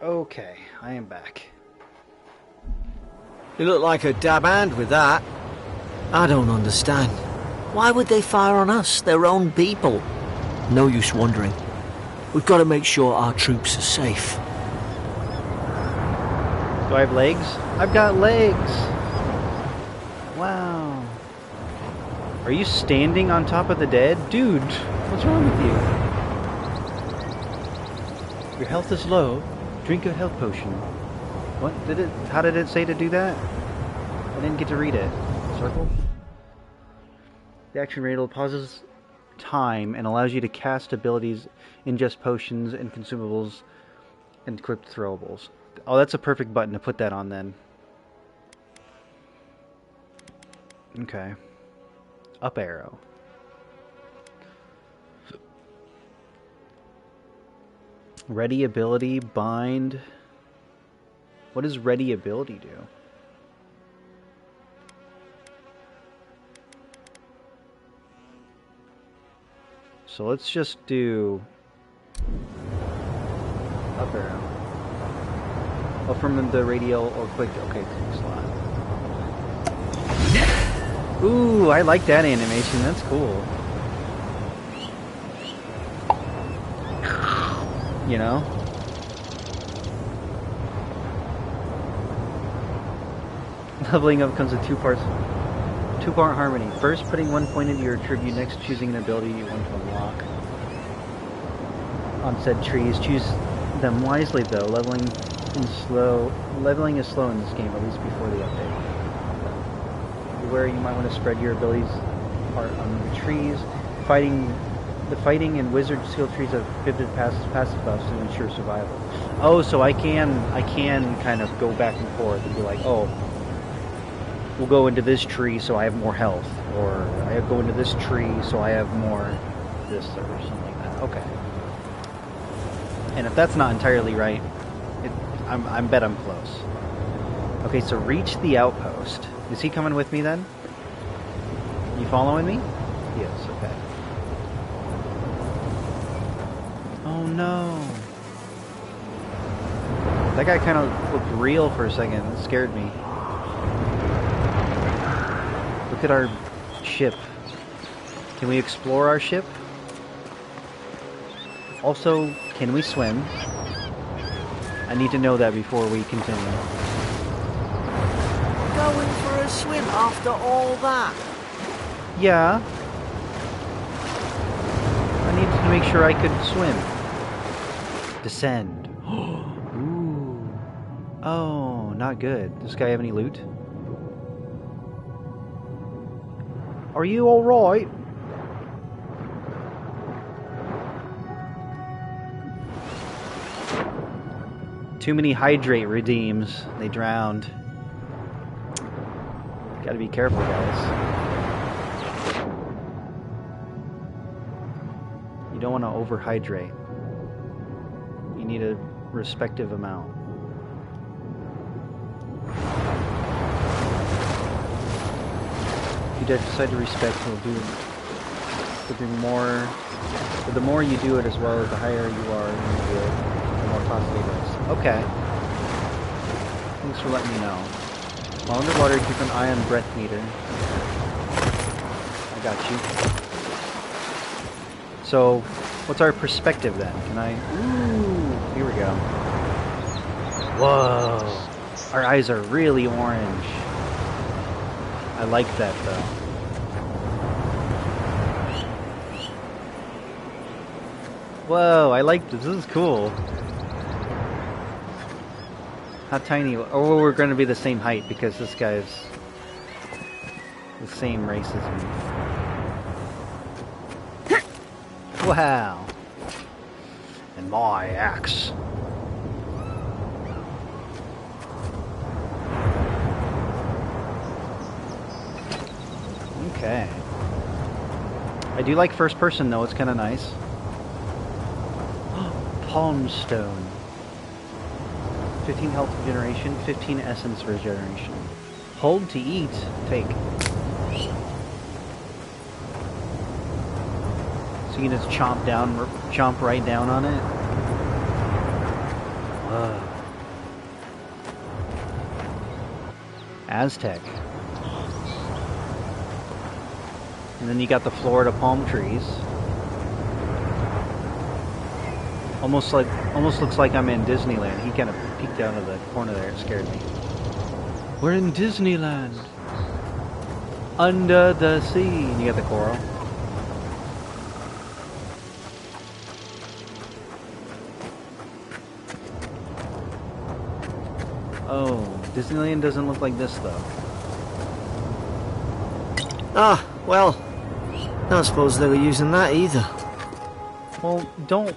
Okay, I am back. You look like a dab hand with that. I don't understand. Why would they fire on us, their own people? No use wondering. We've got to make sure our troops are safe. Do I have legs? I've got legs! Wow. Are you standing on top of the dead? Dude, what's wrong with you? Your health is low. Drink a health potion. What? How did it say to do that? I didn't get to read it. Circle? The action radar pauses time and allows you to cast abilities, ingest potions and consumables, and equip throwables. Oh, that's a perfect button to put that on then. Okay. Up arrow. Ready ability, bind. What does ready ability do? So let's just do up arrow. Oh, from the radial or quick. Okay, quick slot. Ooh, I like that animation. That's cool. You know? Leveling up comes with two-part harmony. First, putting 1 point into your attribute. Next, choosing an ability you want to unlock. On said trees, choose them wisely though. Leveling is slow in this game, at least before the update. Where you might want to spread your abilities apart on the trees. The fighting and wizard skill trees have pivoted passive buffs to ensure survival. Oh, so I can kind of go back and forth and be like, oh, we'll go into this tree so I have more health, or I go into this tree so I have more this or something like that. Okay. And if that's not entirely right, I bet I'm close. Okay, so reach the outpost. Is he coming with me then? You following me? Yes, okay. Oh no. That guy kind of looked real for a second. It scared me. Look at our ship. Can we explore our ship? Also, can we swim? I need to know that before we continue. Going for a swim after all that? Yeah. I needed to make sure I could swim. Descend. Ooh. Oh, not good. Does this guy have any loot? Are you alright? Too many hydrate redeems. They drowned. Gotta be careful, guys. You don't want to overhydrate. You need a respective amount. If you decide to respect, you'll do it. But the more you do it, as well as the higher you are in the field, the more costly it is. Okay. Thanks for letting me know. While underwater, keep an eye on breath meter. I got you. So, what's our perspective then? Can I... Ooh, here we go. Whoa. Our eyes are really orange. I like that though. Whoa, I like this. This is cool. How tiny? Oh, we're going to be the same height because this guy's the same race as me. Wow. And my axe. Okay. I do like first person though, it's kind of nice. Palm stone. 15 health regeneration, 15 essence regeneration. Hold to eat, take. So you can just chomp right down on it. Whoa. Aztec. And then you got the Florida palm trees. Almost looks like I'm in Disneyland. He kind of peeked out of the corner there. It scared me. We're in Disneyland. Under the sea. And you got the coral. Oh, Disneyland doesn't look like this though. Ah, well, I don't suppose they were using that either. Well, don't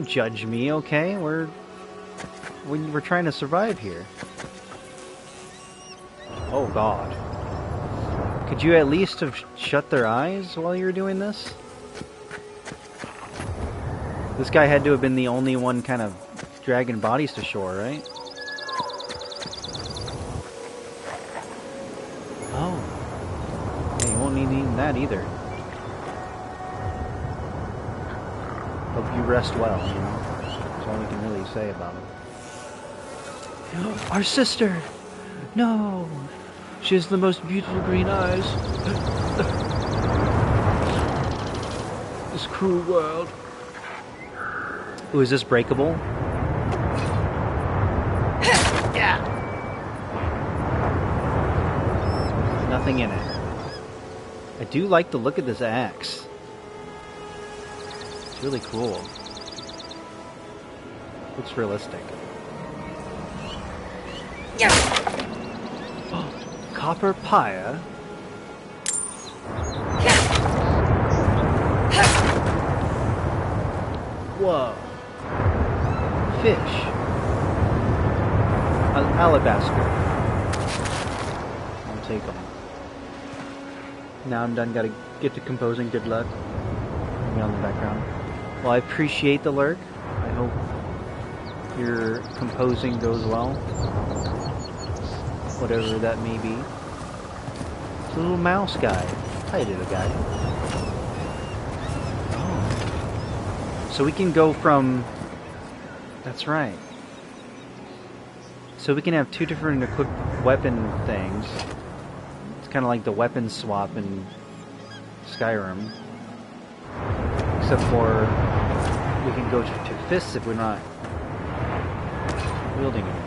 judge me, okay? We're trying to survive here. Oh God. Could you at least have shut their eyes while you were doing this? This guy had to have been the only one kind of dragging bodies to shore, right? Oh. Hey, you won't need eating that either. Hope you rest well, you know? That's all we can really say about it. Our sister! No! She has the most beautiful green eyes. This cruel world. Ooh, is this breakable? Yeah. Nothing in it. I do like the look of this axe. It's really cool. Looks realistic. Copper pyre. Whoa. Fish. Alabaster. I'll take them. Now I'm done. Gotta get to composing. Good luck. Maybe on the background. Well, I appreciate the lurk. I hope your composing goes well. Whatever that may be. It's a little mouse guy. Hi, little guy. Oh. So we can go from... That's right. So we can have two different equipped weapon things. It's kind of like the weapon swap in Skyrim. Except for we can go to fists if we're not wielding anything.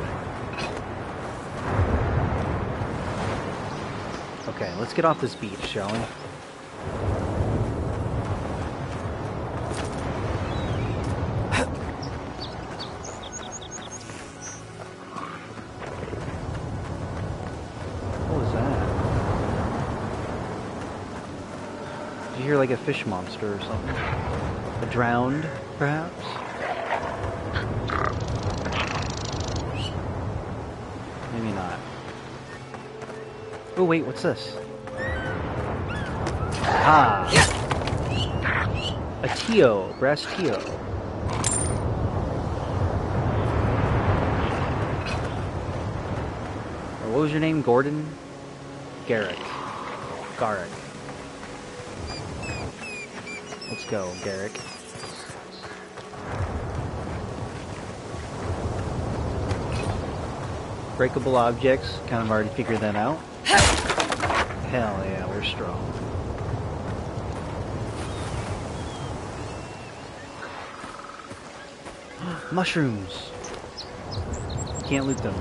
Okay, let's get off this beach, shall we? What was that? Did you hear like a fish monster or something? A drowned, perhaps? Maybe not. Oh wait, what's this? Ah! A Tio, brass Tio. What was your name? Gordon? Garrick. Garrick. Let's go, Garrick. Breakable objects, kind of already figured that out. Hell yeah, we're strong. Mushrooms! Can't loot them.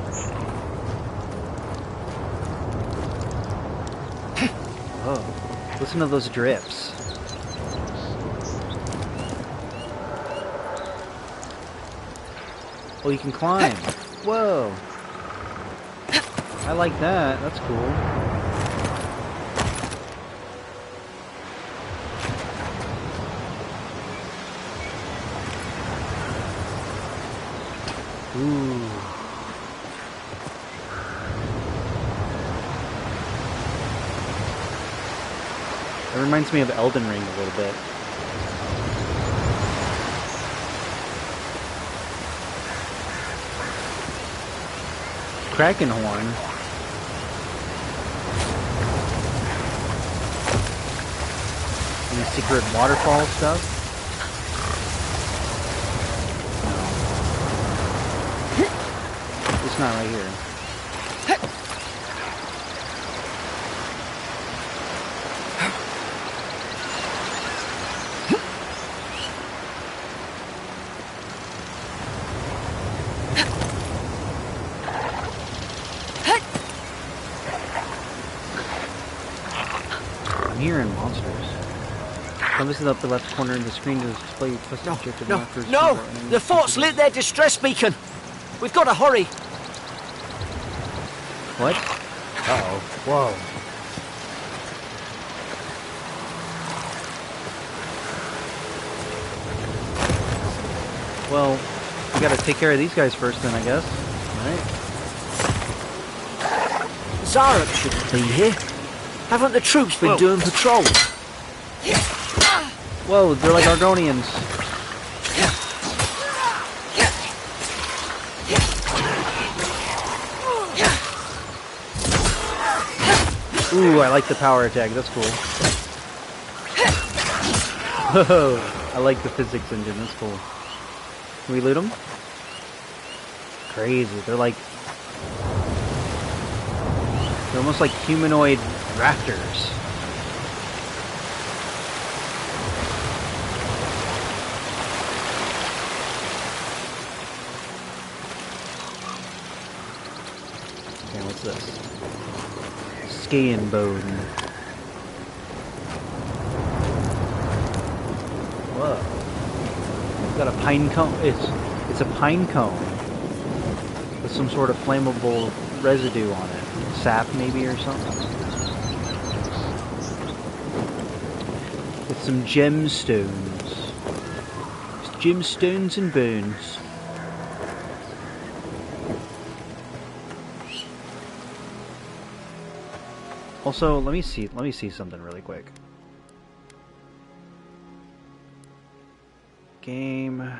Oh, listen to those drips. Oh, you can climb. Whoa! I like that. That's cool. Ooh. It reminds me of Elden Ring a little bit. Kraken horn. Any secret waterfall stuff? No. It's not right here. Now this is up the left corner of the screen to display plus No, objective no, markers. no! The fort's lit their distress beacon! We've got to hurry! What? Uh-oh. Whoa. Well, we gotta take care of these guys first then, I guess. Alright. Zarek shouldn't be here. Haven't the troops been doing patrols? Whoa, they're like Argonians. Ooh, I like the power attack. That's cool. Whoa, I like the physics engine. That's cool. Can we loot them? Crazy. They're almost like humanoid raptors. Okay, what's this? Skiing bone. Whoa. We've got a pine cone. It's a pine cone with some sort of flammable residue on it. Sap maybe or something. With some gemstones. Gemstones and bones. Also, let me see something really quick. Game.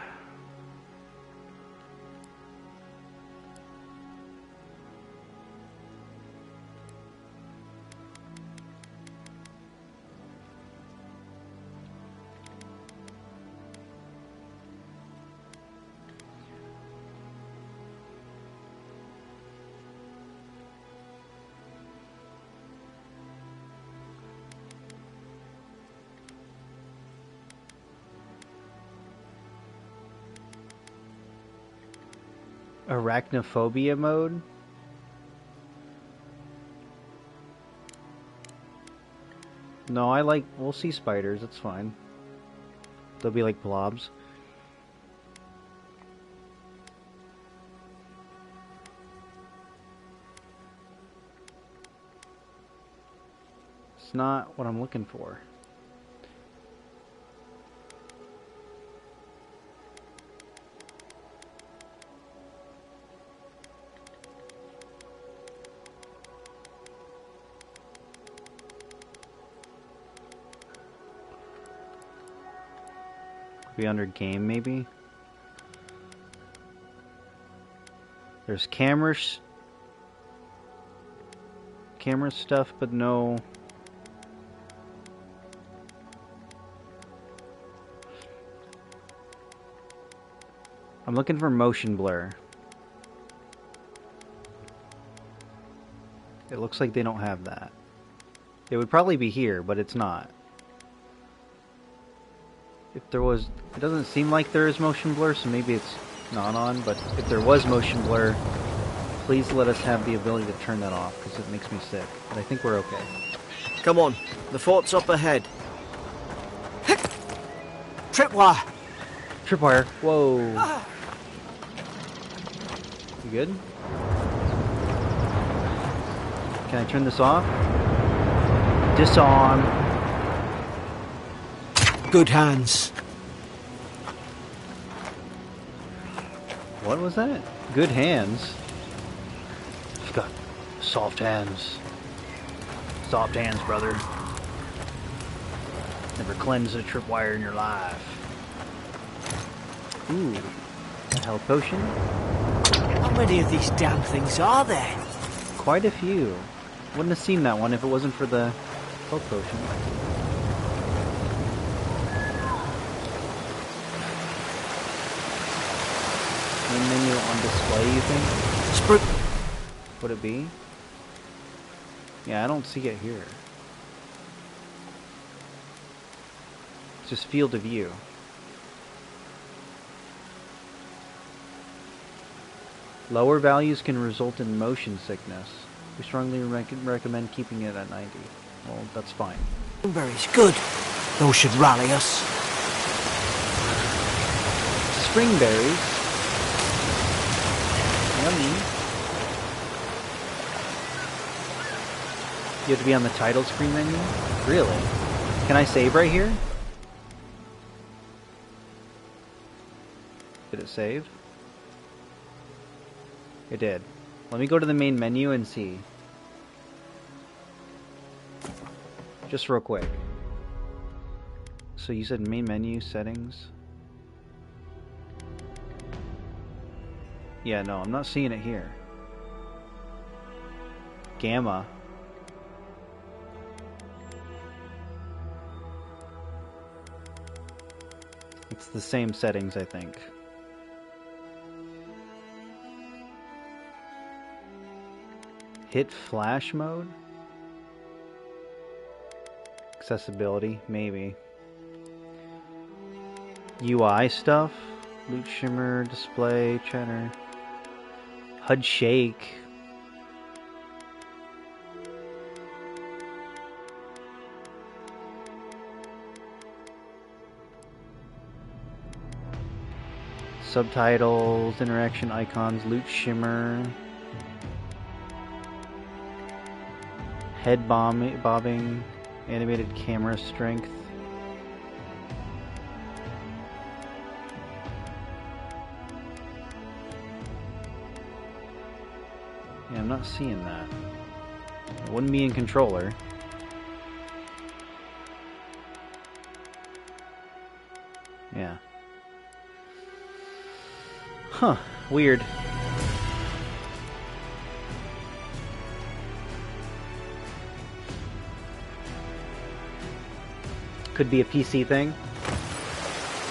Arachnophobia mode? No, we'll see spiders, it's fine. They'll be like blobs. It's not what I'm looking for. Be under game, maybe? There's camera stuff, but no... I'm looking for motion blur. It looks like they don't have that. It would probably be here, but it's not. If there was... It doesn't seem like there is motion blur, so maybe it's not on, but if there was motion blur, please let us have the ability to turn that off, because it makes me sick. But I think we're okay. Come on, the fort's up ahead. Tripwire! Tripwire. Whoa. You good? Can I turn this off? Disarm. Good hands. What was that? Good hands? You've got soft hands. Soft hands, brother. Never cleansed a tripwire in your life. Ooh. A health potion? How many of these damn things are there? Quite a few. Wouldn't have seen that one if it wasn't for the health potion. Main menu on display, you think? Would it be? Yeah, I don't see it here. It's just field of view. Lower values can result in motion sickness. We strongly recommend keeping it at 90. Well, that's fine. Berries, good. Those should rally us. Spring berries. Yummy. You have to be on the title screen menu? Really? Can I save right here? Did it save? It did. Let me go to the main menu and see. Just real quick. So you said main menu settings? Yeah, no, I'm not seeing it here. Gamma. It's the same settings, I think. Hit flash mode? Accessibility, maybe. UI stuff? Loot shimmer, display, cheddar. HUD shake. Subtitles, interaction icons, loot shimmer. Head bobbing, animated camera strength. Yeah, I'm not seeing that. It wouldn't be in controller. Yeah. Huh, weird. Could be a PC thing.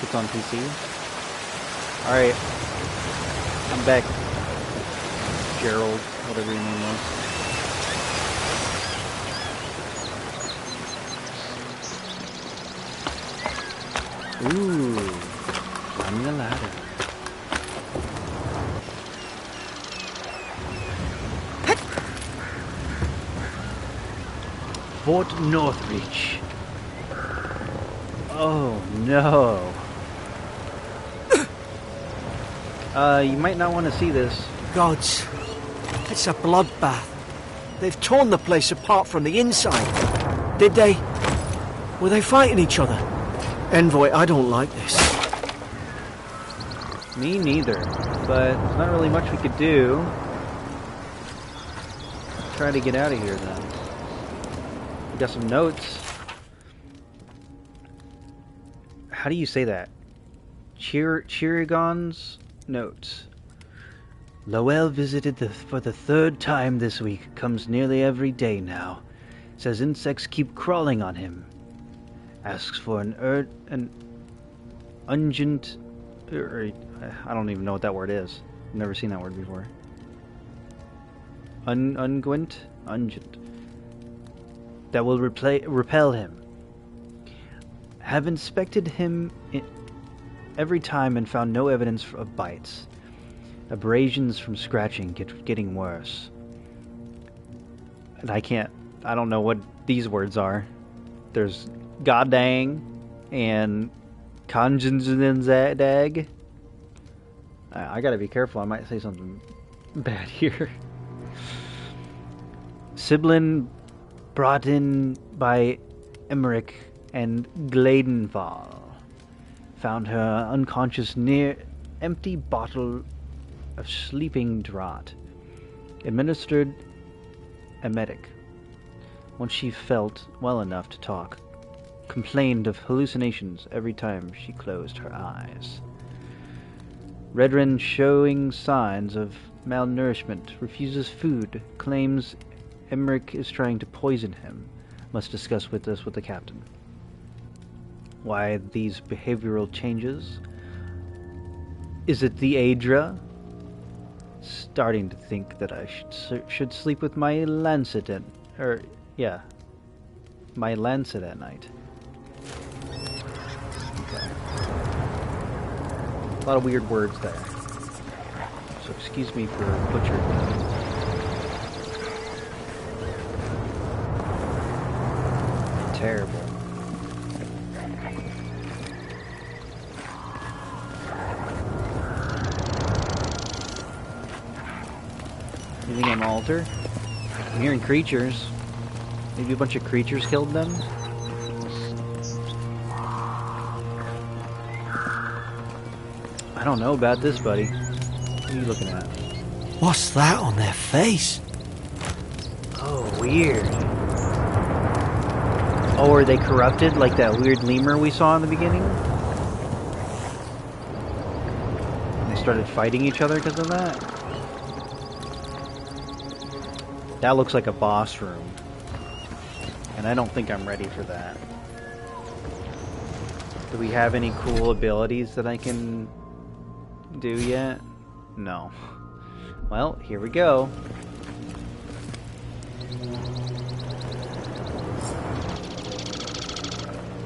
It's on PC. Alright. I'm back. Gerald, whatever your name was. Ooh. Climbing the ladder. Fort Northreach. Oh no. You might not want to see this. Gods, it's a bloodbath. They've torn the place apart from the inside. Did they? Were they fighting each other? Envoy, I don't like this. Me neither, but there's not really much we could do. Try to get out of here then. We got some notes. How do you say that? Chirigon's notes. Lowell visited for the third time this week. Comes nearly every day now. Says insects keep crawling on him. Asks for an ungent... I don't even know what that word is. I've never seen that word before. Unguent? Ungent. That will repel him. Have inspected him every time and found no evidence of bites. Abrasions from scratching getting worse. And I don't know what these words are. There's goddang and konjinzendag. I gotta be careful, I might say something bad here. Siblin brought in by Emmerich and Gladenfall. Found her unconscious near empty bottle of sleeping draught. Administered emetic. Once she felt well enough to talk, complained of hallucinations every time she closed her eyes. Redren showing signs of malnourishment, refuses food, claims Emmerich is trying to poison him. Must discuss with the captain. Why these behavioral changes? Is it the Aedra? Starting to think that I should sleep with my lancet my lancet at night. Okay. A lot of weird words there. So excuse me for butchering them. Terrible. building an altar. I'm hearing creatures. Maybe a bunch of creatures killed them? I don't know about this, buddy. What are you looking at? What's that on their face? Oh, weird. Oh, are they corrupted like that weird lemur we saw in the beginning? They started fighting each other because of that? That looks like a boss room. And I don't think I'm ready for that. Do we have any cool abilities that I can do yet? No. Well, here we go.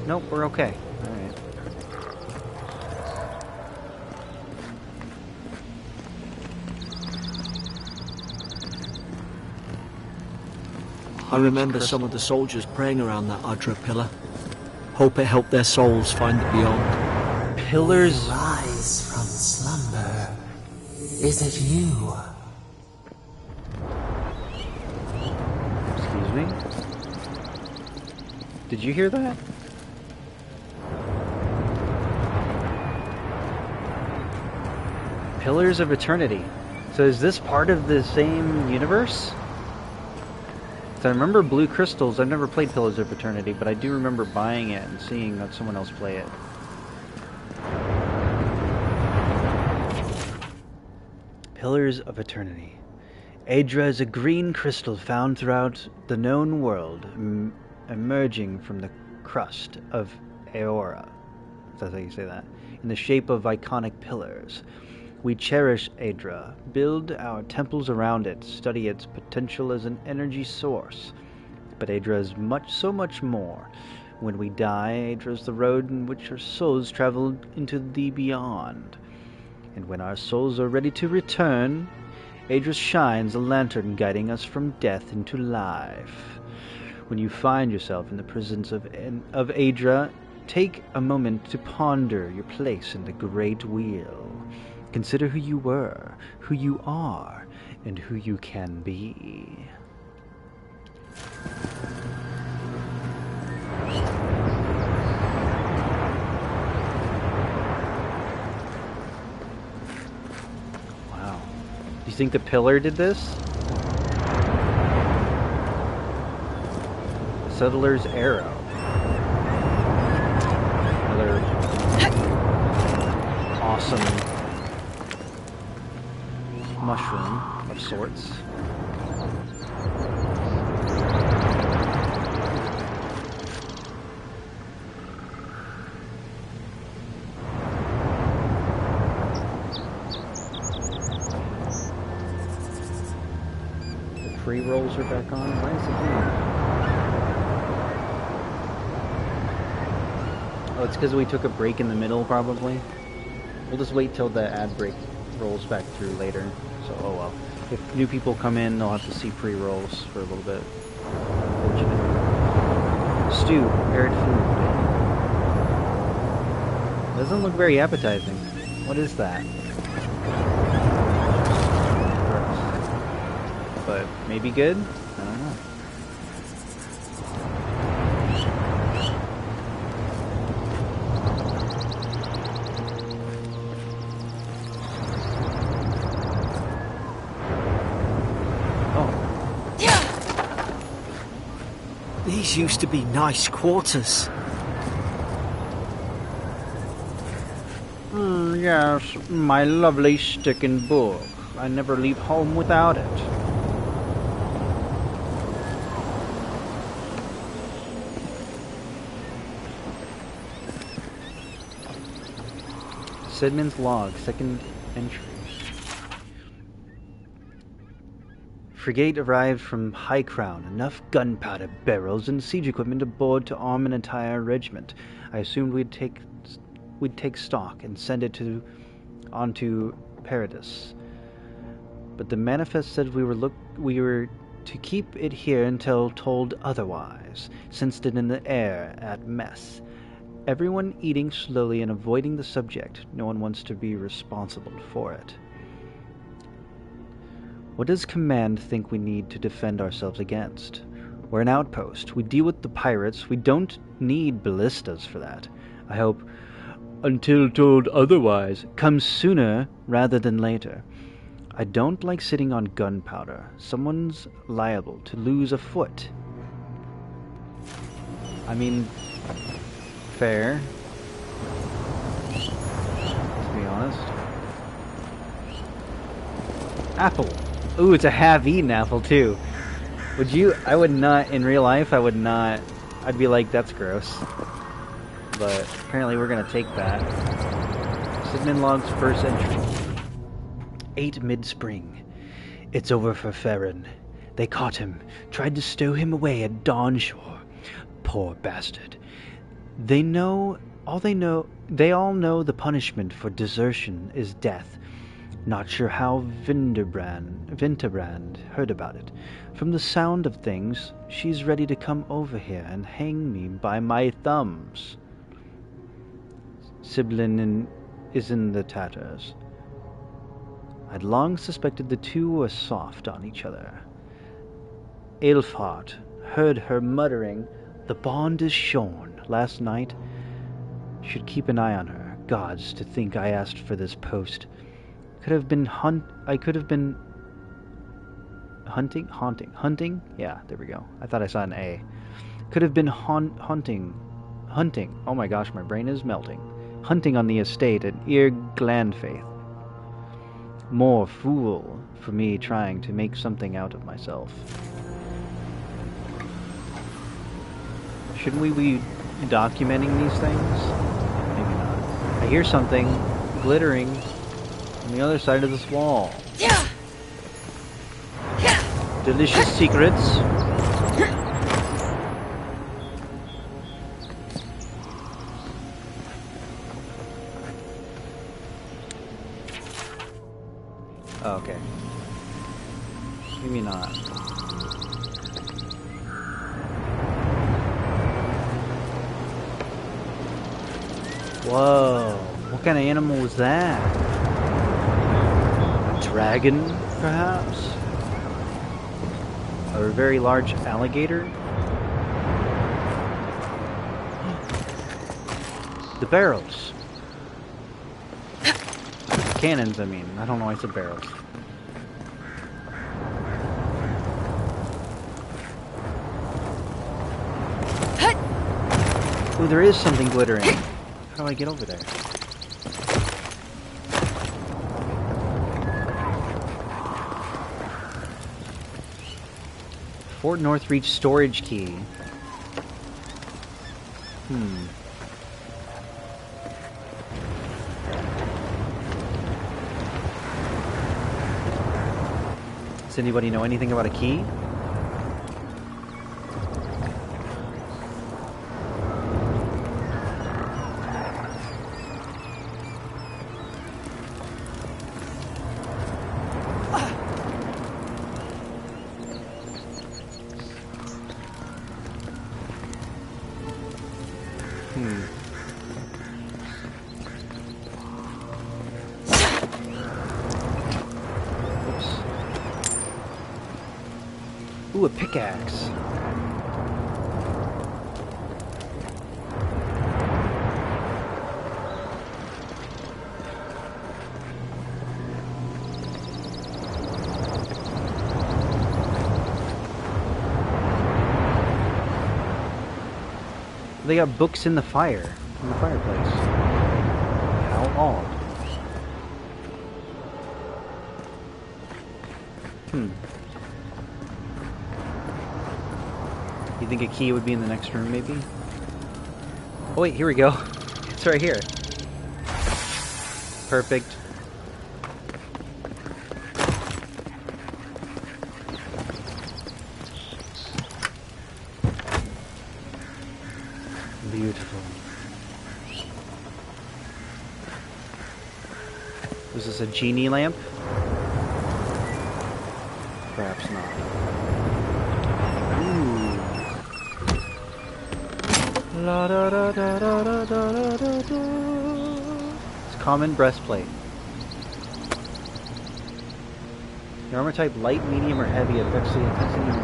Nope, we're okay. Alright. I remember some of the soldiers praying around that Adra pillar. Hope it helped their souls find the beyond. Pillars. Rise from slumber. Is it you? Excuse me? Did you hear that? Pillars of Eternity. So is this part of the same universe? So I remember Blue Crystals. I've never played Pillars of Eternity, but I do remember buying it and seeing someone else play it. Pillars of Eternity. Adra is a green crystal found throughout the known world, emerging from the crust of Aora. That's how you say that. In the shape of iconic pillars. We cherish Adra, build our temples around it, study its potential as an energy source. But Adra is so much more. When we die, Adra is the road in which our souls travel into the beyond. And when our souls are ready to return, Adra shines a lantern guiding us from death into life. When you find yourself in the presence of Adra, take a moment to ponder your place in the Great Wheel. Consider who you were, who you are, and who you can be. Wow. Do you think the pillar did this? The Settler's Arrow. Another awesome mushroom of sorts. The pre-rolls are back on. Why is it doing? Oh, it's because we took a break in the middle, probably. We'll just wait till the ad break rolls back through later. So, oh well. If new people come in, they'll have to see pre-rolls for a little bit. Unfortunate. Stew, prepared food. Doesn't look very appetizing. What is that? But maybe good? I don't know. These used to be nice quarters. Yes, my lovely stick and book. I never leave home without it. Sidman's log, second entry. Frigate arrived from High Crown. Enough gunpowder barrels and siege equipment aboard to arm an entire regiment. I assumed we'd take stock and send it onto Paradis. But the manifest said we were to keep it here until told otherwise. Sensed it in the air at mess. Everyone eating slowly and avoiding the subject. No one wants to be responsible for it. What does Command think we need to defend ourselves against? We're an outpost. We deal with the pirates. We don't need ballistas for that. I hope, until told otherwise, comes sooner rather than later. I don't like sitting on gunpowder. Someone's liable to lose a foot. I mean, fair. To be honest. Apple. Ooh, it's a half-eaten apple, too. Would you... I would not... In real life, I would not... I'd be like, that's gross. But apparently we're gonna take that. Sigmund Log's first entry. 8 mid-spring. It's over for Farron. They caught him. Tried to stow him away at Dawnshore. Poor bastard. They all know the punishment for desertion is death. Not sure how Winterbrand heard about it. From the sound of things, she's ready to come over here and hang me by my thumbs. Siblin is in the tatters. I'd long suspected the two were soft on each other. Aelfheart heard her muttering, "The bond is shorn," last night. Should keep an eye on her. Gods, to think I asked for this post. I could have been hunting? Yeah, there we go. I thought I saw an A. Could have been hunting. Oh my gosh, my brain is melting. Hunting on the estate at Ir Glandfaith. More fool for me trying to make something out of myself. Shouldn't we be documenting these things? Maybe not. I hear something glittering on the other side of this wall. Delicious secrets. Oh, okay. Maybe not. Whoa. What kind of animal was that? A dragon, perhaps? Or a very large alligator? The barrels. Cannons, I mean. I don't know why I said barrels. Ooh, there is something glittering. How do I get over there? Fort Northreach storage key. Does anybody know anything about a key? Ooh, a pickaxe. They got books in the fireplace. How odd. You think a key would be in the next room, maybe? Oh wait, here we go. It's right here. Perfect. Beautiful. Was this a genie lamp? Perhaps not. La da da da da da da da da. It's common breastplate. Your armor type light, medium, or heavy affects the intensity and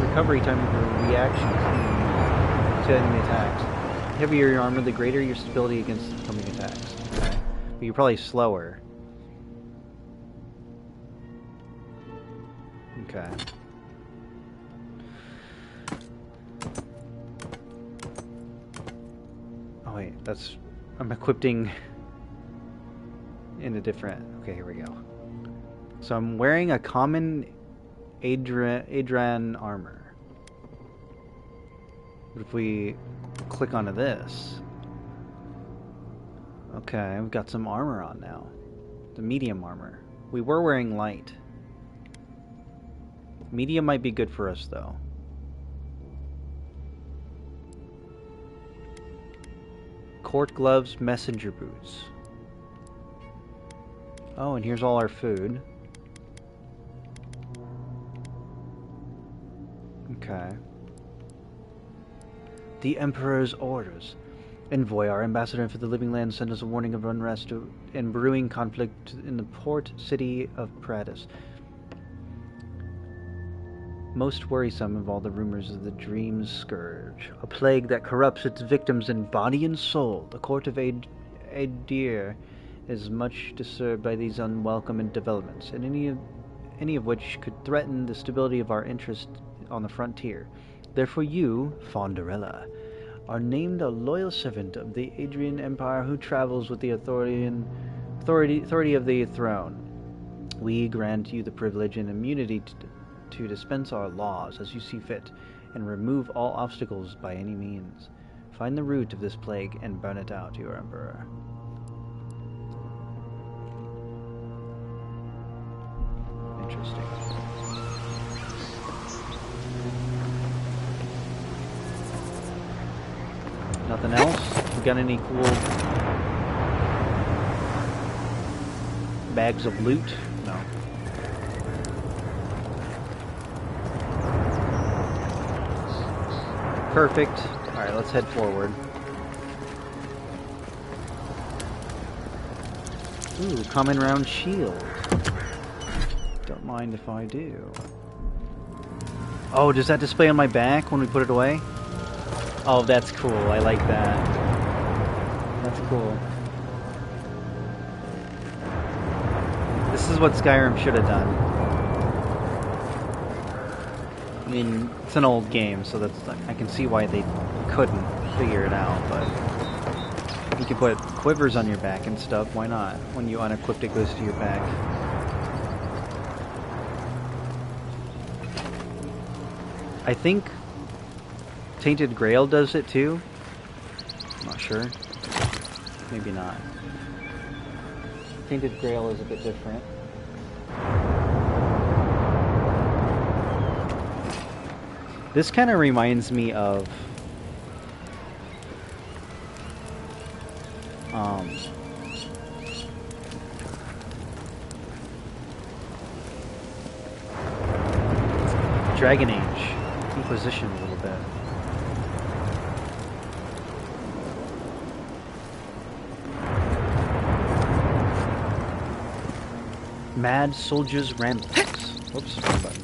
recovery time of your reactions to enemy attacks. The heavier your armor, the greater your stability against incoming attacks. Okay. But you're probably slower. Okay. Oh wait, I'm equipping in a different... Okay, here we go. So I'm wearing a common Adran armor. But if we click onto this... Okay, we've got some armor on now. The medium armor. We were wearing light. Medium might be good for us, though. Court gloves, messenger boots. Oh, and here's all our food. Okay. The Emperor's orders. Envoy, our ambassador for the Living Land, sent us a warning of unrest and brewing conflict in the port city of Pratis. Most worrisome of all the rumors of the Dream's Scourge, a plague that corrupts its victims in body and soul. The court of Adir is much disturbed by these unwelcome developments, and any of which could threaten the stability of our interest on the frontier. Therefore you, Fonderella, are named a loyal servant of the Adrian Empire who travels with the authority of the throne. We grant you the privilege and immunity to dispense our laws as you see fit, and remove all obstacles by any means. Find the root of this plague and burn it out, your Emperor. Interesting. Nothing else? We got any cool bags of loot? No. Perfect. Alright, let's head forward. Ooh, common round shield. Don't mind if I do. Oh, does that display on my back when we put it away? Oh, that's cool. I like that. That's cool. This is what Skyrim should have done. I mean, it's an old game, so that's I can see why they couldn't figure it out, but you can put quivers on your back and stuff. Why not? When you unequip it, goes to your back. I think Tainted Grail does it too. I'm not sure. Maybe not. Tainted Grail is a bit different. This kind of reminds me of Dragon Age Inquisition a little bit. Mad Soldier's Ramblings. Whoops, wrong button.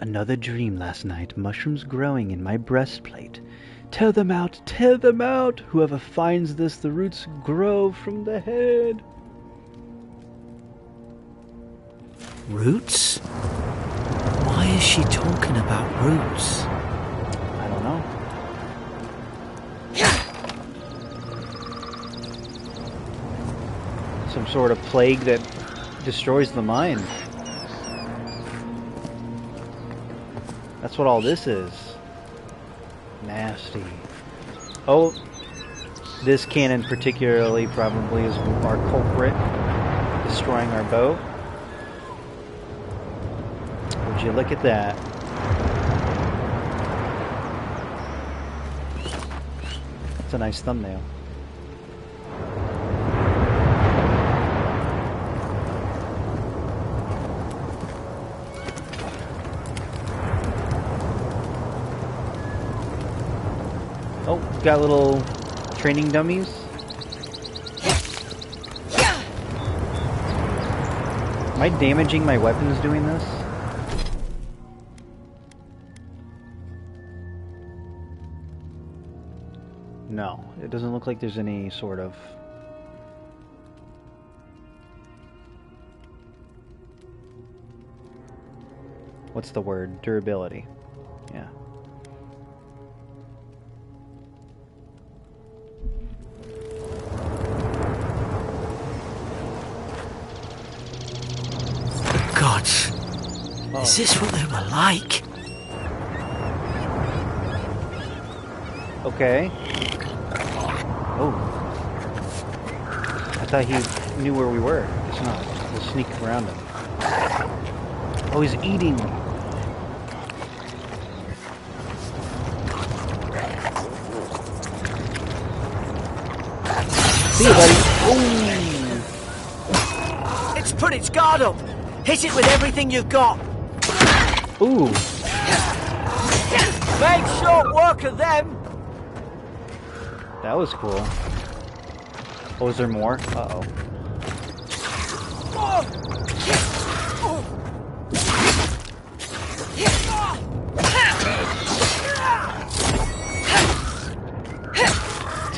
Another dream last night. Mushrooms growing in my breastplate. Tear them out, tear them out! Whoever finds this, the roots grow from the head. Roots? Why is she talking about roots? I don't know. Some sort of plague that destroys the mind. That's what all this is. Nasty. Oh, this cannon particularly probably is our culprit, destroying our boat. Would you look at that? It's a nice thumbnail. Oh, we've got little training dummies. Am I damaging my weapons doing this? No, it doesn't look like there's any sort of... What's the word? Durability. Yeah. Gods, is this what they were like? Okay. Oh. I thought he knew where we were. It's not. We'll sneak around him. Oh, he's eating. See you, buddy. Oh. It's put its guard up. Hit it with everything you've got. Ooh. Make short work of them. That was cool. Oh, is there more? Uh-oh.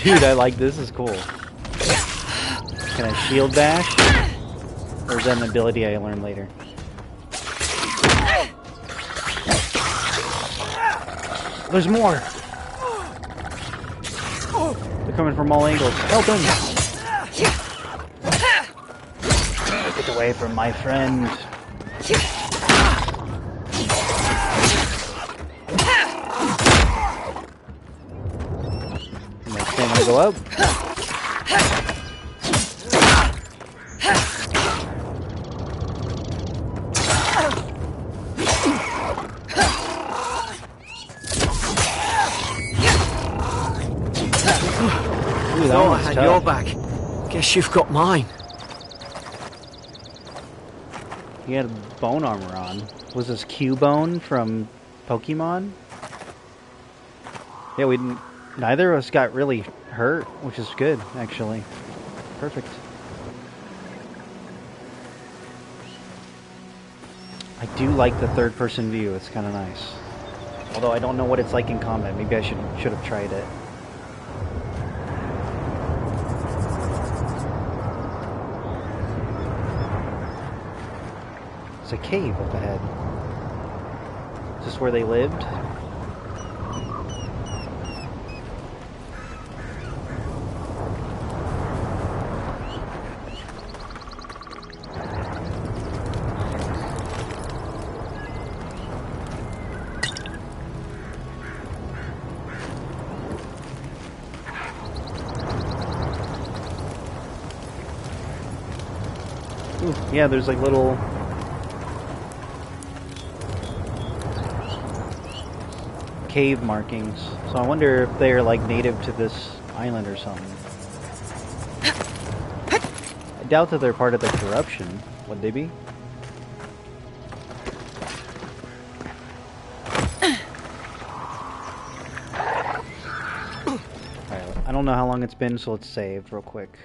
Dude, I like this. Is cool. Can I shield bash? Or is that an ability I learn later? There's more! They're coming from all angles. Help him! Get away from my friend. Next thing I go up. Ooh, that Thought I one's had tough. your back. Guess you've got mine. He had bone armor on. Was this Cubone from Pokemon? Yeah, we didn't. Neither of us got really hurt, which is good, actually. Perfect. I do like the third-person view. It's kind of nice. Although I don't know what it's like in combat. Maybe I should have tried it. It's a cave up ahead. Is this where they lived? Ooh, yeah, there's like little... cave markings. So I wonder if they're like native to this island or something. I doubt that they're part of the corruption. Would they be? Alright, I don't know how long it's been, so let's save real quick.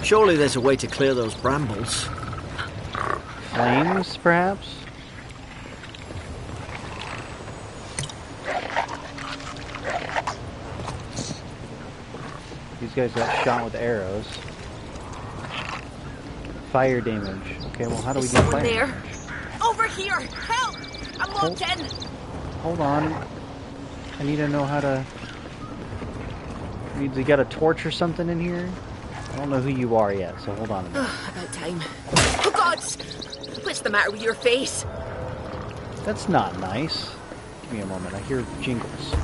Surely there's a way to clear those brambles. Flames, perhaps? These guys got shot with arrows. Fire damage. Okay, well, how do we do fire damage? Over here! Help! I'm locked in! Hold on. I need to know how to... You got a torch or something in here? I don't know who you are yet, so hold on a minute. About time. Oh, gods! What's the matter with your face? That's not nice. Give me a moment. I hear jingles.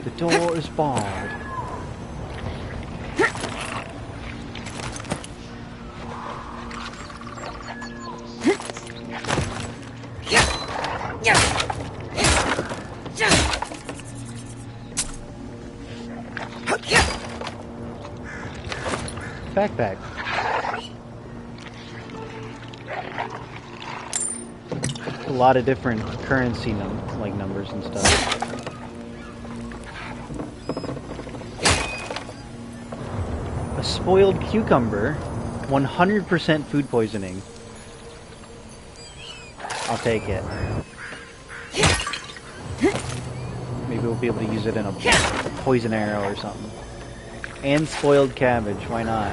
The door is barred. Backpack. A lot of different currency like numbers and stuff. spoiled cucumber. 100% food poisoning. I'll take it. Maybe we'll be able to use it in a poison arrow or something. And spoiled cabbage, why not?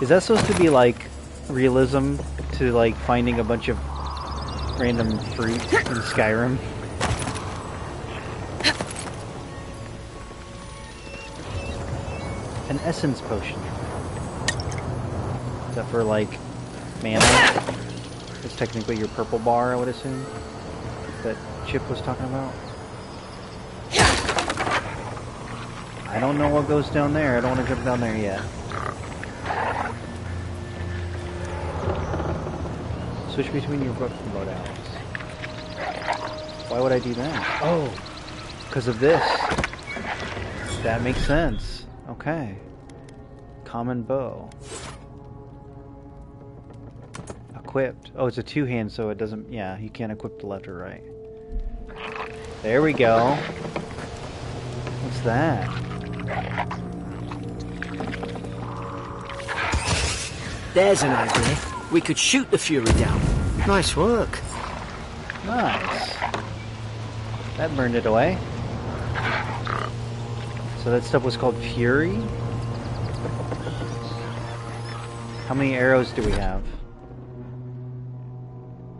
Is that supposed to be like realism to like finding a bunch of random fruit in Skyrim? An essence potion. Is that for like mana? It's technically your purple bar, I would assume. That Chip was talking about. I don't know what goes down there. I don't want to jump down there yet. Switch between your book loadouts. Why would I do that? Oh, because of this. That makes sense. Okay. Common bow. Equipped. Oh, it's a two-hand, so it doesn't... Yeah, you can't equip the left or right. There we go. What's that? There's an idea. We could shoot the Fury down. Nice work. Nice. That burned it away. So that stuff was called Fury? How many arrows do we have?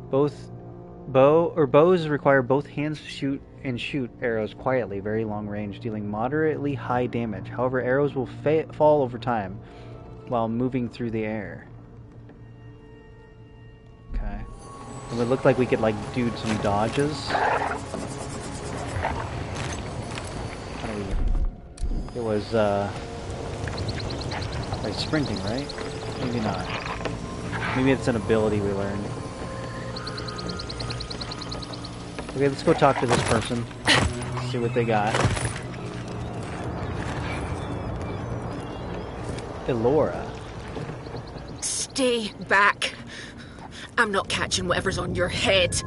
Bows require both hands to shoot arrows quietly, very long range, dealing moderately high damage. However, arrows will fall over time while moving through the air. Okay. It would look like we could like do some dodges. How do we... It was like sprinting, right? Maybe not. Maybe it's an ability we learned. Okay, let's go talk to this person. See what they got. Elora. Stay back. I'm not catching whatever's on your head.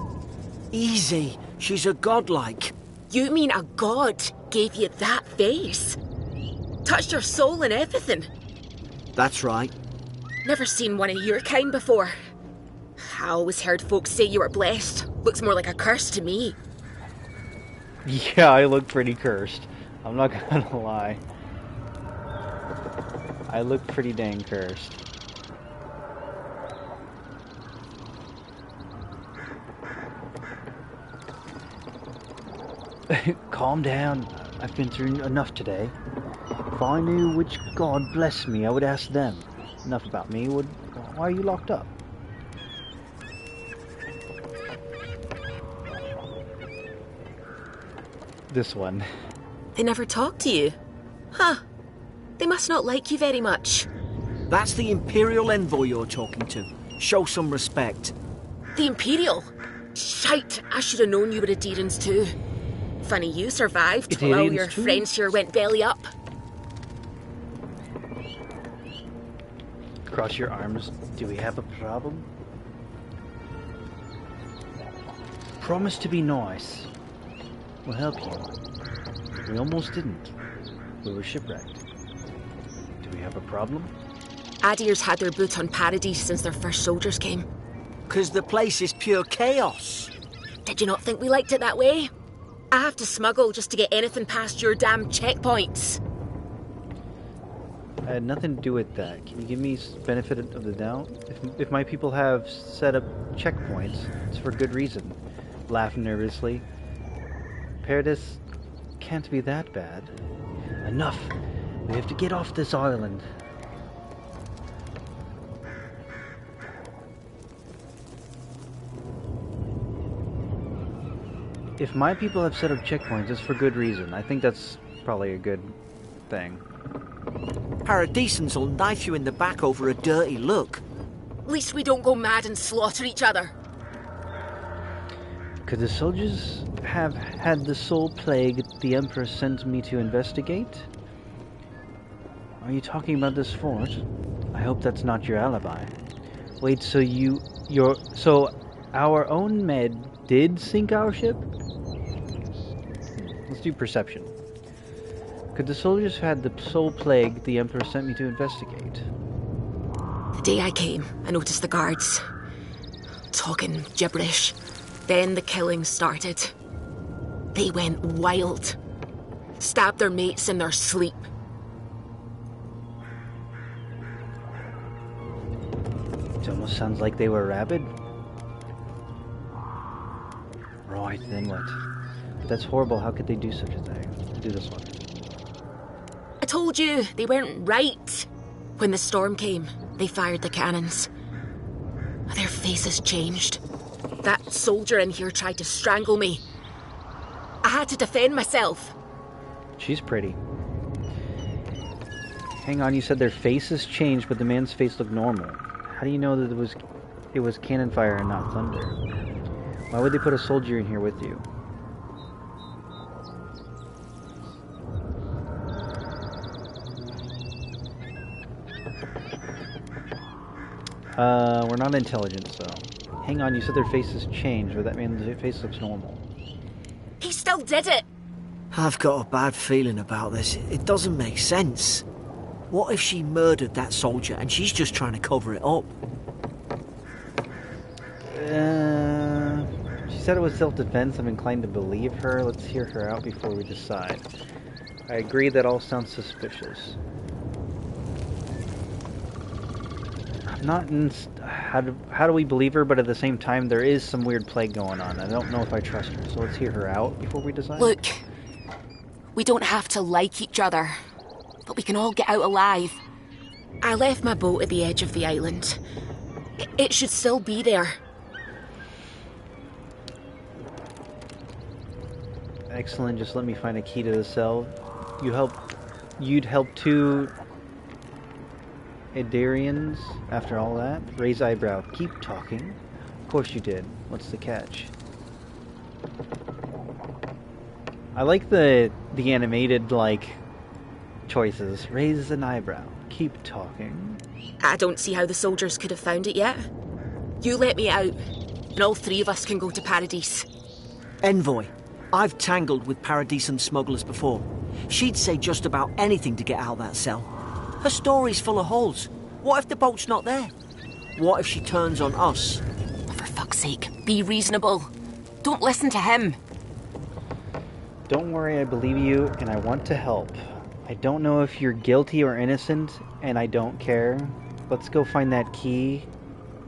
Easy. She's a godlike. You mean a god gave you that face? Touched your soul and everything? That's right. Never seen one of your kind before. I always heard folks say you were blessed. Looks more like a curse to me. Yeah, I look pretty cursed. I'm not gonna lie. I look pretty dang cursed. Calm down. I've been through enough today. If I knew which god blessed me, I would ask them. Enough about me. Why are you locked up? This one. They never talk to you? Huh. They must not like you very much. That's the Imperial envoy you're talking to. Show some respect. The Imperial? Shite, I should have known you were Adherents too. Funny you survived while all your friends here went belly up. Cross your arms. Do we have a problem? Promise to be nice. We'll help you. We almost didn't. We were shipwrecked. Do we have a problem? Adir's had their boot on Paradise since their first soldiers came. 'Cause the place is pure chaos. Did you not think we liked it that way? I have to smuggle just to get anything past your damn checkpoints. I had nothing to do with that. Can you give me benefit of the doubt? If my people have set up checkpoints, it's for good reason. Laughed nervously. Paradise can't be that bad. Enough! We have to get off this island. If my people have set up checkpoints, it's for good reason. I think that's probably a good thing. Paradisans will knife you in the back over a dirty look. At least we don't go mad and slaughter each other. Could the soldiers have had the soul plague the Emperor sent me to investigate? Are you talking about this fort? I hope that's not your alibi. Wait, so so our own med did sink our ship? Let's do perception. Could the soldiers have had the soul plague the Emperor sent me to investigate? The day I came, I noticed the guards talking gibberish. Then the killing started. They went wild. Stabbed their mates in their sleep. It almost sounds like they were rabid. Right, then what? But that's horrible. How could they do such a thing? Do this one. I told you, they weren't right. When the storm came, they fired the cannons. Their faces changed. That soldier in here tried to strangle me. I had to defend myself. She's pretty. Hang on, you said their faces changed, but the man's face looked normal. How do you know that it was cannon fire and not thunder? Why would they put a soldier in here with you? We're not intelligent, so... Hang on, you said their faces changed, but that means their face looks normal. He still did it! I've got a bad feeling about this. It doesn't make sense. What if she murdered that soldier and she's just trying to cover it up? She said it was self-defense. I'm inclined to believe her. Let's hear her out before we decide. I agree that all sounds suspicious. I'm not in... How do we believe her, but at the same time, there is some weird plague going on. I don't know if I trust her, so let's hear her out before we decide. Look, we don't have to like each other, but we can all get out alive. I left my boat at the edge of the island. It should still be there. Excellent, just let me find a key to the cell. You'd help two Idarians after all that? Raise eyebrow. Keep talking. Of course you did. What's the catch? I like the animated, like, choices. Raise an eyebrow. Keep talking. I don't see how the soldiers could have found it yet. You let me out, and all three of us can go to Paradise. Envoy, I've tangled with Paradisian smugglers before. She'd say just about anything to get out of that cell. Her story's full of holes. What if the boat's not there? What if she turns on us? For fuck's sake, be reasonable. Don't listen to him. Don't worry, I believe you, and I want to help. I don't know if you're guilty or innocent, and I don't care. Let's go find that key,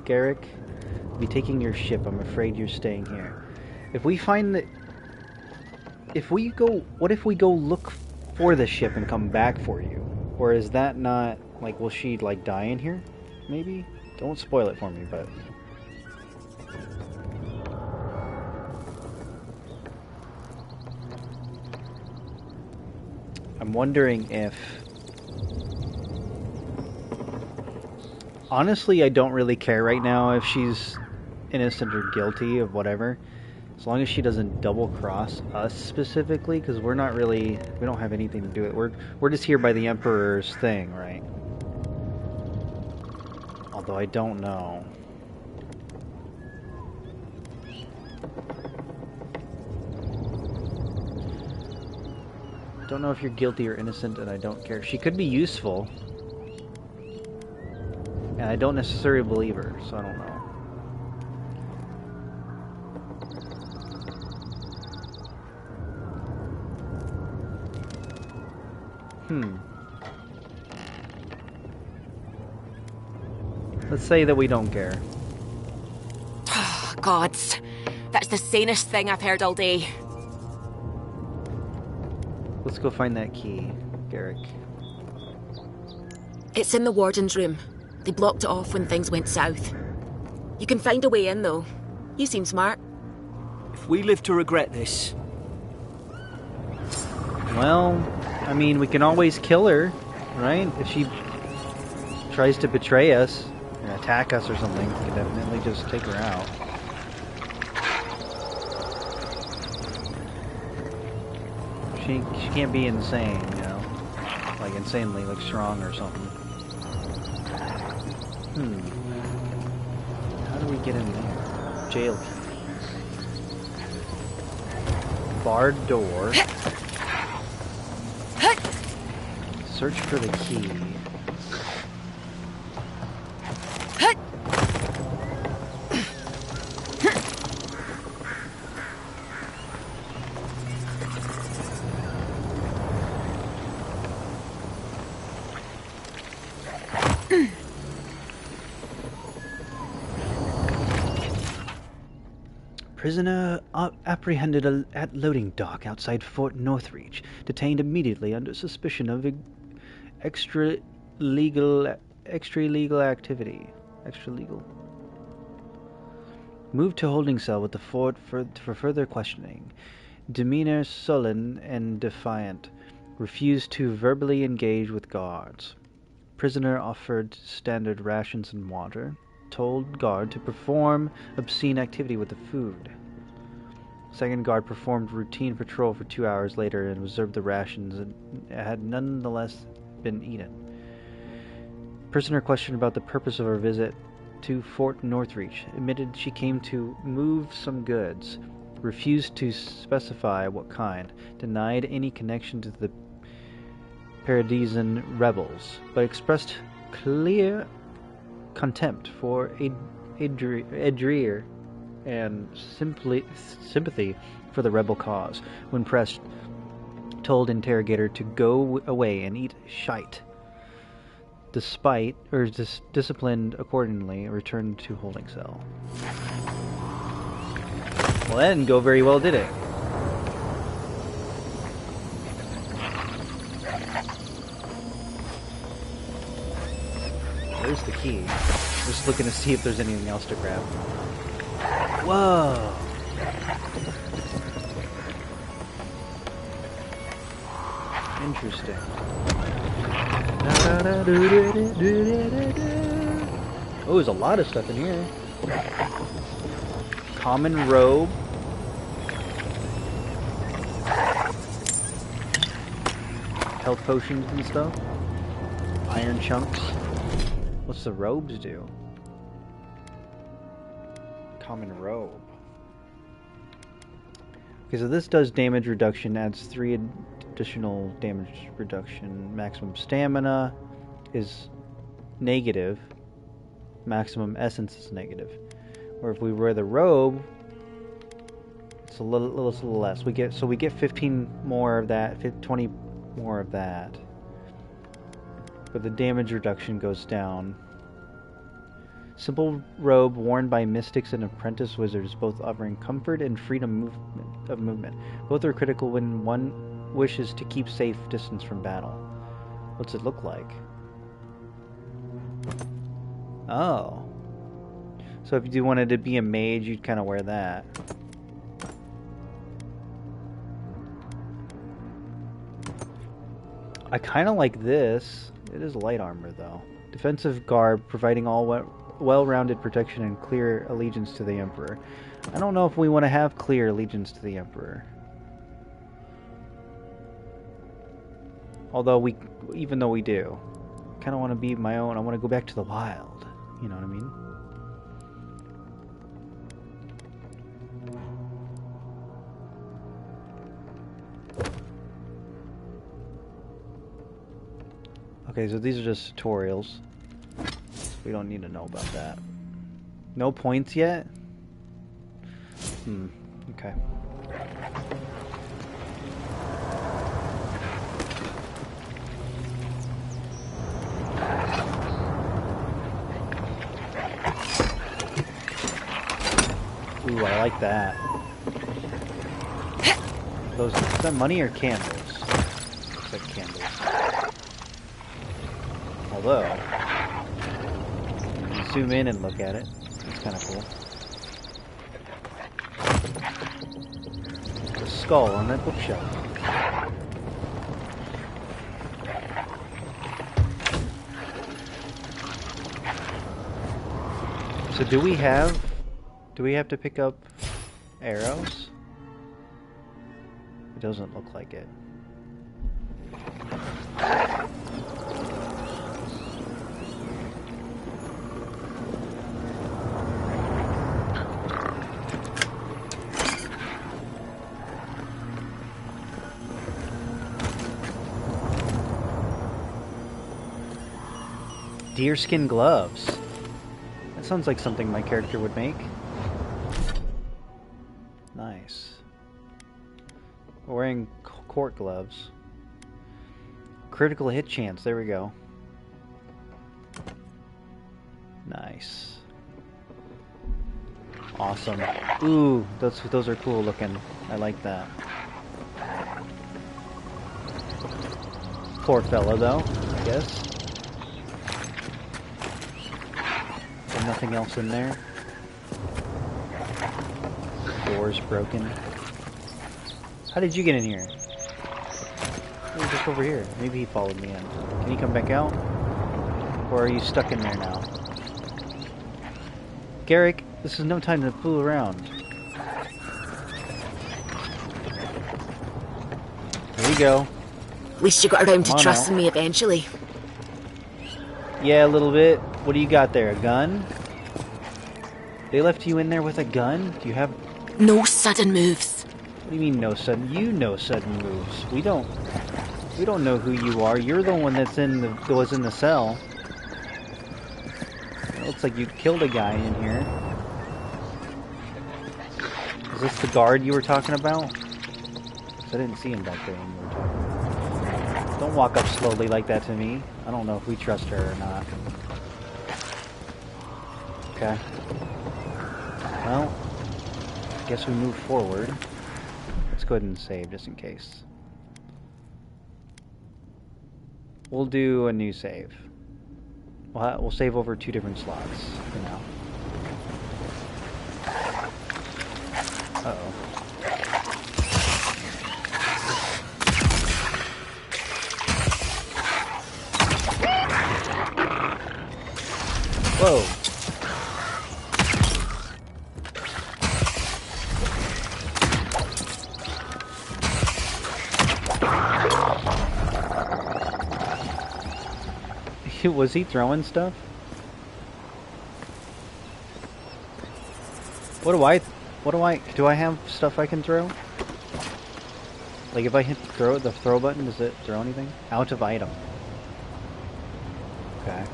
Garrick. I'll be taking your ship. I'm afraid you're staying here. If we find the... What if we go look for the ship and come back for you? Or is that not... Like, will she, like, die in here? Maybe? Don't spoil it for me, but... I'm wondering if... Honestly, I don't really care right now if she's innocent or guilty of whatever. As long as she doesn't double-cross us specifically, because we're not really... We don't have anything to do with it. We're just here by the Emperor's thing, right? Although I don't know. Don't know if you're guilty or innocent, and I don't care. She could be useful. And I don't necessarily believe her, so I don't know. Let's say that we don't care. Gods, that's the sanest thing I've heard all day. Let's go find that key, Garrick. It's in the warden's room. They blocked it off when things went south. You can find a way in, though. You seem smart. If we live to regret this... Well, I mean, we can always kill her, right? If she tries to betray us and attack us or something, we can definitely just take her out. She can't be insane, you know? Like, insanely, like, strong or something. How do we get in there? Jail key. Barred door. search for the key. Prisoner apprehended at loading dock outside Fort Northreach, detained immediately under suspicion of extra-legal activity. Extra-legal. Moved to holding cell with the fort for further questioning. Demeanor sullen and defiant. Refused to verbally engage with guards. Prisoner offered standard rations and water. Told guard to perform obscene activity with the food. Second guard performed routine patrol for 2 hours later and observed the rations and had nonetheless been eaten. Prisoner questioned about the purpose of her visit to Fort Northreach. Admitted she came to move some goods. Refused to specify what kind. Denied any connection to the Paradisian rebels, but expressed clear contempt for Adrier and sympathy for the rebel cause. When pressed, told interrogator to go away and eat shite. Disciplined accordingly, returned to holding cell. Well, that didn't go very well, did it? Where's the key? Just looking to see if there's anything else to grab. Whoa! Interesting. Oh, there's a lot of stuff in here. Common robe. Health potions and stuff. Iron chunks. What's the robes do? Common robe. Okay, so this does damage reduction, adds 3 additional damage reduction. Maximum stamina is negative. Maximum essence is negative. Or if we wear the robe, it's a little less. We get 15 more of that, 20 more of that. But the damage reduction goes down. Simple robe worn by mystics and apprentice wizards, both offering comfort and freedom of movement. Both are critical when one wishes to keep safe distance from battle. What's it look like? Oh. So if you wanted to be a mage, you'd kind of wear that. I kind of like this. It is light armor, though. Defensive garb, providing all well-rounded protection and clear allegiance to the Emperor. I don't know if we want to have clear allegiance to the Emperor. Although even though we do. I kind of want to be my own. I want to go back to the wild. You know what I mean? Okay, so these are just tutorials. We don't need to know about that. No points yet? Okay. Ooh, I like that. Those, is that money or candles? Looks like candles. Although, you zoom in and look at it. It's kind of cool. The skull on that bookshelf. So do we have to pick up arrows? It doesn't look like it. deerskin gloves. That sounds like something my character would make. Nice. Wearing court gloves. Critical hit chance, there we go. Nice. Awesome. Ooh, those are cool looking. I like that. Poor fella though, I guess. There's nothing else in there. Door's broken. How did you get in here? Oh, just over here. Maybe he followed me in. Can you come back out? Or are you stuck in there now? Garrick, this is no time to fool around. Here you go. At least you got around to Come on trusting now. me eventually. Yeah, a little bit. What do you got there? A gun? They left you in there with a gun? Do you have... No sudden moves. What do you mean no sudden? You know sudden moves. We don't know who you are. You're the one that was in the cell. It looks like you killed a guy in here. Is this the guard you were talking about? 'Cause I didn't see him back there when you were talking. Don't walk up slowly like that to me. I don't know if we trust her or not. Okay. Well, I guess we move forward. Let's go ahead and save just in case. We'll do a new save. We'll save over 2 different slots for now. Uh-oh. Whoa. Was he throwing stuff? Do I have stuff I can throw? Like if I hit the throw button, does it throw anything? Out of item. Okay.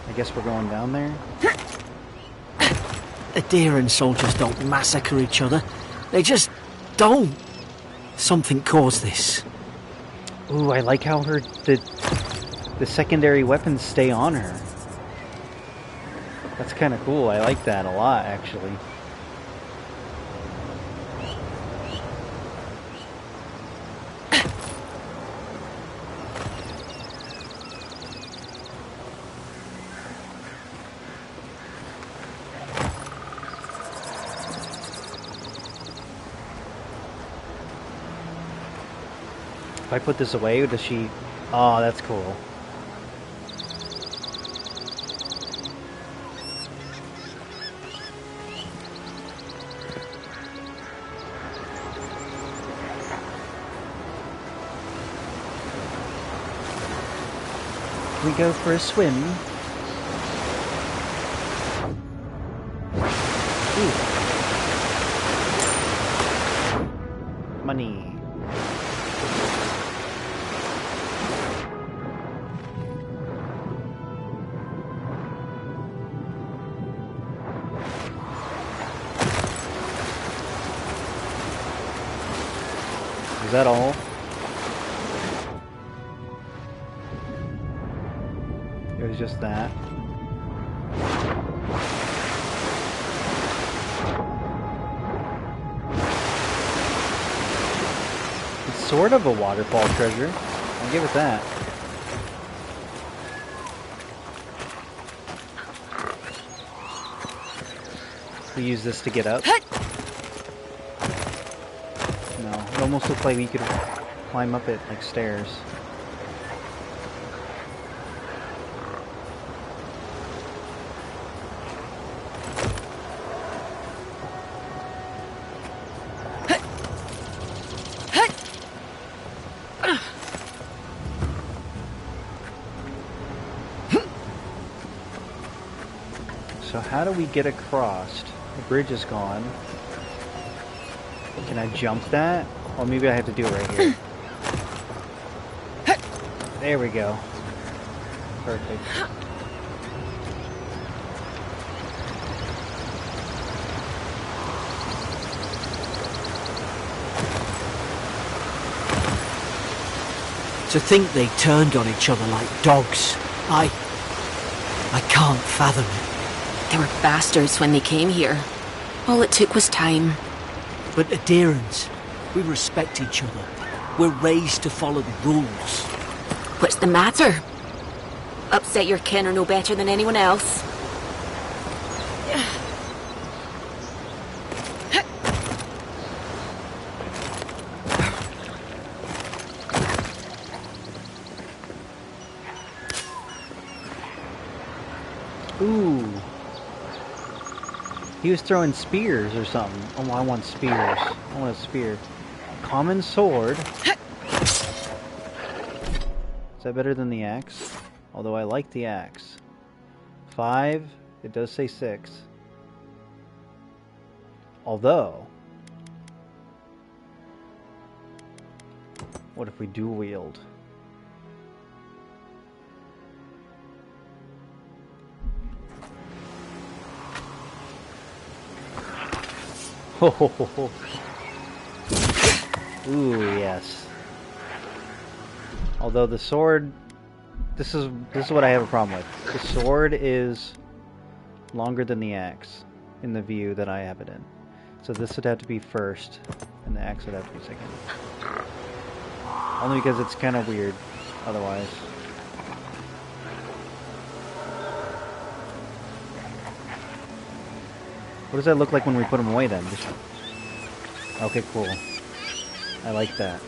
I guess we're going down there. Adherent soldiers don't massacre each other. They just don't. Something caused this. Ooh, I like how the secondary weapons stay on her. That's kind of cool. I like that a lot, actually. If I put this away, does she... Oh, that's cool. We go for a swim. Ooh. Money. Is that all? It was just that. It's sort of a waterfall treasure. I'll give it that. We use this to get up. No, it almost looked like we could climb up it like stairs. So how do we get across? The bridge is gone. Can I jump that? Or maybe I have to do it right here. There we go. Perfect. To think they turned on each other like dogs. I can't fathom it. They were bastards when they came here. All it took was time. But Adirans, we respect each other. We're raised to follow the rules. What's the matter? Upset your kin are no better than anyone else. Ooh. He was throwing spears or something. Oh, I want spears. I want a spear. Common sword. Is that better than the axe? Although I like the axe. 5. It does say 6. Although, what if we dual wield? Ho ho ho ho. Ooh, yes. Although the sword, this is what I have a problem with. The sword is longer than the axe in the view that I have it in. So this would have to be first, and the axe would have to be second. Only because it's kind of weird otherwise. What does that look like when we put them away then? Okay, cool. I like that.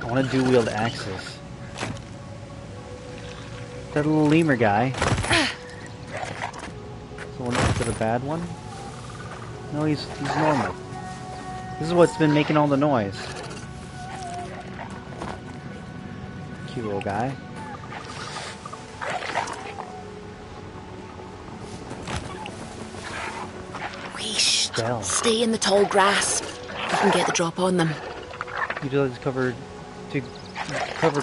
I want to dual wield axes. That little lemur guy. Is it a bad one? No, he's normal. This is what's been making all the noise. Cute little guy. Stay in the tall grass. We can get the drop on them. Utilize cover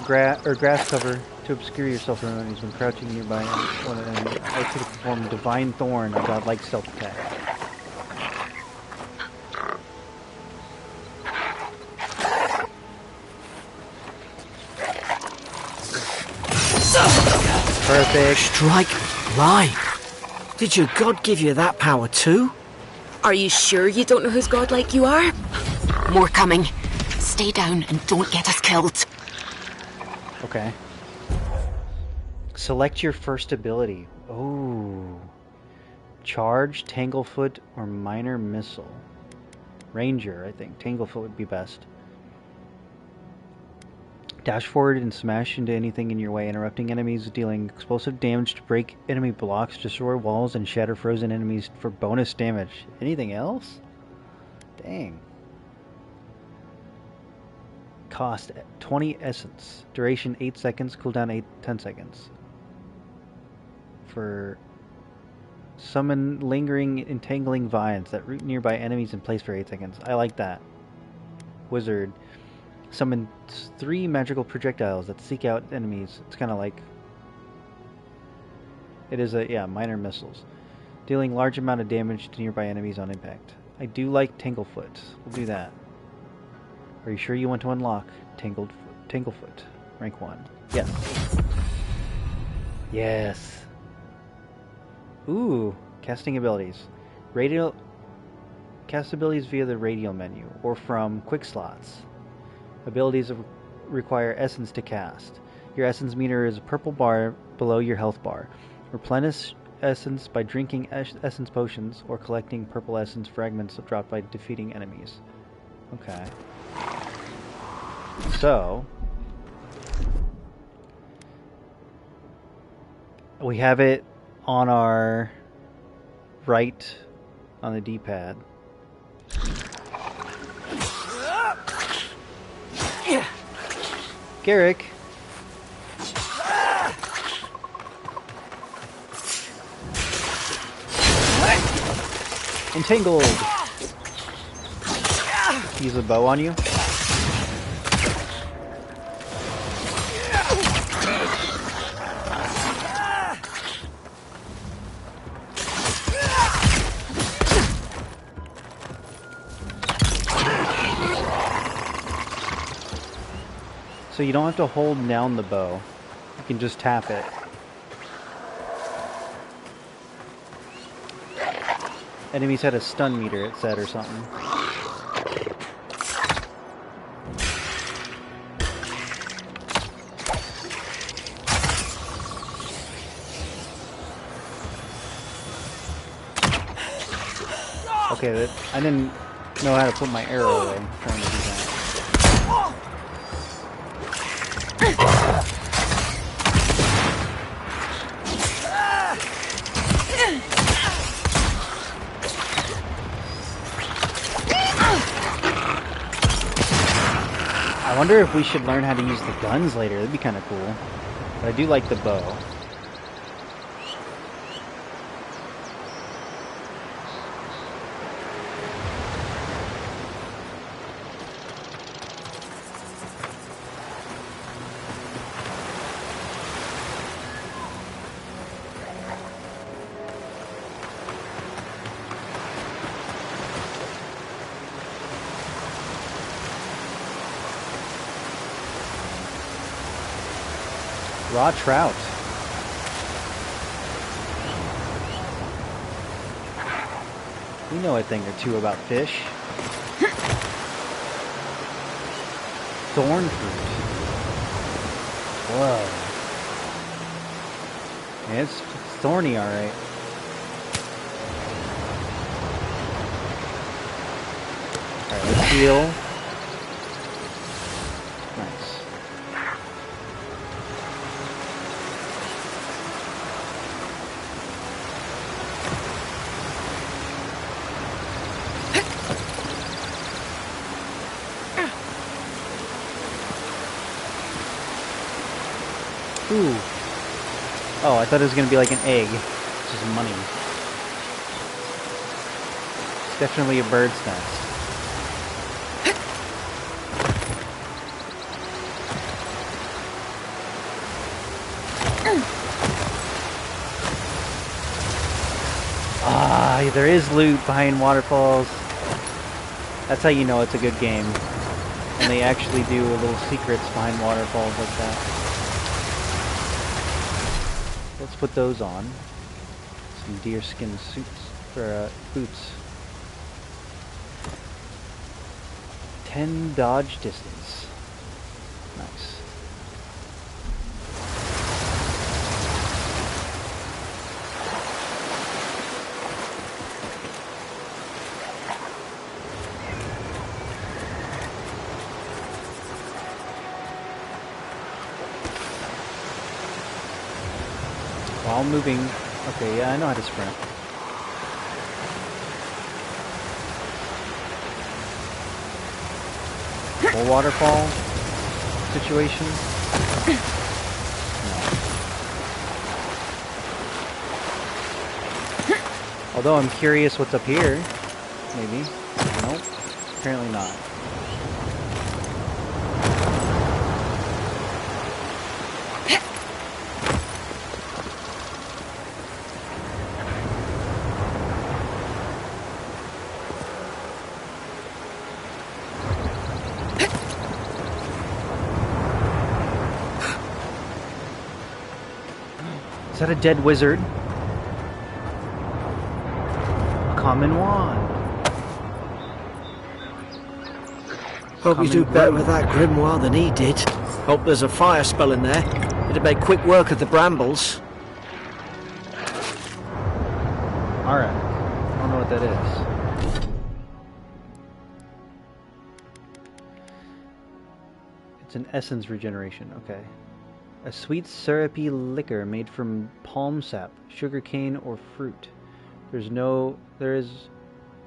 grass cover to obscure yourself from enemies when crouching nearby. And I could perform Divine Thorn, a godlike stealth attack. Perfect. Strike blind. Did your god give you that power too? Are you sure you don't know whose godlike you are? More coming. Stay down and don't get us killed. Okay. Select your first ability. Oh. Charge, Tanglefoot, or Minor Missile. Ranger, I think. Tanglefoot would be best. Dash forward and smash into anything in your way, interrupting enemies, dealing explosive damage to break enemy blocks, destroy walls, and shatter frozen enemies for bonus damage. Anything else? Dang. Cost 20 essence. Duration 8 seconds. Cooldown 10 seconds. For summon lingering entangling vines that root nearby enemies in place for 8 seconds. I like that. Wizard. Summon 3 magical projectiles that seek out enemies. It's kind of like... It is minor missiles. Dealing large amount of damage to nearby enemies on impact. I do like Tanglefoot. We'll do that. Are you sure you want to unlock Tanglefoot? Rank 1. Yes. Yes. Ooh. Casting abilities. Cast abilities via the radial menu, or from quick slots. Abilities require essence to cast. Your essence meter is a purple bar below your health bar. Replenish essence by drinking essence potions or collecting purple essence fragments dropped by defeating enemies. Okay. So, we have it on our right on the D-pad. Garrick. Entangled. Use a bow on you. So you don't have to hold down the bow. You can just tap it. Enemies had a stun meter, it said, or something. Okay, I didn't know how to put my arrow away. I'm trying to do that. I wonder if we should learn how to use the guns later. That'd be kind of cool. But I do like the bow. Raw trout. We know a thing or two about fish. Thorn fruit. Whoa. Yeah, it's thorny, alright. Alright, let's heal. Nice. Ooh. Oh, I thought it was going to be like an egg. It's just money. It's definitely a bird's nest. Ah, there is loot behind waterfalls. That's how you know it's a good game. And they actually do little secrets behind waterfalls like that. Let's put those on. Some deerskin suits or boots. 10 dodge distance. Nice. While moving. Okay, yeah, I know how to sprint. Full waterfall situation? No. Although I'm curious what's up here. Maybe. Nope. Apparently not. Is that a dead wizard? Common wand. Hope you do better with that grimoire than he did. Hope there's a fire spell in there. It'd make quick work of the brambles. Arak. I don't know what that is. It's an essence regeneration. Okay. A sweet syrupy liquor made from palm sap, sugarcane, or fruit. There is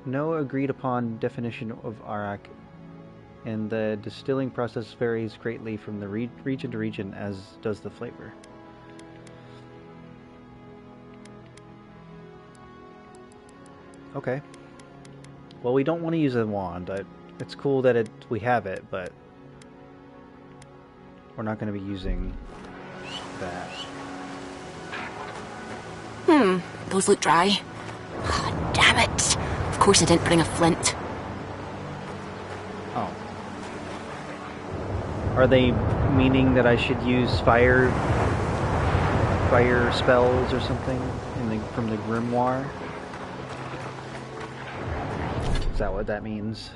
no agreed upon definition of Arak, and the distilling process varies greatly from the region to region, as does the flavor. Okay. Well, we don't want to use a wand. It's cool that we have it, but we're not going to be using that. Those look dry. Oh, damn it. Of course I didn't bring a flint. Oh. Are they meaning that I should use fire spells or something from the grimoire? Is that what that means?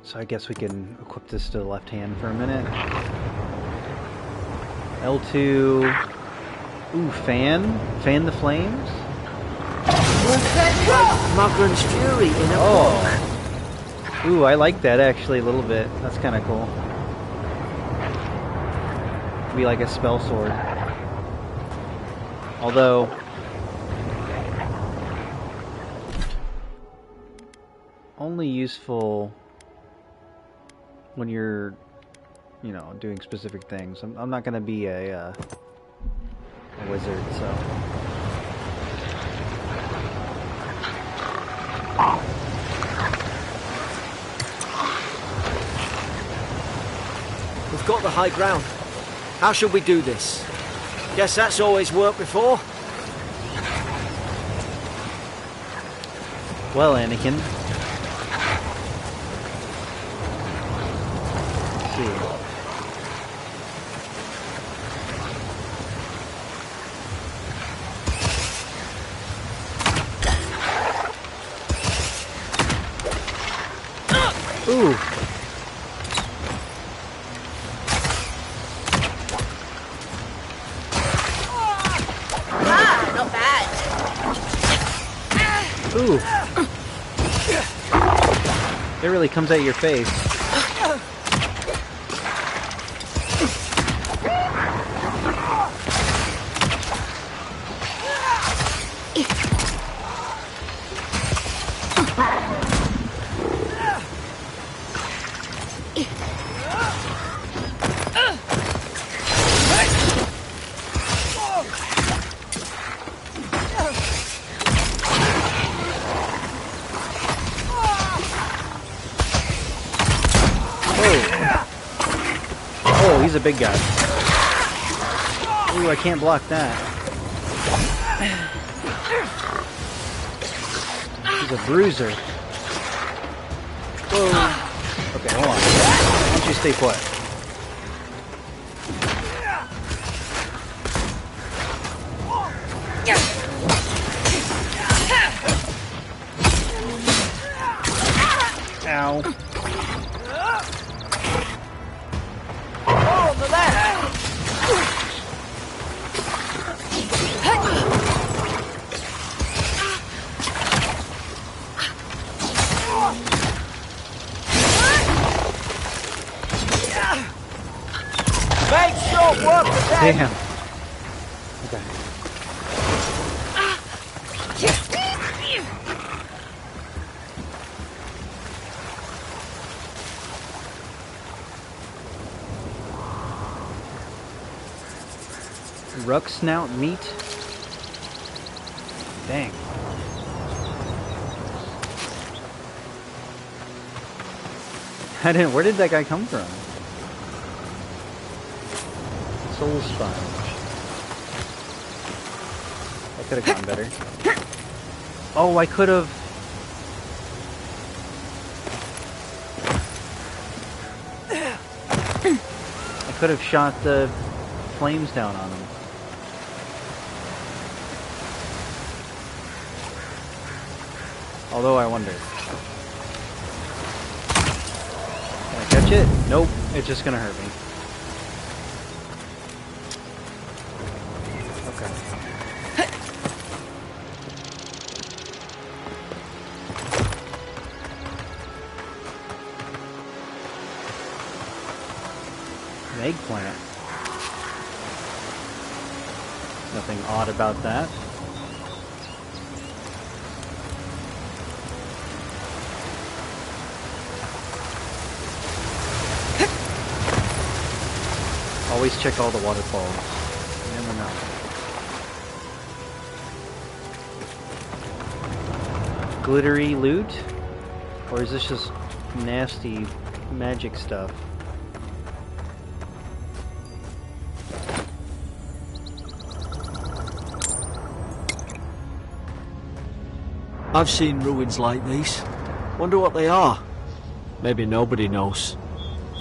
So I guess we can equip this to the left hand for a minute. L2. Ooh, fan? Fan the flames? Mogren's Fury in a book. Ooh, I like that actually a little bit. That's kind of cool. Be like a spell sword. Although only useful when you're, you know, doing specific things. I'm not gonna be a wizard, so. We've got the high ground. How should we do this? Guess that's always worked before. Well, Anakin. Let's see. Ooh. Ah, not bad. Ooh. It really comes at your face. He's a big guy. Ooh, I can't block that. He's a bruiser. Whoa. Okay, hold on. Why don't you stay put? Ow. Damn. Okay. Ruck snout meat? Dang. Where did that guy come from? Soul sponge. That could have gone better. Oh, I could have. I could have shot the flames down on him. Although I wonder. Can I catch it? Nope. It's just gonna hurt me. eggplant. Nothing odd about that. Always check all the waterfalls. You never know. Glittery loot? Or is this just nasty magic stuff? I've seen ruins like these. Wonder what they are. Maybe nobody knows.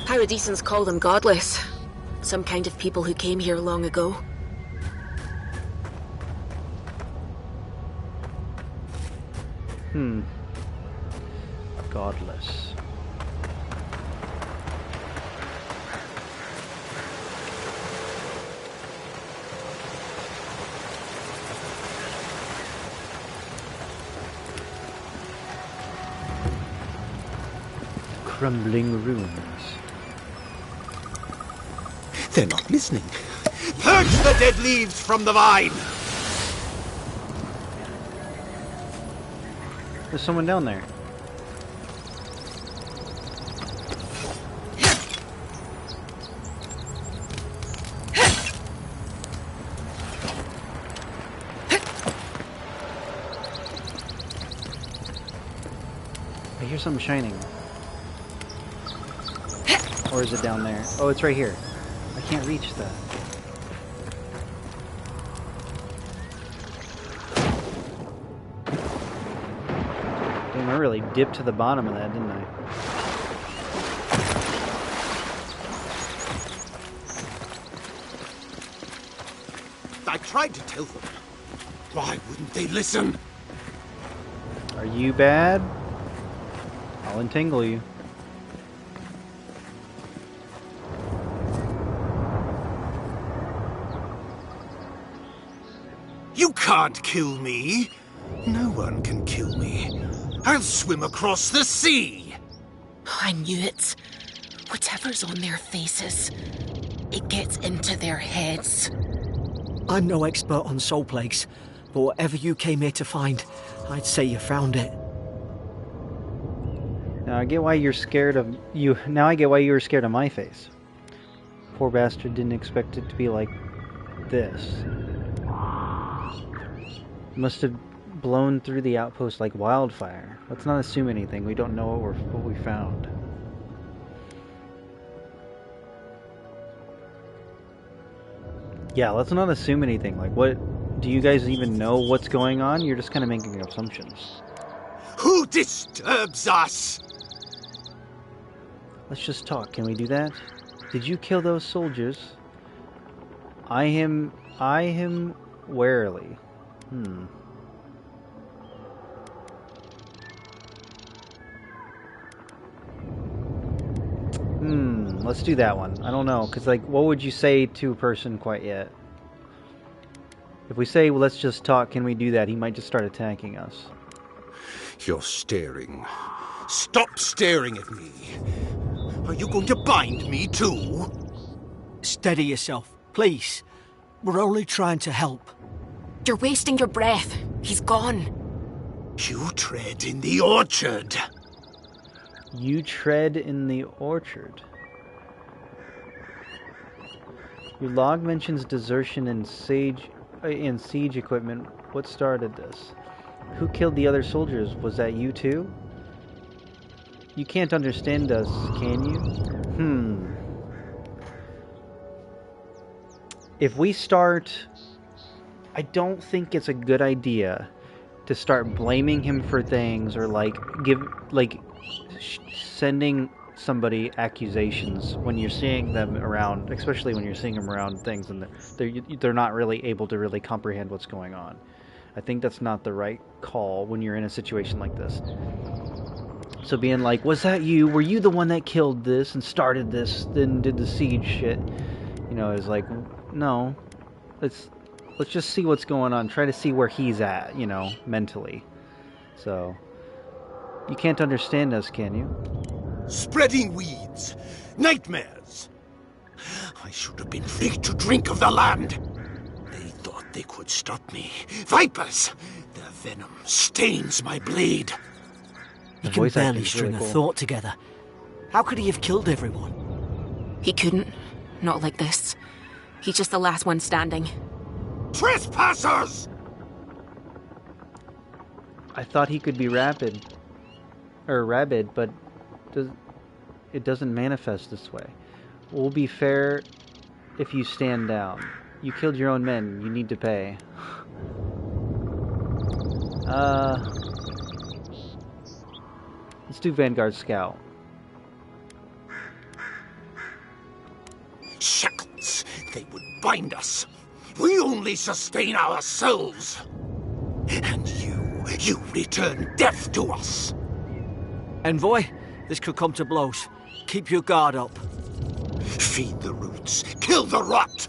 Paradisans call them godless. Some kind of people who came here long ago. Godless. Crumbling ruins. They're not listening. Purge the dead leaves from the vine! There's someone down there. I hear something shining. Or is it down there? Oh, it's right here. I can't reach that. Damn, I really dipped to the bottom of that, didn't I? I tried to tell them. Why wouldn't they listen? Are you bad? I'll entangle you. You can't kill me. No one can kill me. I'll swim across the sea. I knew it. Whatever's on their faces, it gets into their heads. I'm no expert on soul plagues, but whatever you came here to find, I'd say you found it. Now I get why you're scared of you. Now I get why you were scared of my face. Poor bastard didn't expect it to be like this. Must have blown through the outpost like wildfire. Let's not assume anything. We don't know what we found. Yeah, let's not assume anything. Like, what? Do you guys even know what's going on? You're just kind of making assumptions. Who disturbs us? Let's just talk. Can we do that? Did you kill those soldiers? Eye him warily. Let's do that one. I don't know, because, like, what would you say to a person quite yet? If we say, well, let's just talk, can we do that? He might just start attacking us. You're staring. Stop staring at me. Are you going to bind me too? Steady yourself, please. We're only trying to help. You're wasting your breath. He's gone. You tread in the orchard. You tread in the orchard. Your log mentions desertion and siege equipment. What started this? Who killed the other soldiers? Was that you too? You can't understand us, can you? If we start... I don't think it's a good idea to start blaming him for things or sending somebody accusations when you're seeing them around, especially when you're seeing them around things and they're not really able to really comprehend what's going on. I think that's not the right call when you're in a situation like this. So being like, was that you? Were you the one that killed this and started this, then did the siege shit? You know, is like, no. Let's just see what's going on. Try to see where he's at, you know, mentally. So, you can't understand us, can you? Spreading weeds. Nightmares. I should have been free to drink of the land. They thought they could stop me. Vipers! Their venom stains my blade. He The can voice barely acting's string really a cool. thought together. How could he have killed everyone? He couldn't. Not like this. He's just the last one standing. Trespassers! I thought he could be rabid, but it doesn't manifest this way. We'll be fair if you stand down. You killed your own men. You need to pay. Let's do Vanguard Scout. Shackles! They would bind us. We only sustain ourselves. And you return death to us. Envoy, this could come to blows. Keep your guard up. Feed the roots. Kill the rot.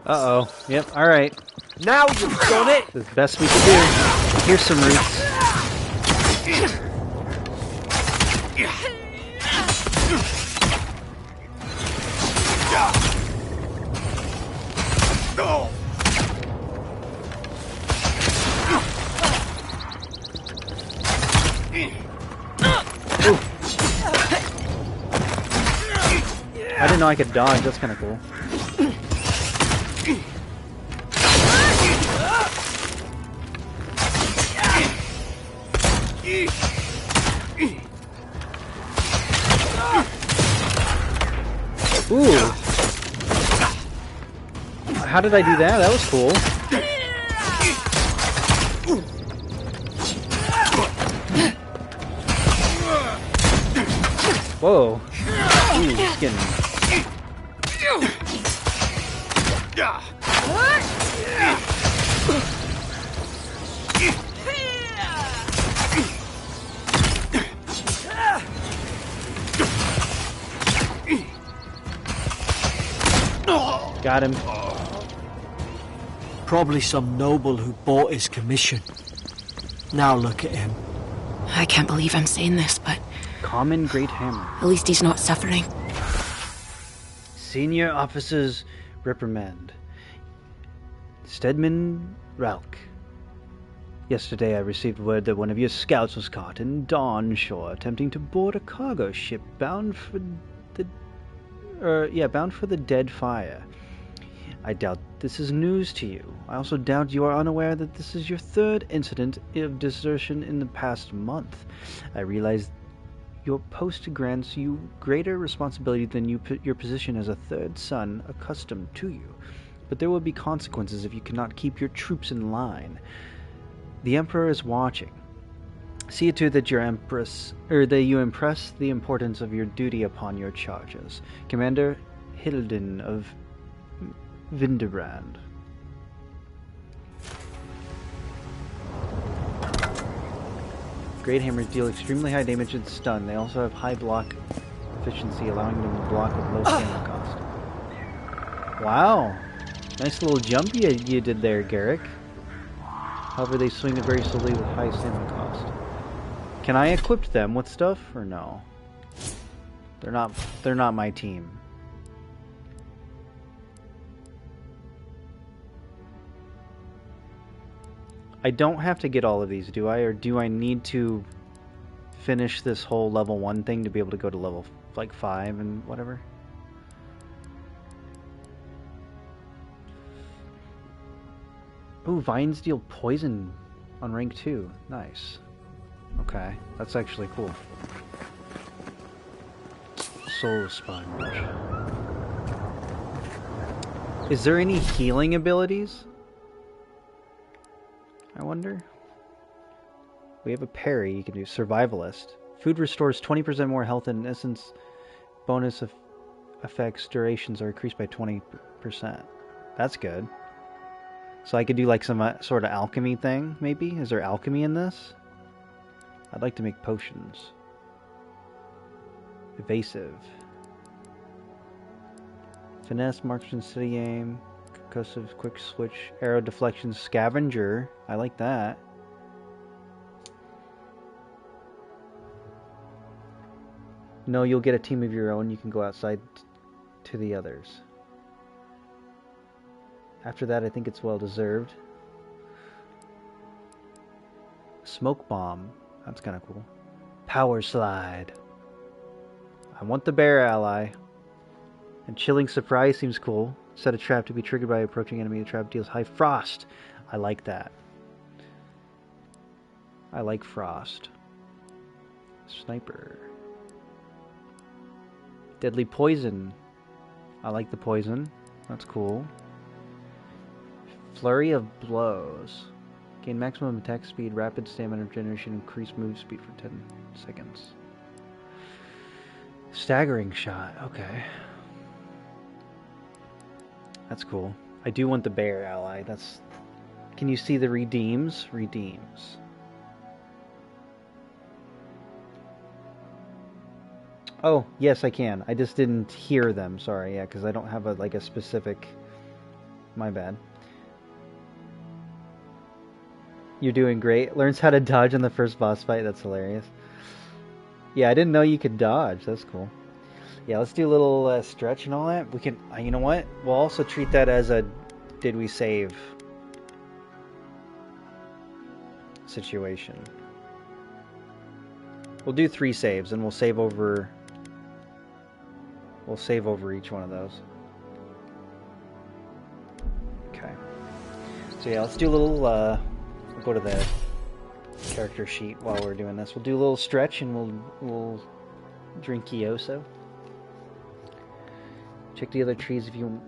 Uh-oh. Yep, alright. Now you've done it! That's the best we can do. Here's some roots. I didn't know I could dodge. That's kind of cool. Ooh. How did I do that? That was cool. Whoa. Ooh, it's getting... Got him. Probably some noble who bought his commission. Now look at him. I can't believe I'm saying this, but Common Great Hammer. at least he's not suffering. Senior Officers Reprimand. Stedman Ralk. Yesterday I received word that one of your scouts was caught in Dawn Shore attempting to board a cargo ship bound for the Dead Fire. I doubt this is news to you. I also doubt you are unaware that this is your third incident of desertion in the past month. I realize your post grants you greater responsibility than your position as a third son accustomed to you. But there will be consequences if you cannot keep your troops in line. The Emperor is watching. See to it that you impress the importance of your duty upon your charges. Commander Hilden of Vinderbrand. Great hammers deal extremely high damage and stun. They also have high block efficiency, allowing them to block with low stamina cost. Wow! Nice little jump you did there, Garrick. However, they swing it very slowly with high stamina cost. Can I equip them with stuff or no? They're not my team. I don't have to get all of these, do I? Or do I need to finish this whole level 1 thing to be able to go to level, like, 5 and whatever? Ooh, vines deal poison on rank 2. Nice. Okay, that's actually cool. Soul Sponge. Is there any healing abilities? I wonder. We have a parry. You can do Survivalist. Food restores 20% more health and essence. Bonus effects durations are increased by 20%. That's good. So I could do like some sort of alchemy thing, maybe? Is there alchemy in this? I'd like to make potions. Evasive. Finesse, marksman, steady aim. Concussive, quick switch, arrow deflection, scavenger. I like that. No, you'll get a team of your own. You can go outside to the others. After that, I think it's well deserved. Smoke bomb. That's kind of cool. Power slide. I want the bear ally. And chilling surprise seems cool. Set a trap to be triggered by approaching enemy. The trap deals high frost. I like that. I like frost. Sniper. Deadly poison. I like the poison. That's cool. Flurry of blows. Gain maximum attack speed, rapid stamina regeneration, increase move speed for 10 seconds. Staggering shot. Okay. That's cool. I do want the bear ally. That's... Can you see the redeems? Redeems. Oh, yes, I can. I just didn't hear them. Sorry, yeah, because I don't have a specific... My bad. You're doing great. Learns how to dodge in the first boss fight. That's hilarious. Yeah, I didn't know you could dodge. That's cool. Yeah, let's do a little stretch and all that. We can... you know what? We'll also treat that as a did we save situation. We'll do 3 saves, and we'll save over... We'll save over each one of those. Okay. So yeah, let's do a little... we'll go to the character sheet while we're doing this. We'll do a little stretch, and we'll drink Kyoso. Check the other trees if you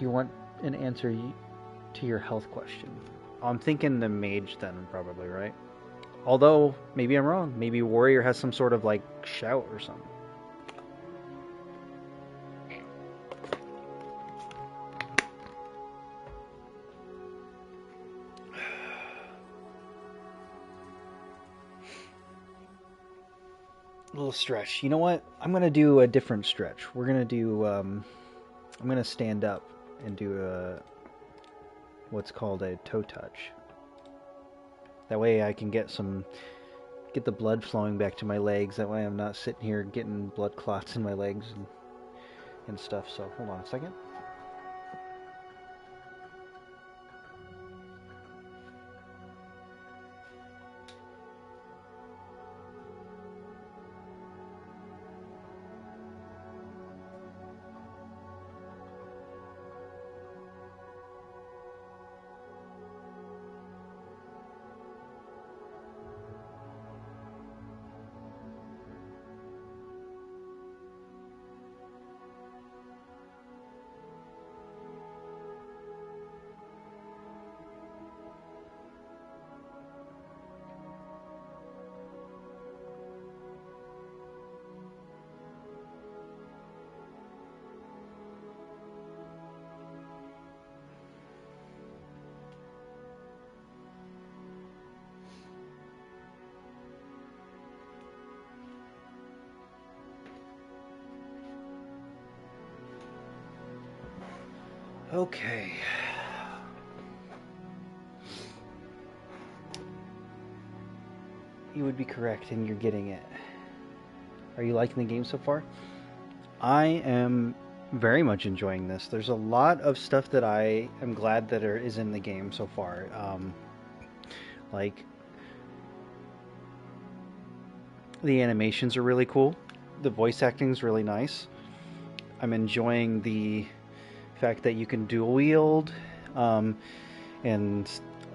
want an answer to your health question. I'm thinking the mage then, probably, right? Although, maybe I'm wrong. Maybe warrior has some sort of, like, shout or something. A little stretch. You know what? I'm going to do a different stretch. We're going to do... I'm going to stand up and do what's called a toe touch. That way I can get the blood flowing back to my legs. That way I'm not sitting here getting blood clots in my legs and stuff. So hold on a second. Okay. You would be correct, and you're getting it. Are you liking the game so far? I am very much enjoying this. There's a lot of stuff that I am glad that is in the game so far. Like, the animations are really cool. The voice acting is really nice. I'm enjoying the fact that you can dual wield, and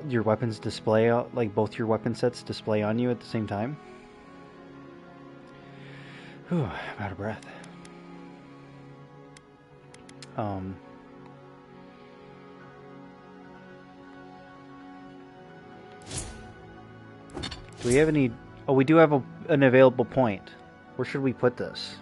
your weapons display, like both your weapon sets display on you at the same time. Whew, I'm out of breath. Do we have any... Oh, we do have an available point. Where should we put this?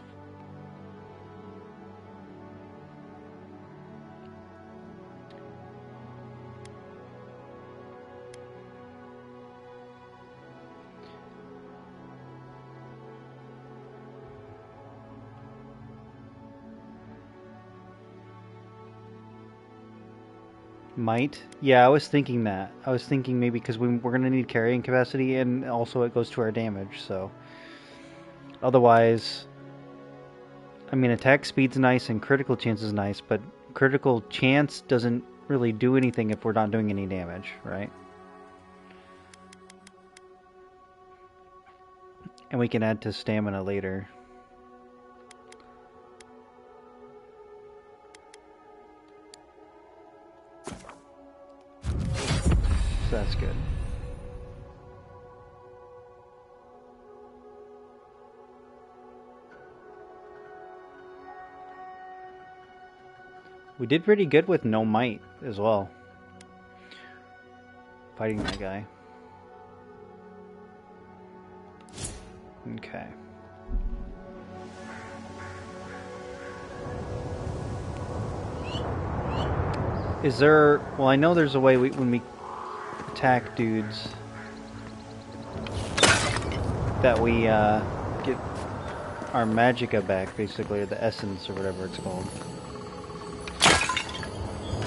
Might. Yeah, I was thinking that. I was thinking maybe because we're going to need carrying capacity, and also it goes to our damage, so... Otherwise... I mean, attack speed's nice and critical chance is nice, but critical chance doesn't really do anything if we're not doing any damage, right? And we can add to stamina later. So that's good. We did pretty good with no might as well. Fighting that guy. Okay. Is there... Well, I know there's a way when we attack dudes that we get our magicka back, basically, or the essence, or whatever it's called.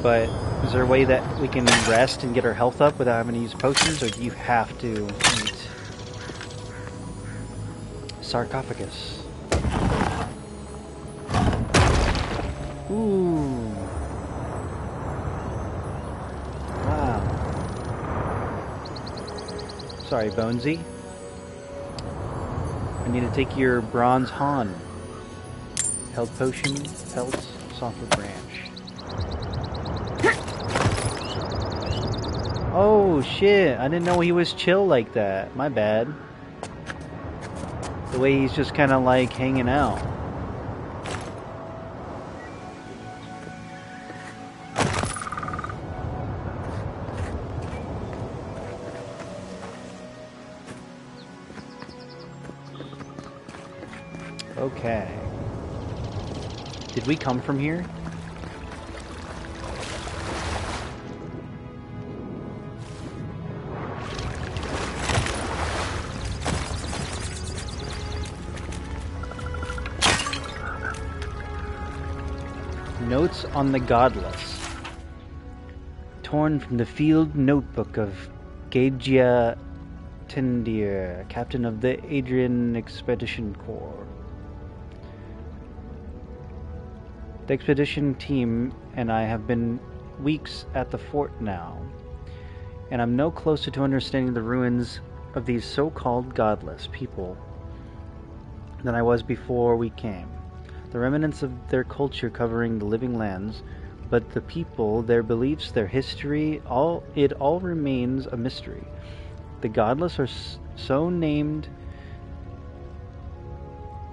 But is there a way that we can rest and get our health up without having to use potions, or do you have to eat? Sarcophagus. Ooh. Wow. Sorry, Bonesy. I need to take your bronze Han. Health potion, pelts, softwood branch. Oh shit, I didn't know he was chill like that. My bad. The way he's just kind of like hanging out. Okay. Did we come from here? Notes on the Godless. Torn from the field notebook of Gagia Tendir, captain of the Adrian Expedition Corps. The expedition team and I have been weeks at the fort now, and I'm no closer to understanding the ruins of these so-called godless people than I was before we came. The remnants of their culture covering the living lands, but the people, their beliefs, their history, it all remains a mystery. The godless are so named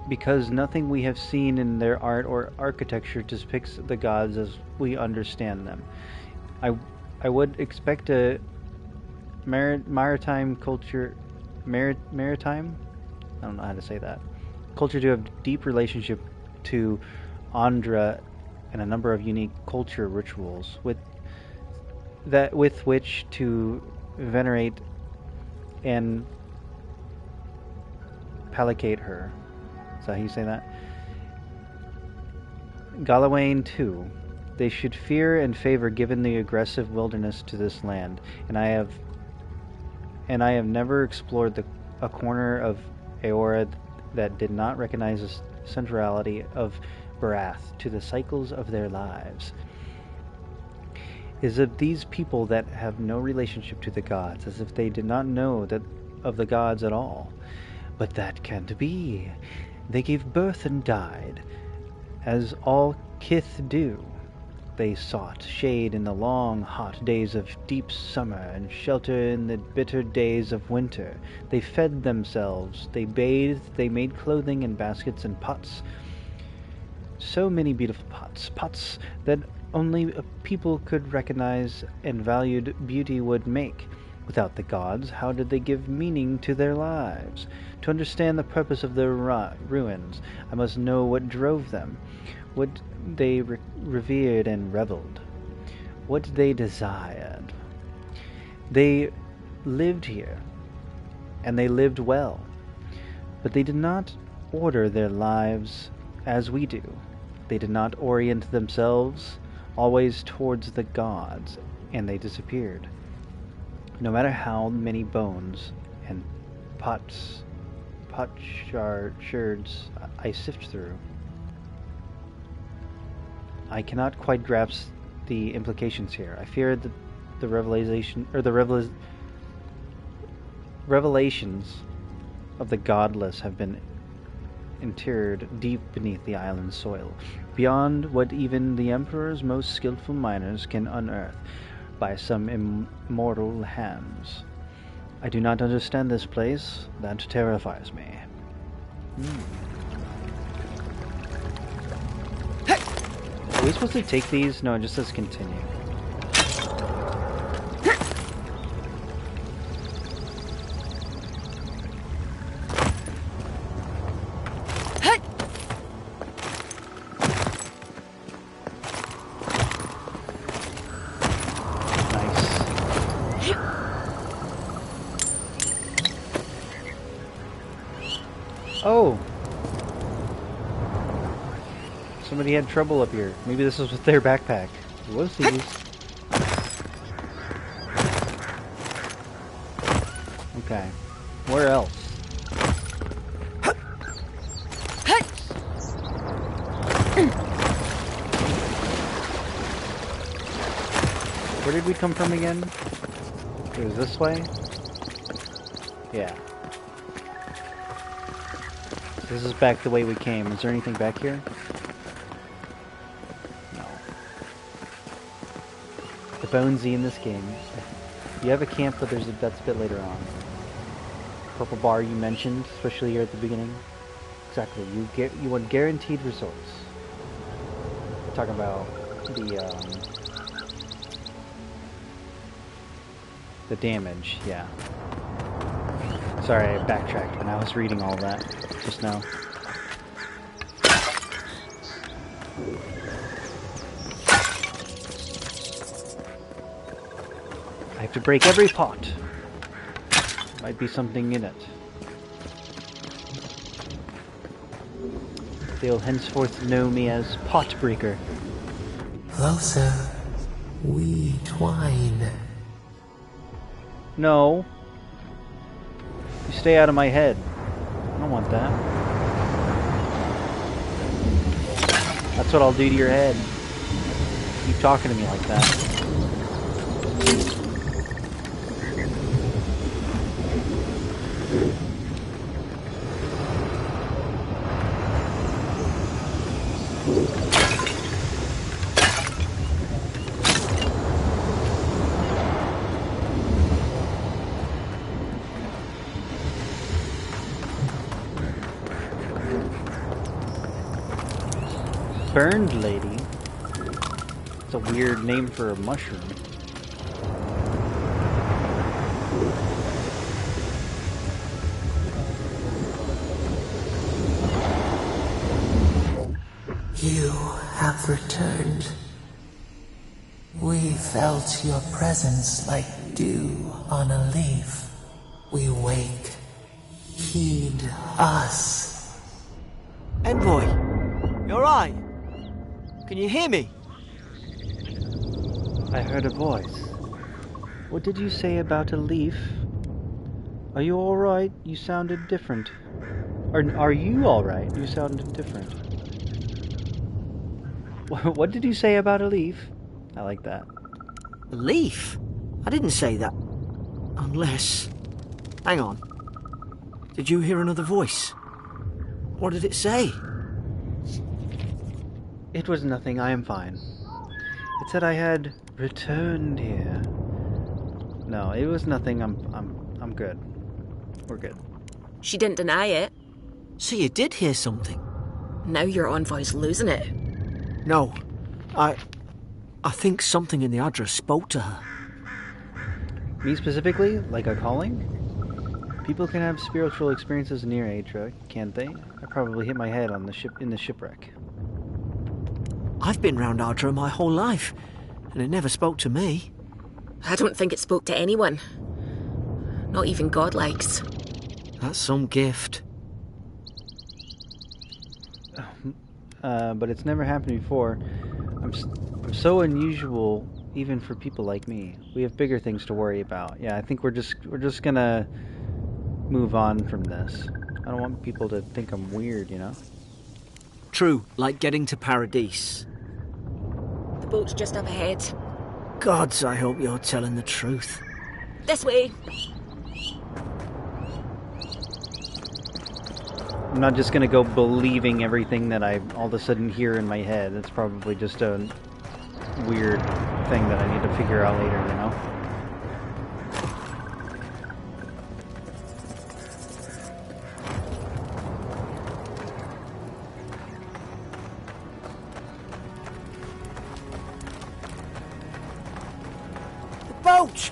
because nothing we have seen in their art or architecture depicts the gods as we understand them. I would expect a maritime culture, maritime? I don't know how to say that. Culture to have deep relationship to Andra and a number of unique culture rituals with which to venerate and placate her. Is that how you say that? Galawain too. They should fear and favor given the aggressive wilderness to this land, and I have never explored a corner of Aora that did not recognize the centrality of Barath to the cycles of their lives. Is of these people that have no relationship to the gods, as if they did not know that of the gods at all. But that can't be. They gave birth and died, as all kith do. They sought shade in the long, hot days of deep summer and shelter in the bitter days of winter. They fed themselves, they bathed, they made clothing in baskets and pots. So many beautiful pots that only a people could recognize and valued beauty would make. Without the gods, how did they give meaning to their lives? To understand the purpose of their ruins, I must know what drove them, what they revered and reveled, what they desired. They lived here, and they lived well, but they did not order their lives as we do. They did not orient themselves always towards the gods, and they disappeared. No matter how many bones and potsherds I sift through, I cannot quite grasp the implications here. I fear that the revelations of the godless have been interred deep beneath the island's soil, beyond what even the Emperor's most skillful miners can unearth by some immortal hands. I do not understand this place. That terrifies me. Are we supposed to take these? No, it just says continue. Oh! Somebody had trouble up here. Maybe this was with their backpack. Whoopsies. Okay. Where else? Where did we come from again? It was this way? Yeah. This is back the way we came. Is there anything back here? No. The bonesy in this game. You have a camp, but that's a bit later on. Purple bar you mentioned, especially here at the beginning. Exactly. You want guaranteed results. We're talking about the damage. Yeah. Sorry, I backtracked when I was reading all that just now. I have to break every pot. Might be something in it. They'll henceforth know me as Pot Breaker. Closer, we twine. No. You stay out of my head. I don't want that. That's what I'll do to your head. Keep talking to me like that. Burned lady? It's a weird name for a mushroom. You have returned. We felt your presence like dew on a leaf. We wake. Heed us. Envoy, you alright? Can you hear me? I heard a voice. What did you say about a leaf? Are you alright? You sounded different. Are you alright? You sounded different. What did you say about a leaf? I like that. A leaf? I didn't say that. Unless... Hang on. Did you hear another voice? What did it say? It was nothing. I am fine. It said I had returned here. No, it was nothing. I'm good. We're good. She didn't deny it. So you did hear something? Now your envoy's losing it. No. I think something in the address spoke to her. Me specifically? Like a calling? People can have spiritual experiences near Aitra, can't they? I probably hit my head on the ship in the shipwreck. I've been round Ardra my whole life, and it never spoke to me. I don't think it spoke to anyone. Not even godlikes. That's some gift. But it's never happened before. I'm so unusual, even for people like me. We have bigger things to worry about. Yeah, I think we're just gonna move on from this. I don't want people to think I'm weird, you know? True, like getting to Paradise. boat's just up ahead. Gods, I hope you're telling the truth. This way. I'm not just gonna go believing everything that I all of a sudden hear in my head. It's probably just a weird thing that I need to figure out later, you know? The boat!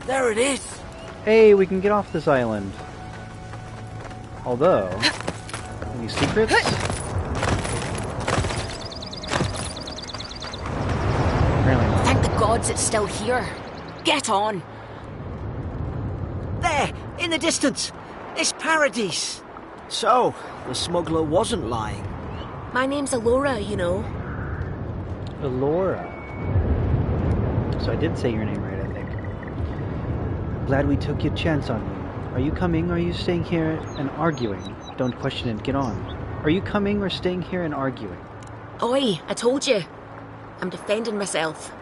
There it is! Hey, we can get off this island. Although, any secrets? Apparently not. Thank the gods it's still here. Get on. There! In the distance! It's Paradise! So, the smuggler wasn't lying. My name's Alora, you know. Alora. So I did say your name right, I think. Glad we took your chance on you. Are you coming or are you staying here and arguing? Don't question it, get on. Are you coming or staying here and arguing? Oi, I told you. I'm defending myself.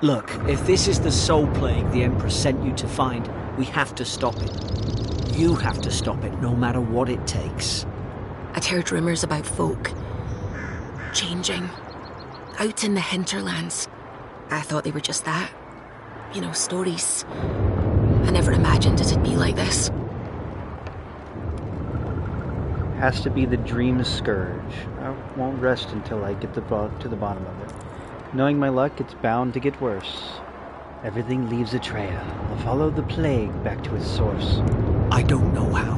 Look, if this is the soul plague the Emperor sent you to find, we have to stop it. You have to stop it, no matter what it takes. I'd heard rumours about folk changing out in the hinterlands. I thought they were just that. You know, stories. I never imagined it'd be like this. Has to be the dream scourge. I won't rest until I get to the bottom of it. Knowing my luck, it's bound to get worse. Everything leaves a trail. I'll follow the plague back to its source. I don't know how,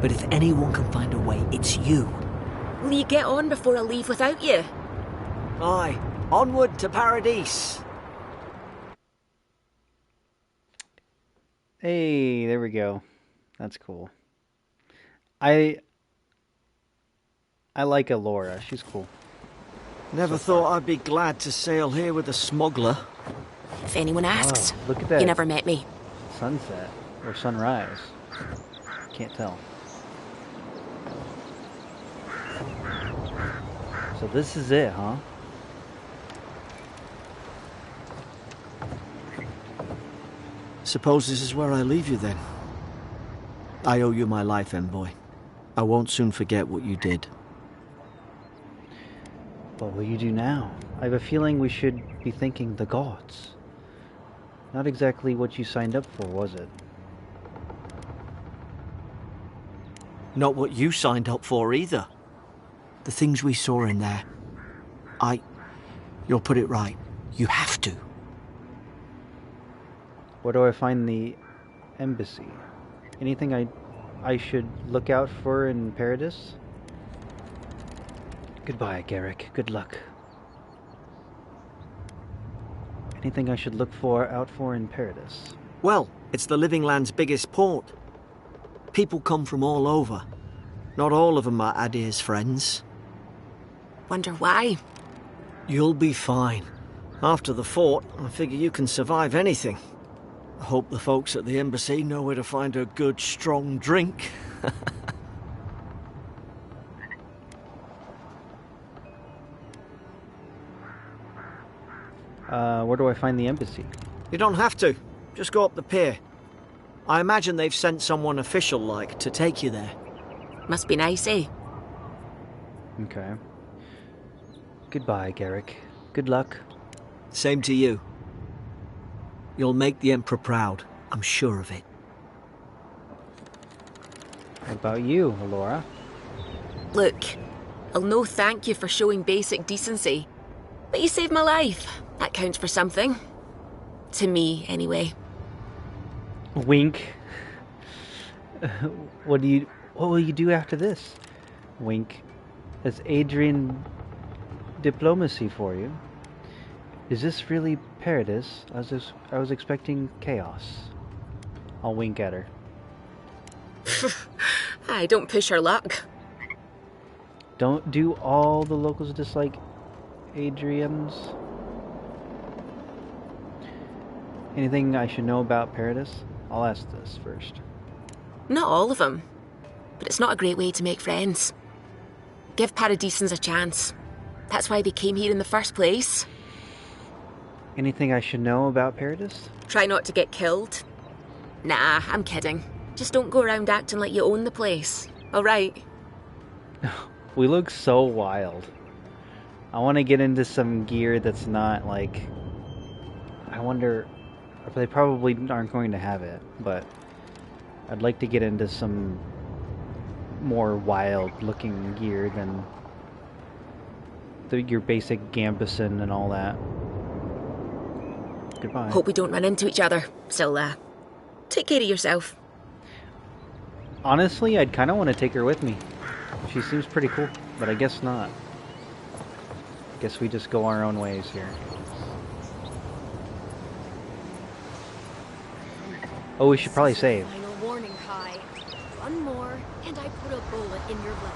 but if anyone can find a way, it's you. Will you get on before I leave without you? Aye, onward to Paradise. Hey, there we go. That's cool. I like Alora. She's cool. Never thought I'd be glad to sail here with a smuggler. If anyone asks, Look at that. you never met me. Sunset or sunrise. Can't tell. So this is it, huh? Suppose this is where I leave you then. I owe you my life, envoy. I won't soon forget what you did. What will you do now? I have a feeling we should be thanking the gods. Not exactly what you signed up for, was it? Not what you signed up for either. The things we saw in there. You'll put it right. You have to. Where do I find the embassy? Anything I should look out for in Paradise? Goodbye, Garrick. Good luck. Anything I should look out for in Paradise? Well, it's the Living Land's biggest port. People come from all over. Not all of them are Adir's friends. Wonder why? You'll be fine. After the fort, I figure you can survive anything. I hope the folks at the embassy know where to find a good, strong drink. Where do I find the embassy? You don't have to. Just go up the pier. I imagine they've sent someone official-like to take you there. Must be nice, eh? Okay. Goodbye, Garrick. Good luck. Same to you. You'll make the Emperor proud. I'm sure of it. What about you, Alora? Look, I'll no thank you for showing basic decency. But you saved my life. That counts for something. To me, anyway. Wink. What will you do after this? Wink. Is Adrian diplomacy for you? Is this really Paradise? I was expecting chaos. I'll wink at her. Aye, don't push her luck. Do all the locals dislike Adrian's? Anything I should know about Paradise? I'll ask this first. Not all of them. But it's not a great way to make friends. Give Paradisans a chance. That's why they came here in the first place. Anything I should know about Paradis? Try not to get killed. Nah, I'm kidding. Just don't go around acting like you own the place. Alright? We look so wild. I want to get into some gear that's not like... I wonder... They probably aren't going to have it, but... I'd like to get into some more wild-looking gear than your basic gambeson and all that. Goodbye. Hope we don't run into each other. So, take care of yourself. Honestly, I'd kind of want to take her with me. She seems pretty cool, but I guess not. Guess we just go our own ways here. Oh, we should probably save. Final warning, Kai. One more, and I put a bullet in your leg.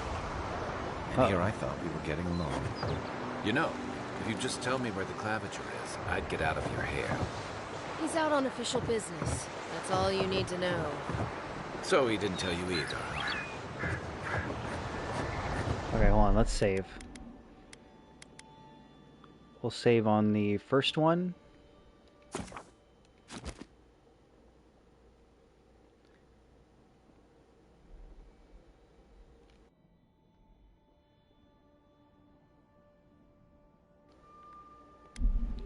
And here I thought we were getting along. You know, if you just tell me where the claviger is, I'd get out of your hair. He's out on official business. That's all you need to know. So he didn't tell you either. Okay, hold on, let's save. We'll save on the first one.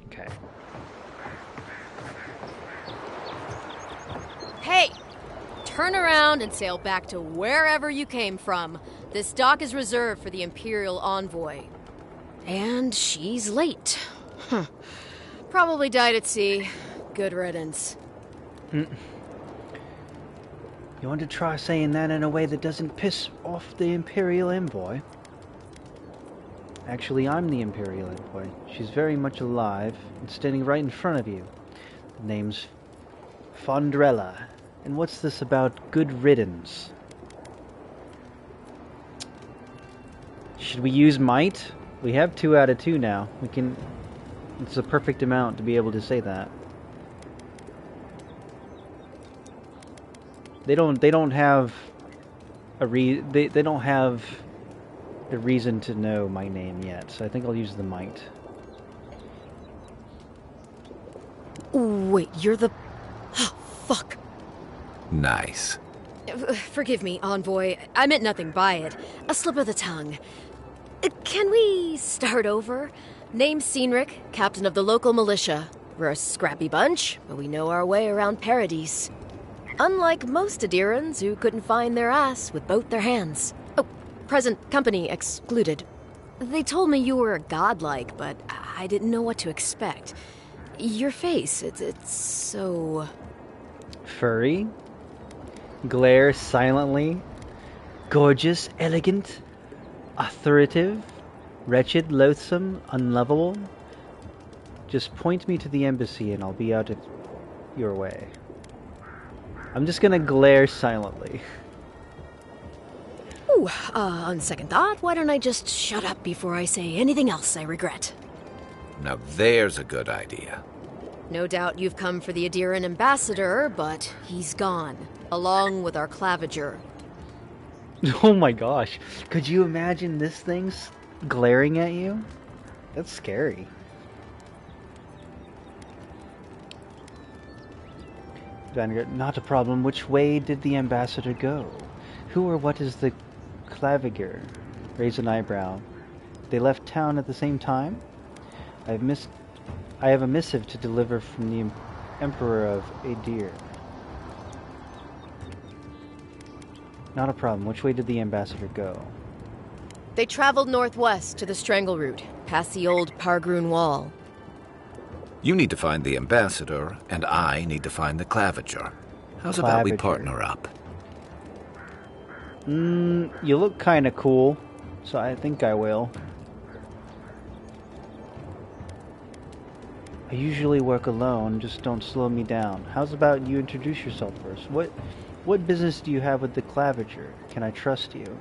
Okay. Hey! Turn around and sail back to wherever you came from. This dock is reserved for the Imperial Envoy. And she's late. Probably died at sea. Good riddance. You want to try saying that in a way that doesn't piss off the Imperial Envoy? Actually, I'm the Imperial Envoy. She's very much alive and standing right in front of you. The name's Fondrella. And what's this about good riddance? Should we use might? We have 2 out of 2 now. We can... It's a perfect amount to be able to say that. They don't have a they don't have a reason to know my name yet, so I think I'll use the might. Wait, you're the... Fuck. Nice. Forgive me, Envoy. I meant nothing by it. A slip of the tongue. Can we start over? Name's Cynric, captain of the local militia. We're a scrappy bunch, but we know our way around Paradis. Unlike most Adirans who couldn't find their ass with both their hands. Oh, present company excluded. They told me you were godlike, but I didn't know what to expect. Your face, it's so... Furry? Glare silently? Gorgeous, elegant? Authoritative? Wretched, loathsome, unlovable? Just point me to the embassy and I'll be out of your way. I'm just gonna glare silently. Ooh, on second thought, why don't I just shut up before I say anything else I regret? Now there's a good idea. No doubt you've come for the Adiran ambassador, but he's gone, along with our claviger. Oh my gosh. Could you imagine this thing's glaring at you? That's scary. Vanguard, not a problem. Which way did the ambassador go? Who or what is the claviger? Raise an eyebrow. They left town at the same time? I have a missive to deliver from the Emperor of Adir. Not a problem. Which way did the ambassador go? They traveled northwest to the Strangle Route, past the old Pargroon Wall. You need to find the ambassador, and I need to find the claviger. How's about we partner up? You look kind of cool, so I think I will. I usually work alone, just don't slow me down. How's about you introduce yourself first? What business do you have with the claviger? Can I trust you?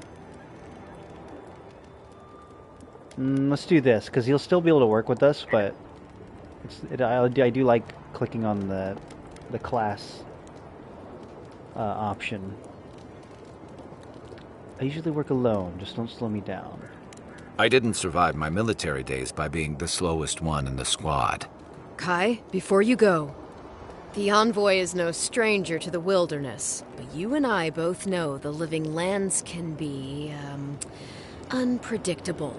Let's do this, because he'll still be able to work with us, but I do like clicking on the class option. I usually work alone, just don't slow me down. I didn't survive my military days by being the slowest one in the squad. Kai, before you go, the Envoy is no stranger to the wilderness, but you and I both know the living lands can be, unpredictable.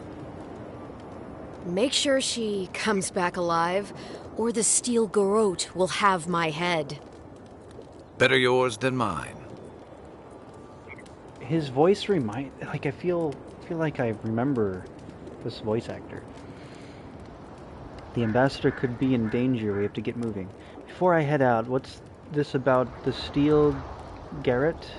Make sure she comes back alive, or the steel garrote will have my head. Better yours than mine. His voice I feel like I remember this voice actor. The ambassador could be in danger. We have to get moving. Before I head out, what's this about the steel garret?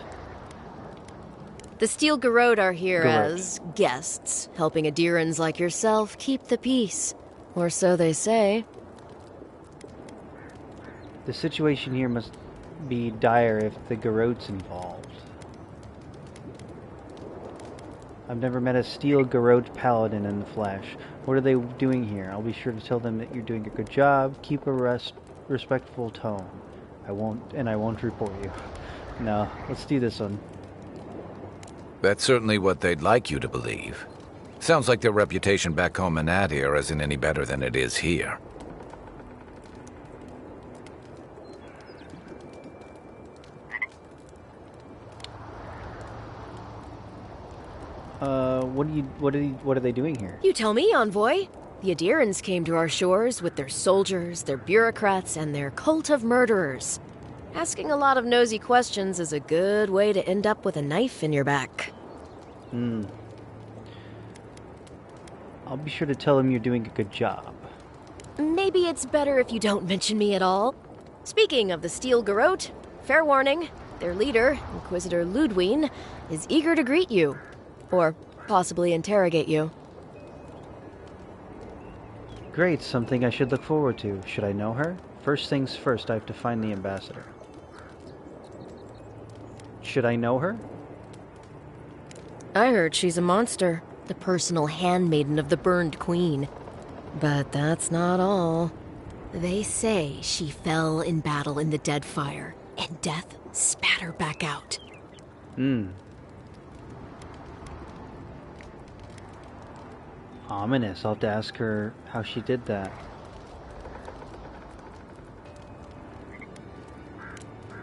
The steel garrote are here as guests, helping Adirans like yourself keep the peace. Or so they say. The situation here must be dire if the garrote's involved. I've never met a steel garrote paladin in the flesh. What are they doing here? I'll be sure to tell them that you're doing a good job. Keep a respectful tone. I won't report you. No, let's do this one. That's certainly what they'd like you to believe. Sounds like their reputation back home in Adir isn't any better than it is here. What are they doing here? You tell me, Envoy. The Adirans came to our shores with their soldiers, their bureaucrats, and their cult of murderers. Asking a lot of nosy questions is a good way to end up with a knife in your back. I'll be sure to tell them you're doing a good job. Maybe it's better if you don't mention me at all. Speaking of the Steel Garrote, fair warning, their leader, Inquisitor Ludwine, is eager to greet you. Or possibly interrogate you. Great, something I should look forward to. Should I know her? First things first, I have to find the ambassador. Should I know her? I heard she's a monster, the personal handmaiden of the Burned Queen. But that's not all. They say she fell in battle in the Deadfire, and death spat her back out. Ominous. I'll have to ask her how she did that.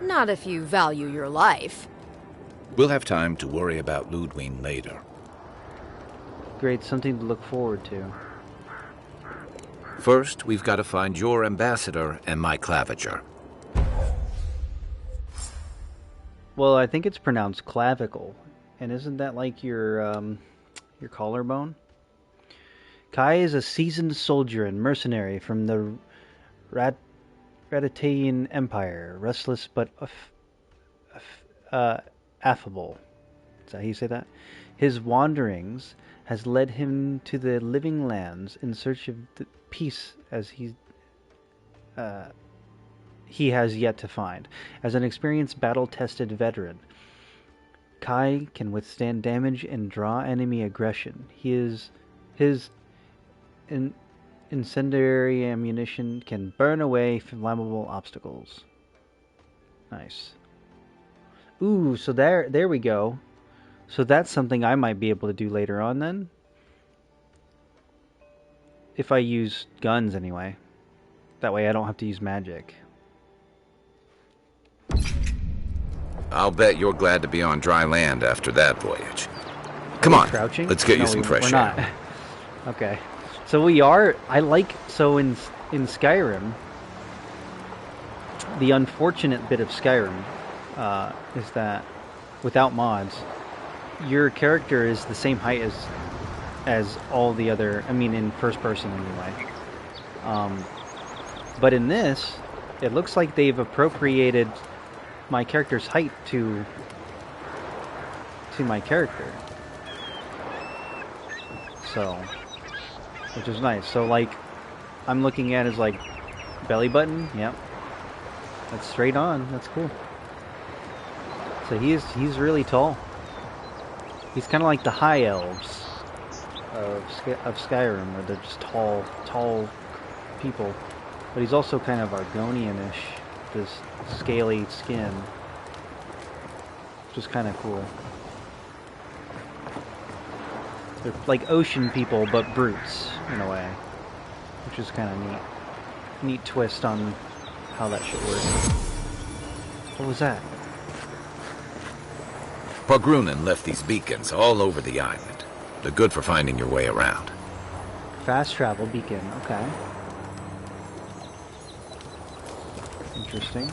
Not if you value your life. We'll have time to worry about Ludwine later. Great, something to look forward to. First, we've got to find your ambassador and my claviger. Well, I think it's pronounced clavicle. And isn't that like your collarbone? Kai is a seasoned soldier and mercenary from the Raditanian Empire, restless but affable. Is that how you say that? His wanderings has led him to the living lands in search of the peace as he has yet to find. As an experienced battle-tested veteran, Kai can withstand damage and draw enemy aggression. His incendiary ammunition can burn away flammable obstacles. Nice. Ooh, so there we go. So that's something I might be able to do later on then. If I use guns anyway. That way I don't have to use magic. I'll bet you're glad to be on dry land after that voyage. Come on, crouching? let's get No, you some fresh we're air. not. Okay. So we are... So in Skyrim, the unfortunate bit of Skyrim is that without mods, your character is the same height as all the other... I mean, in first person anyway. But in this, it looks like they've appropriated my character's height to my character. So, which is nice. So like, I'm looking at his like belly button. Yep, that's straight on. That's cool. So he's really tall. He's kind of like the high elves of Skyrim, where they're just tall people. But he's also kind of Argonian-ish, this scaly skin, which is kind of cool. They're like ocean people, but brutes, in a way, which is kind of neat. neat twist on how that shit works. What was that? Pogrunin left these beacons all over the island. They're good for finding your way around. Fast travel beacon, okay. Interesting.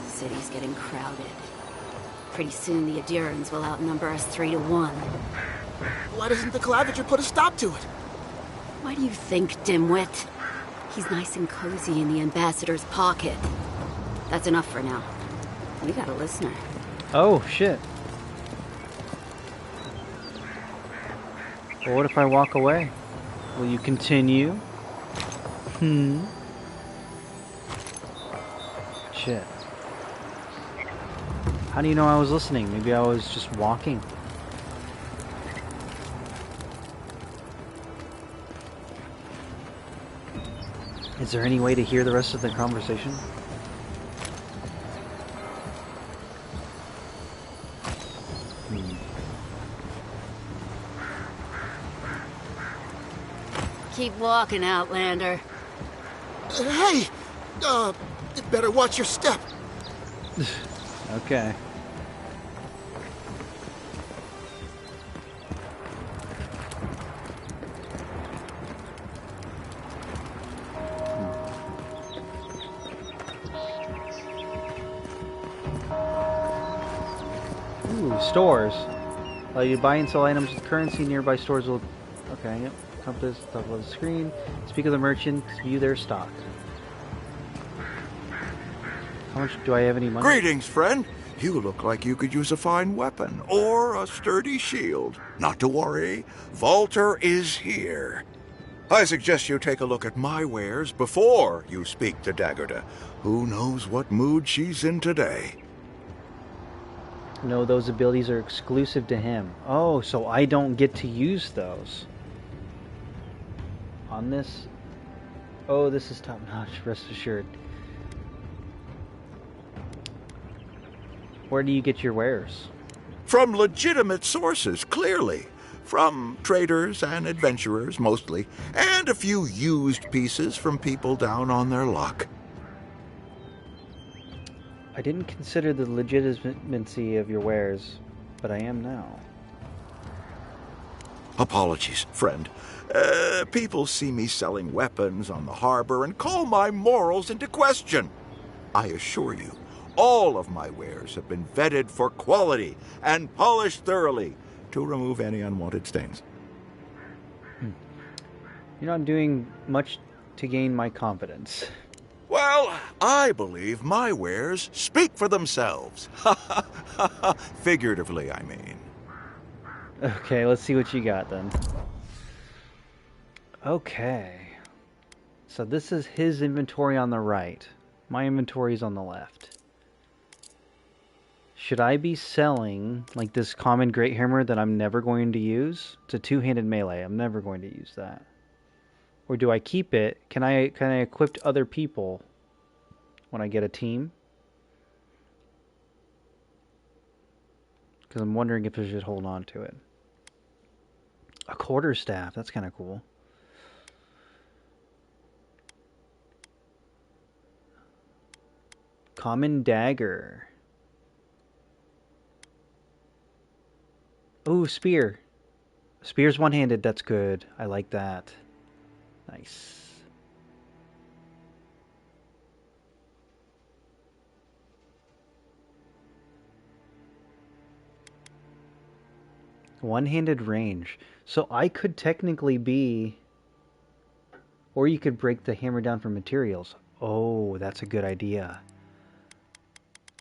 The city's getting crowded. Pretty soon the Adirans will outnumber us 3-1. Why doesn't the Clavager put a stop to it? Why do you think, dimwit? He's nice and cozy in the ambassador's pocket. That's enough for now. We got a listener. Oh, shit. Well, what if I walk away? Will you continue? Shit. How do you know I was listening? Maybe I was just walking. Is there any way to hear the rest of the conversation? Keep walking, Outlander. Hey! You better watch your step. Okay. Ooh, stores. You buy and sell items with currency. Nearby stores will... Okay, yep. Compass, top of the screen. Speak of the merchants. View their stock. How much do I have any money? Greetings, friend. You look like you could use a fine weapon or a sturdy shield. Not to worry, Volter is here. I suggest you take a look at my wares before you speak to Daggerda. Who knows what mood she's in today? No, those abilities are exclusive to him. Oh, so I don't get to use those. On this? Oh, this is top notch, rest assured. Where do you get your wares? From legitimate sources, clearly. From traders and adventurers, mostly. And a few used pieces from people down on their luck. I didn't consider the legitimacy of your wares, but I am now. Apologies, friend. People see me selling weapons on the harbor and call my morals into question. I assure you, all of my wares have been vetted for quality and polished thoroughly to remove any unwanted stains. You're not doing much to gain my confidence. Well, I believe my wares speak for themselves. Figuratively, I mean. Okay, let's see what you got then. Okay. So this is his inventory on the right. My inventory is on the left. Should I be selling like this common great hammer that I'm never going to use? It's a two-handed melee. I'm never going to use that. Or do I keep it? Can I equip other people when I get a team? Because I'm wondering if I should hold on to it. A quarterstaff. That's kind of cool. Common dagger. Ooh, spear. Spear's one-handed. That's good. I like that. Nice. One-handed range. So I could technically be... Or you could break the hammer down for materials. Oh, that's a good idea.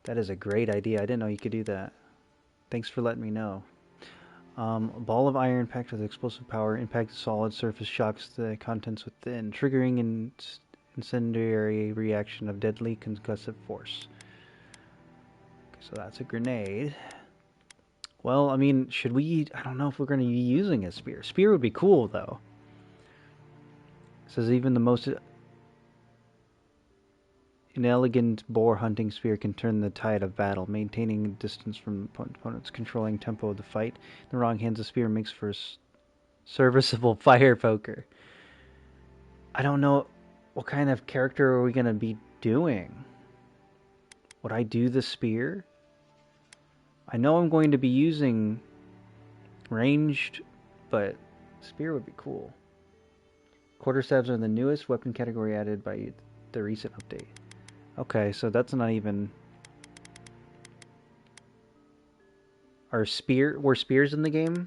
That is a great idea. I didn't know you could do that. Thanks for letting me know. A ball of iron packed with explosive power. Impact solid surface shocks the contents within, triggering an incendiary reaction of deadly concussive force. Okay, so that's a grenade. Well, I mean, should we... I don't know if we're going to be using a spear. Spear would be cool, though. It says even the most inelegant boar hunting spear can turn the tide of battle, maintaining distance from opponents, controlling tempo of the fight. In the wrong hands, the spear makes for Serviceable fire poker. I don't know what kind of character are we going to be doing. Would I do the spear? I know I'm going to be using ranged, but spear would be cool. Quarterstaves are the newest weapon category added by the recent update. Okay, so that's not even... Were spears in the game?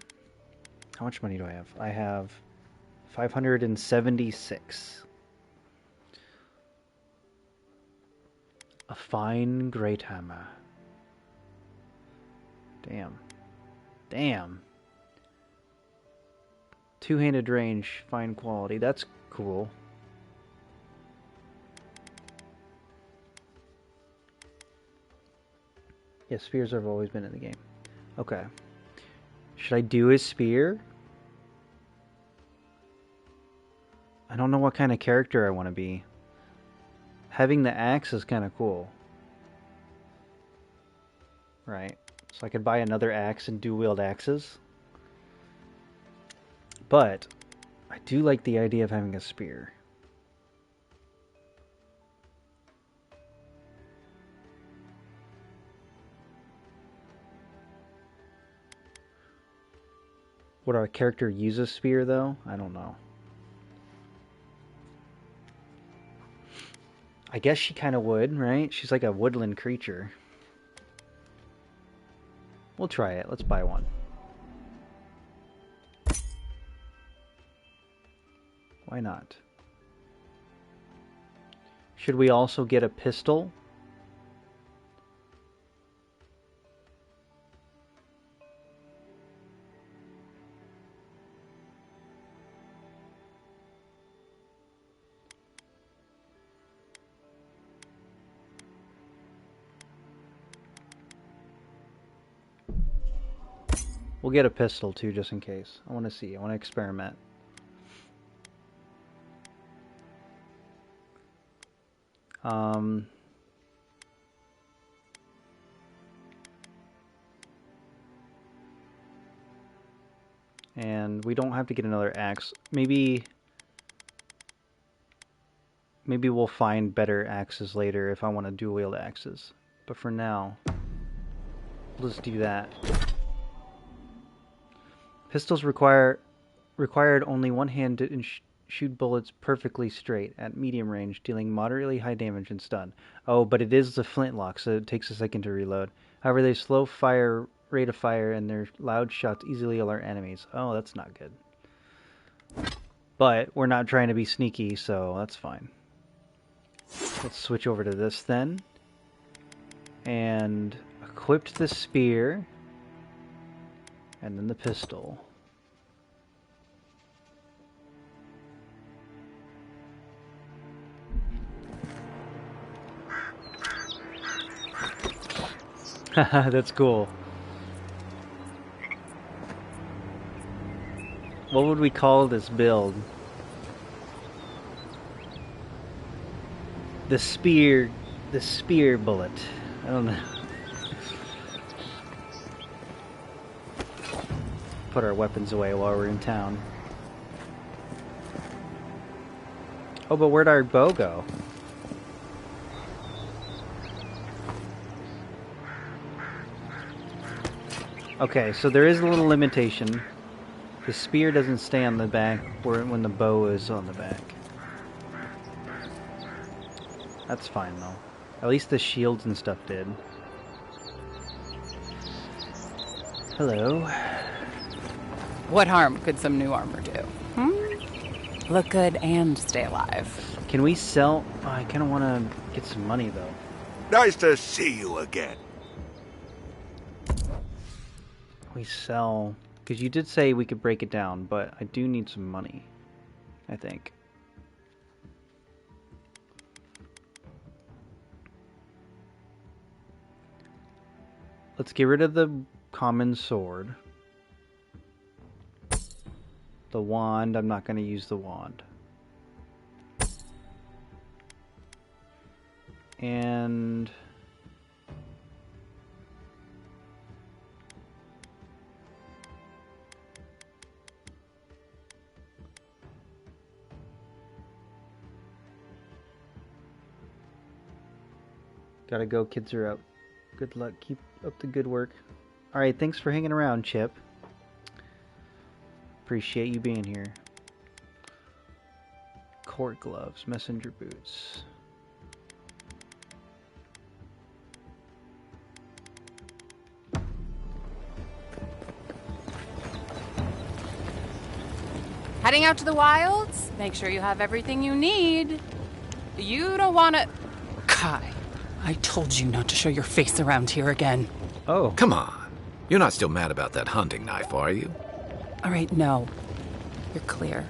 How much money do I have? I have 576. A fine great hammer. Damn. Damn. Two-handed range, fine quality. That's cool. Yeah, spears have always been in the game. Okay. Should I do his spear? I don't know what kind of character I want to be. Having the axe is kind of cool. Right. So I could buy another axe and dual-wield axes. But I do like the idea of having a spear. Would our character use a spear, though? I don't know. I guess she kind of would, right? She's like a woodland creature. We'll try it. Let's buy one. Why not? Should we also get a pistol? We'll get a pistol too, just in case. I want to see. I want to experiment. And we don't have to get another axe. Maybe we'll find better axes later if I want to dual-wield axes. But for now, let's do that. Pistols required only one hand to shoot bullets perfectly straight at medium range, dealing moderately high damage and stun. Oh, but it is the flintlock, so it takes a second to reload. However, they slow rate of fire, and their loud shots easily alert enemies. Oh, that's not good. But we're not trying to be sneaky, so that's fine. Let's switch over to this then. And equipped the spear. And then the pistol. Haha, that's cool. What would we call this build? The spear bullet. I don't know. Put our weapons away while we're in town. Oh, but where'd our bow go? Okay, so there is a little limitation. The spear doesn't stay on the back when the bow is on the back. That's fine though. At least the shields and stuff did. Hello. What harm could some new armor do? Look good and stay alive. Can we sell? Oh, I kind of want to get some money though. Nice to see you again. We sell, because you did say we could break it down, but I do need some money, I think. Let's get rid of the common sword. The wand, I'm not going to use the wand. And Gotta go, kids are up. Good luck, keep up the good work. Alright, thanks for hanging around, Chip. Appreciate you being here. Court gloves, messenger boots. Heading out to the wilds? Make sure you have everything you need. You don't want to... Kai, I told you not to show your face around here again. Oh. Come on. You're not still mad about that hunting knife, are you? All right, no. You're clear.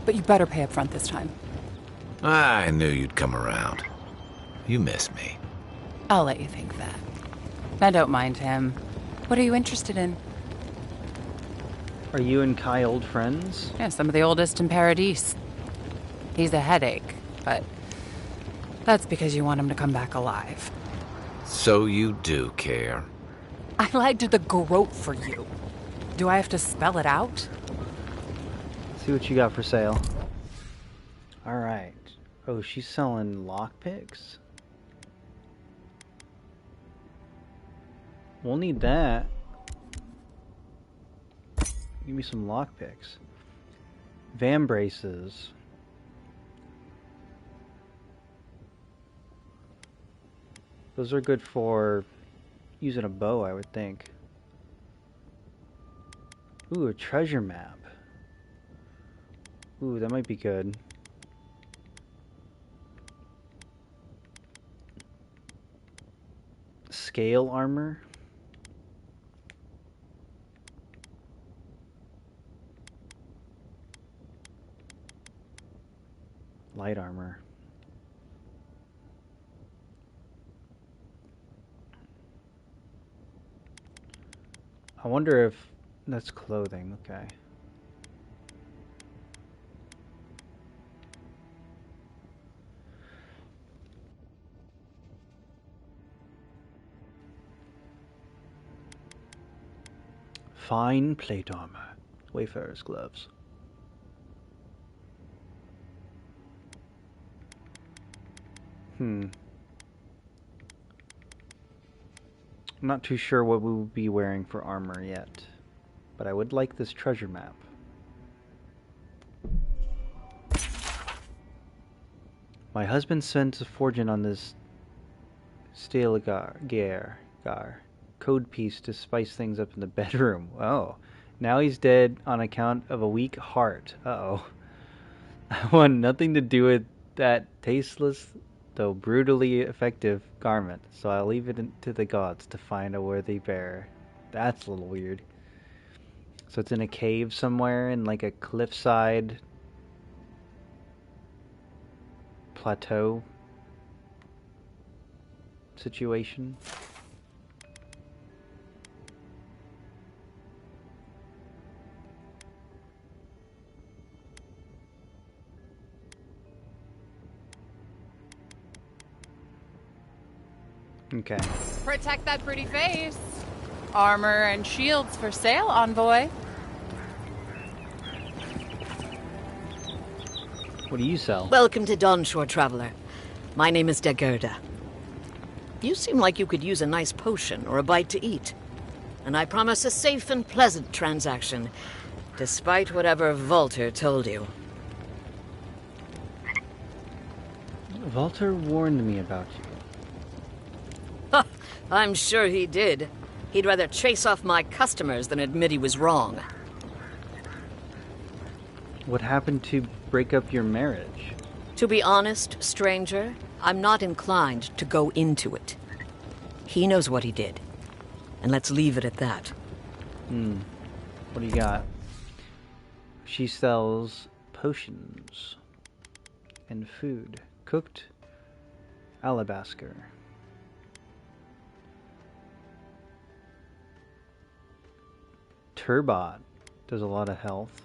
But you better pay up front this time. I knew you'd come around. You miss me. I'll let you think that. I don't mind him. What are you interested in? Are you and Kai old friends? Yeah, some of the oldest in Paradise. He's a headache, but that's because you want him to come back alive. So you do care. I lagged the garrote for you. Do I have to spell it out? See what you got for sale. Alright. Oh, she's selling lockpicks? We'll need that. Give me some lockpicks. Van braces. Those are good for using a bow, I would think. Ooh, a treasure map. Ooh, that might be good. Scale armor. Light armor. I wonder if that's clothing. Okay. Fine plate armor. Wayfarer's gloves. I'm not too sure what we will be wearing for armor yet, but I would like this treasure map. My husband spent a fortune on this Stalegar code piece to spice things up in the bedroom. Oh, now he's dead on account of a weak heart. Uh-oh. I want nothing to do with that tasteless, though brutally effective garment, so I'll leave it to the gods to find a worthy bearer. That's a little weird. So it's in a cave somewhere, in like a cliffside plateau situation. Okay. Protect that pretty face. Armor and shields for sale, envoy. What do you sell? Welcome to Dawnshore, traveler. My name is Dagerda. You seem like you could use a nice potion or a bite to eat. And I promise a safe and pleasant transaction, despite whatever Volter told you. Walter warned me about you. I'm sure he did. He'd rather chase off my customers than admit he was wrong. What happened to break up your marriage? To be honest, stranger, I'm not inclined to go into it. He knows what he did. And let's leave it at that. What do you got? She sells potions and food. Cooked alabaster. Turbot does a lot of health.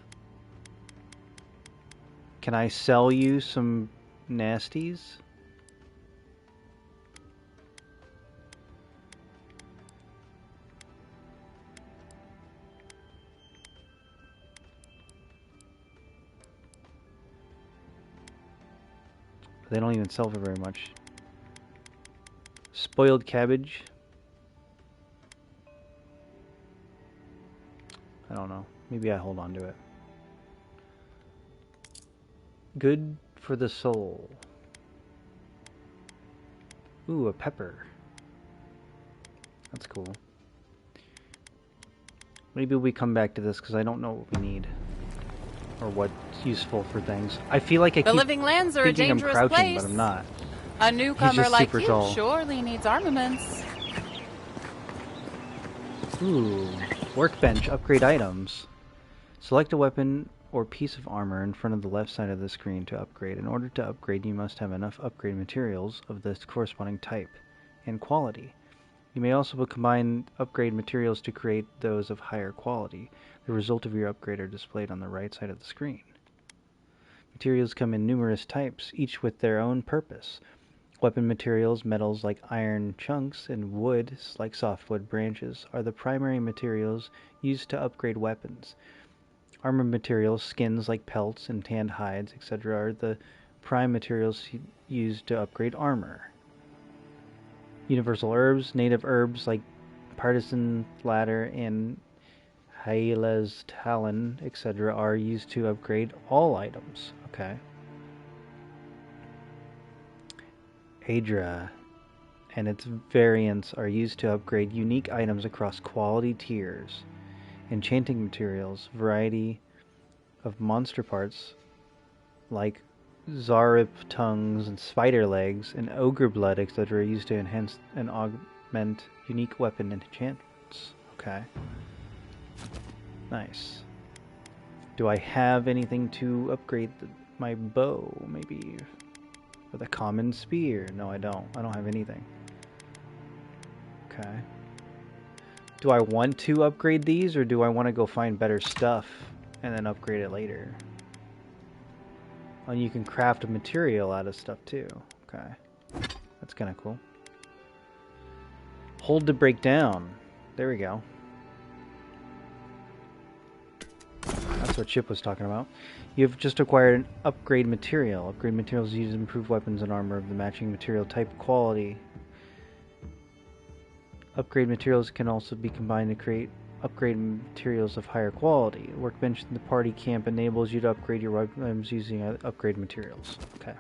Can I sell you some nasties? They don't even sell for very much. Spoiled cabbage. I don't know. Maybe I hold on to it. Good for the soul. Ooh, a pepper. That's cool. Maybe we come back to this because I don't know what we need. Or what's useful for things. I feel like I The keep living lands are a thinking I'm dangerous crouching, place. but I'm not. A He's newcomer just like super you tall. surely needs armaments. Ooh, workbench, upgrade items. Select a weapon or piece of armor in front of the left side of the screen to upgrade. In order to upgrade, you must have enough upgrade materials of the corresponding type and quality. You may also combine upgrade materials to create those of higher quality. The result of your upgrade are displayed on the right side of the screen. Materials come in numerous types, each with their own purpose. Weapon materials, metals like iron chunks, and wood, like softwood branches, are the primary materials used to upgrade weapons. Armor materials, skins like pelts and tanned hides, etc., are the prime materials used to upgrade armor. Universal herbs, native herbs like partisan ladder and Hyla's talon, etc., are used to upgrade all items. Okay. Adra and its variants are used to upgrade unique items across quality tiers. Enchanting materials, variety of monster parts like Zarip tongues and spider legs and ogre blood, etc., are used to enhance and augment unique weapon enchantments. Okay. Nice. Do I have anything to upgrade my bow, maybe? With a common spear? No, I don't. I don't have anything. Okay. Do I want to upgrade these, or do I want to go find better stuff and then upgrade it later? Oh, and you can craft a material out of stuff too. Okay. That's kind of cool. Hold to break down. There we go. That's what Chip was talking about. You've just acquired an upgrade material. Upgrade materials used to improve weapons and armor of the matching material type quality. Upgrade materials can also be combined to create upgrade materials of higher quality. The workbench in the party camp enables you to upgrade your weapons using upgrade materials. Okay.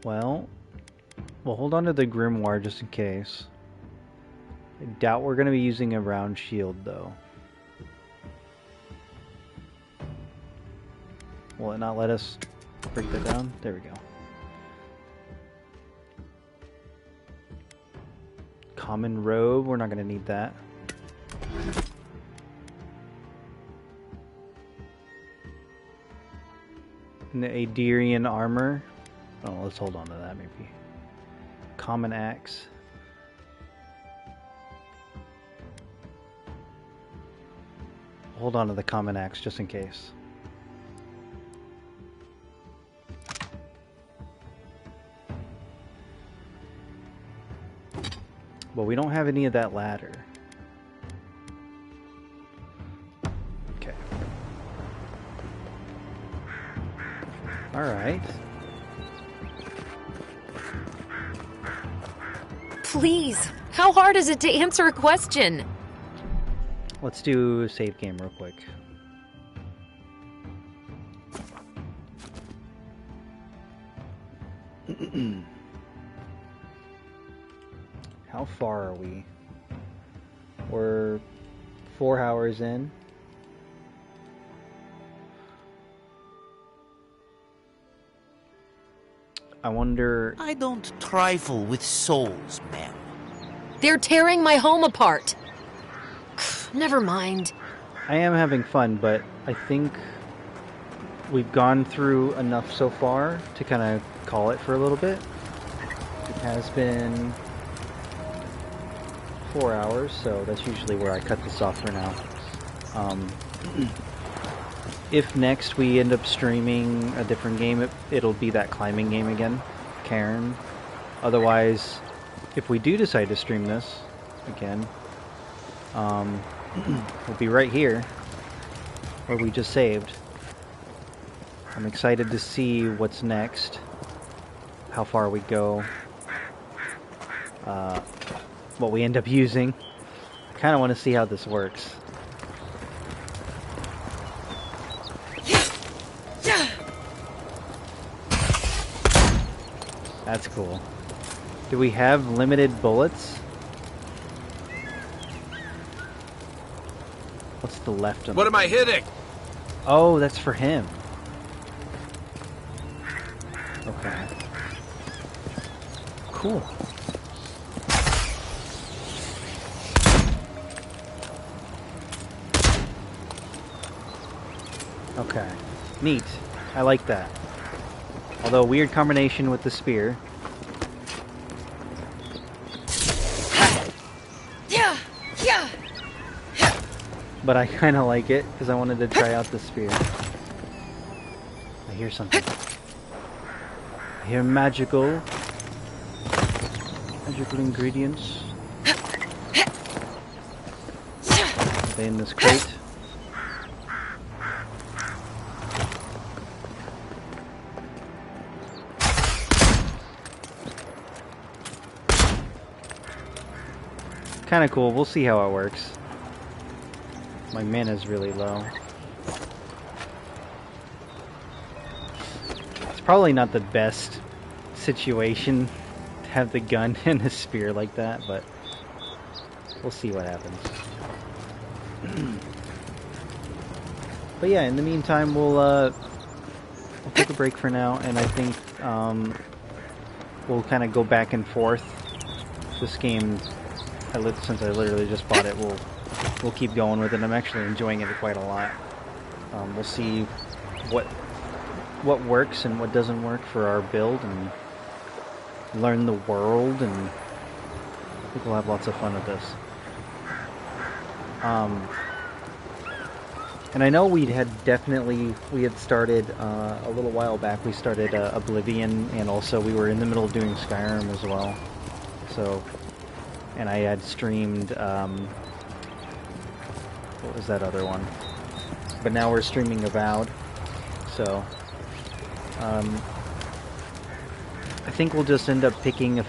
Well, we'll hold on to the grimoire just in case. I doubt we're going to be using a round shield, though. Will it not let us break that down? There we go. Common robe, we're not going to need that. And the Adirian armor. Oh, let's hold on to that maybe. Common axe. Hold on to the common axe just in case. But we don't have any of that ladder. Okay. Alright. Please, how hard is it to answer a question? Let's do a save game real quick. How far are we? We're 4 hours in. I wonder... I don't trifle with souls, ma'am. They're tearing my home apart. Never mind. I am having fun, but I think we've gone through enough so far to kind of call it for a little bit. It has been 4 hours, so that's usually where I cut this off for now. If next we end up streaming a different game, it'll be that climbing game again, Cairn. Otherwise, if we do decide to stream this again, we'll be right here, where we just saved. I'm excited to see what's next, how far we go, what we end up using. I kind of want to see how this works. That's cool. Do we have limited bullets? What's the left of What am I hitting? Oh, that's for him. Okay. Cool. Okay. Neat. I like that. Although a weird combination with the spear. But I kind of like it because I wanted to try out the spear. I hear something. I hear magical ingredients. Are they in this crate? Kind of cool. We'll see how it works. My mana's really low. It's probably not the best situation to have the gun and a spear like that, but we'll see what happens. But yeah, in the meantime, we'll take a break for now, and I think we'll kind of go back and forth. This game, since I literally just bought it, we'll keep going with it. I'm actually enjoying it quite a lot. We'll see what works and what doesn't work for our build, and learn the world, and I think we'll have lots of fun with this. And I know we had started a little while back. We started Oblivion, and also we were in the middle of doing Skyrim as well. So, and I had streamed. What was that other one? But now we're streaming Avowed. So, I think we'll just end up picking a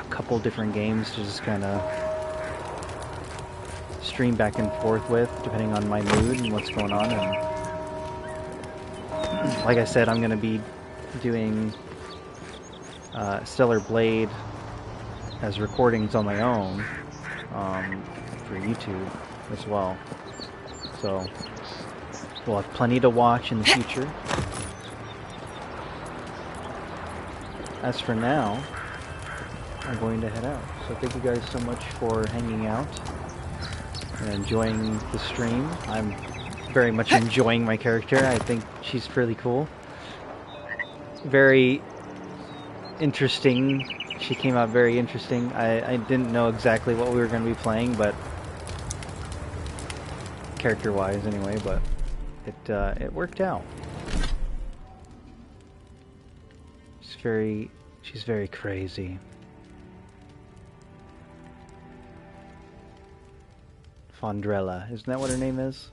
couple different games to just kind of stream back and forth with, depending on my mood and what's going on. And like I said, I'm going to be doing Stellar Blade as recordings on my own for YouTube as well. So we'll have plenty to watch in the future. As for now, I'm going to head out. So thank you guys so much for hanging out and enjoying the stream. I'm very much enjoying my character. I think she's pretty cool. Very interesting. She came out very interesting. I didn't know exactly what we were going to be playing, but character-wise anyway, but it worked out. She's very crazy. Fondrella, isn't that what her name is?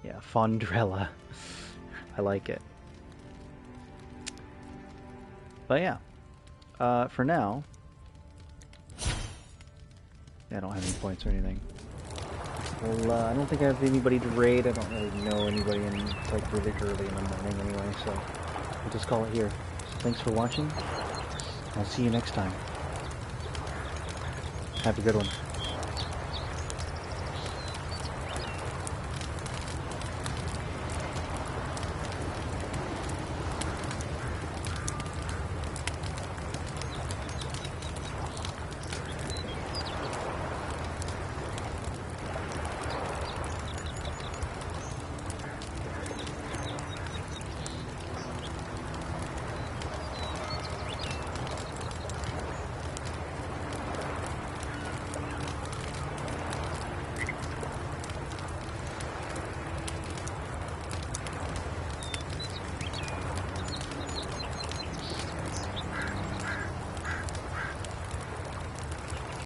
Yeah, Fondrella. I like it. But yeah, for now, I don't have any points or anything. Well, I don't think I have anybody to raid. I don't really know anybody, and it's like really early in the morning anyway, so we'll just call it here. So thanks for watching. I'll see you next time. Have a good one.